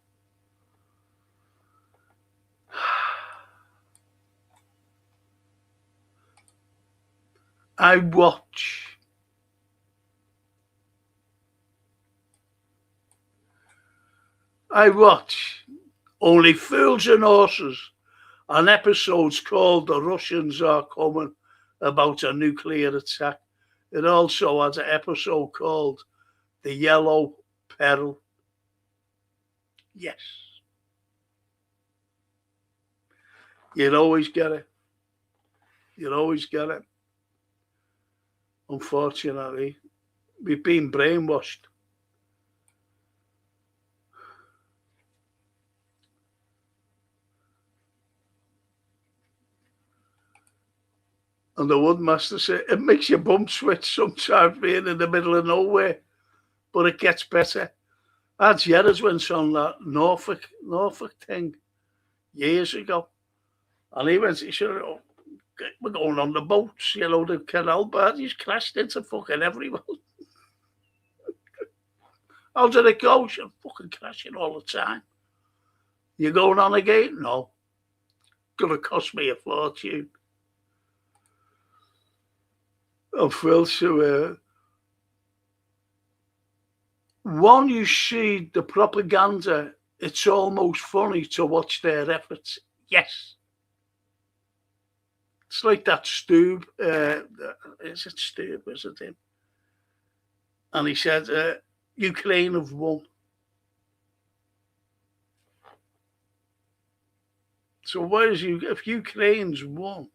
I watch Only Fools and Horses, an episode called The Russians Are Coming, about a nuclear attack. It also has an episode called The Yellow Peril. Yes. You'd always get it. Unfortunately, we've been brainwashed. And the Woodmaster said, it makes your bum switch sometimes being in the middle of nowhere, but it gets better. Ad Yedders went on that Norfolk thing years ago. And he said, oh, we're going on the boats, you know, the canal barges crashed into fucking everyone. How did it go? You're fucking crashing all the time. You going on again? No. Gonna cost me a fortune. And Phil, so when you see the propaganda, it's almost funny to watch their efforts. Yes. It's like that Stube, is it Stube, is it him? And he said, Ukraine have won. So if Ukraine's won,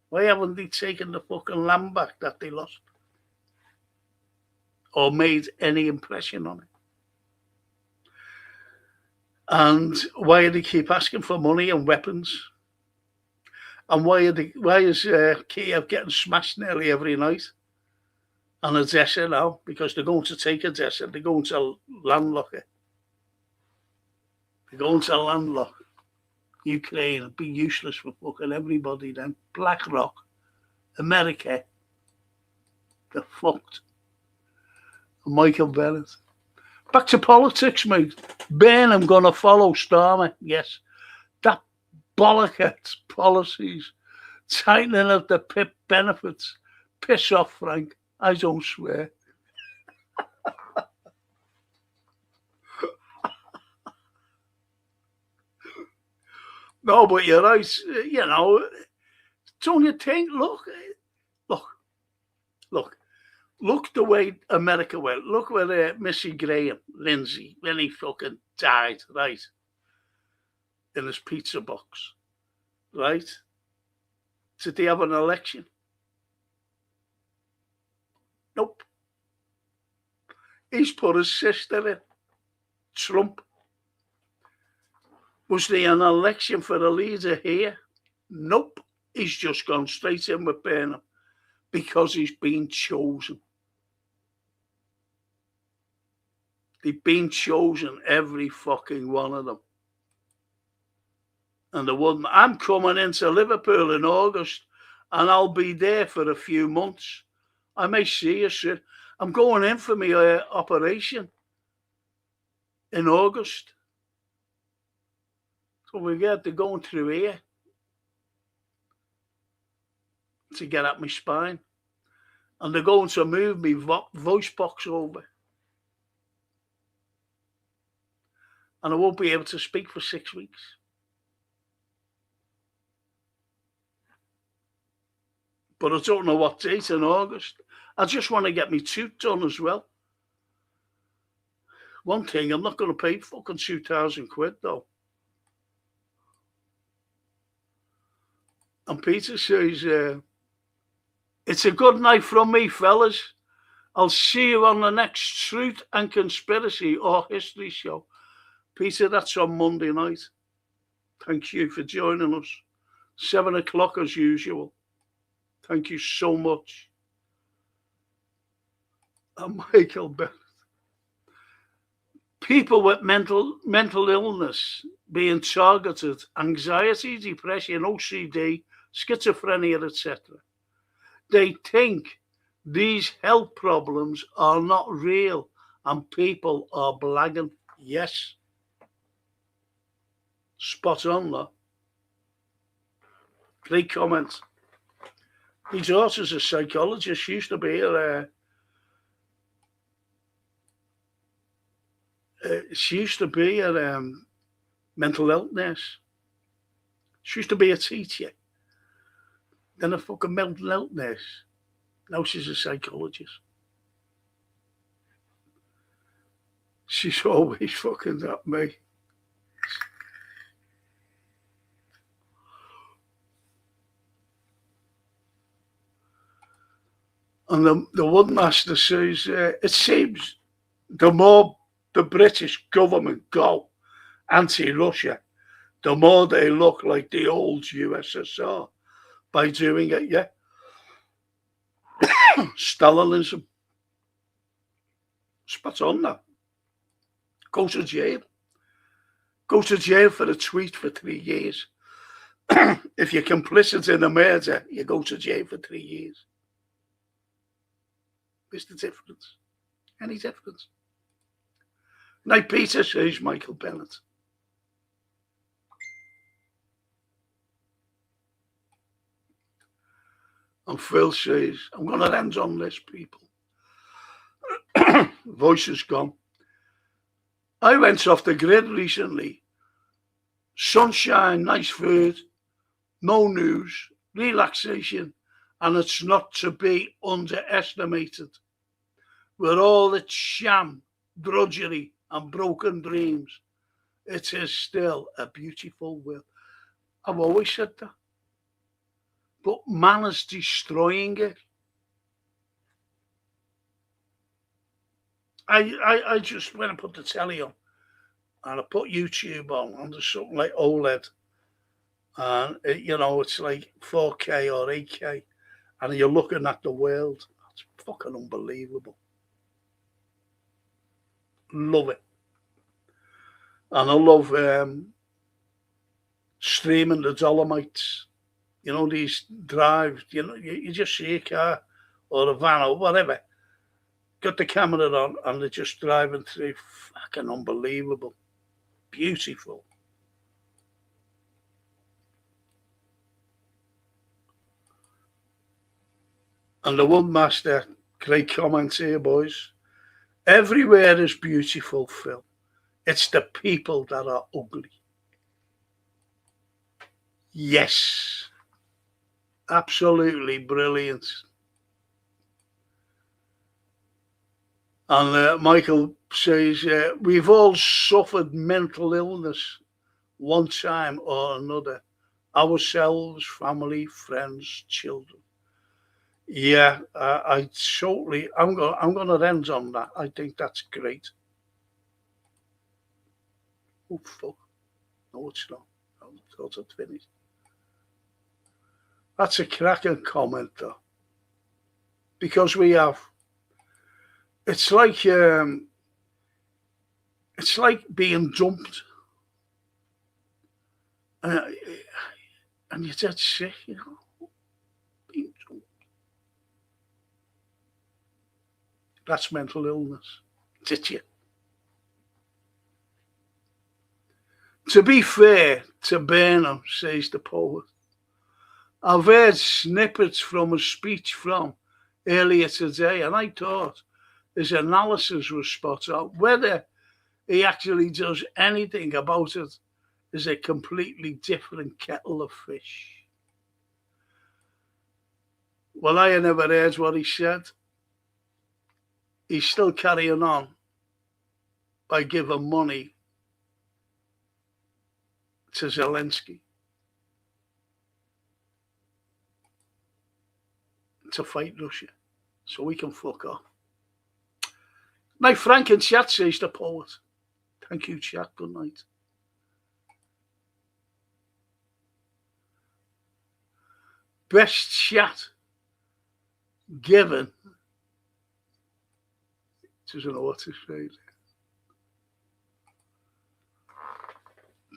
why haven't they taken the fucking land back that they lost? Or made any impression on it? And why do they keep asking for money and weapons? And why is Kiev getting smashed nearly every night? and Odessa now, because they're going to take Odessa. They're going to landlock it. They're going to landlock Ukraine. It'd be useless for fucking everybody then. BlackRock, America, they're fucked. And Michael Bennett. Back to politics, mate. Burnham going to follow Starmer. Yes. That bollockhead policies. Tightening of the PIP benefits. Piss off, Frank. I don't swear. No, but you're right. You know, don't you think? Look the way America went. Look where Missy Graham, Lindsay, when he fucking died, right? In his pizza box, right? Did they have an election? Nope. He's put his sister in. Trump. Was there an election for a leader here? Nope. He's just gone straight in with Burnham because he's been chosen. They've been chosen, every fucking one of them. And the one, I'm coming into Liverpool in August, and I'll be there for a few months. I may see you soon. I'm going in for my operation in August. So we get to going through here to get at my spine. And they're going to move me voice box over. And I won't be able to speak for 6 weeks. But I don't know what date in August. I just want to get my tooth done as well. One thing, I'm not going to pay fucking 2,000 quid though. And Peter says, it's a good night from me, fellas. I'll see you on the next Truth and Conspiracy or History show. Peter, that's on Monday night. Thank you for joining us. 7 o'clock as usual. Thank you so much. And Michael Bennett. People with mental illness being targeted, anxiety, depression, OCD, schizophrenia, etc. They think these health problems are not real and people are blagging. Yes. Spot on, that. Great comment. My daughter's a psychologist. She used to be a mental health nurse. She used to be a teacher. Then a fucking mental health nurse. Now she's a psychologist. She's always fucking at me. And the one master says, it seems the more the British government go anti-Russia, the more they look like the old USSR by doing it, yeah. Stalinism. Spot on that. Go to jail. Go to jail for a tweet for 3 years. If you're complicit in a murder, you go to jail for 3 years. What's the difference? Any difference? Night Peter, says Michael Bennett. And Phil says, I'm going to end on this, people. Voice is gone. I went off the grid recently. Sunshine, nice food, no news, relaxation, and it's not to be underestimated. With all its sham, drudgery, and broken dreams, it is still a beautiful world. I've always said that. But man is destroying it. I just, when I put the telly on, and I put YouTube on there's something like OLED, and it's like 4K or 8K, and you're looking at the world. It's fucking unbelievable. Love it. And I love streaming the Dolomites. You know, these drives, you know, you just see a car or a van or whatever, got the camera on and they're just driving through. Fucking unbelievable. Beautiful. And the one master, great comment here, boys. Everywhere is beautiful, Phil. It's the people that are ugly. Yes. Absolutely brilliant. And Michael says, we've all suffered mental illness one time or another. Ourselves, family, friends, children. Yeah, I totally. I'm gonna end on that. I think that's great. Oh fuck! No, it's not. I thought I'd finished. That's a cracking comment, though, because we have. It's like being dumped, and you're dead sick, you know. Being dumped. That's mental illness. Did you? To be fair to Burnham, says the poet, I've heard snippets from a speech from earlier today, and I thought his analysis was spot on. Whether he actually does anything about it is a completely different kettle of fish. Well, I never heard what he said. He's still carrying on by giving money to Zelensky to fight Russia, so we can fuck off. Night, Frank in chat, says the poet. Thank you, chat. Good night. Best chat given. Doesn't know what to say.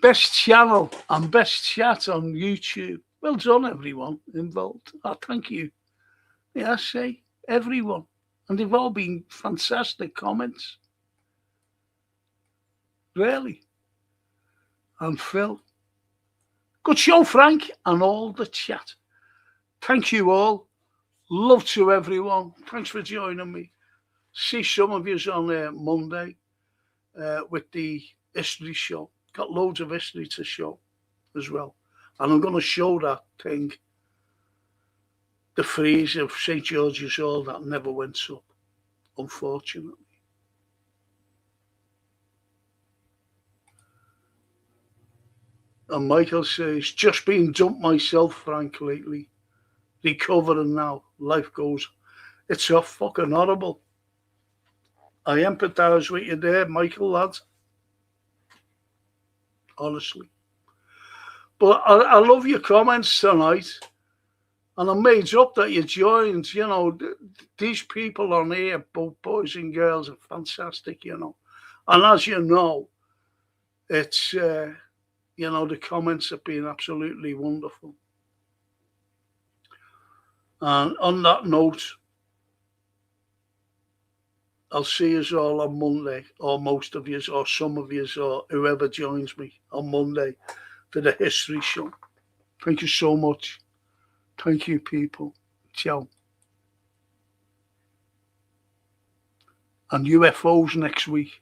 Best channel and best chat on YouTube. Well done, everyone involved. Oh, thank you. Yeah, I say everyone. And they've all been fantastic comments. Really. And Phil. Good show, Frank, and all the chat. Thank you all. Love to everyone. Thanks for joining me. See some of you on Monday with the history show. Got loads of history to show as well. And I'm going to show that thing, the frieze of St. George's Hall that never went up, unfortunately. And Michael says, just been dumped myself, Frank, lately. Recovering now. Life goes. It's so fucking horrible. I empathise with you there, Michael, lad. Honestly. But I love your comments tonight. And I'm made up that you joined. You know, these people on here, both boys and girls, are fantastic, you know. And as you know, it's, you know, the comments have been absolutely wonderful. And on that note, I'll see you all on Monday, or most of you, or some of you, or whoever joins me on Monday for the history show. Thank you so much. Thank you, people. Ciao. And UFOs next week.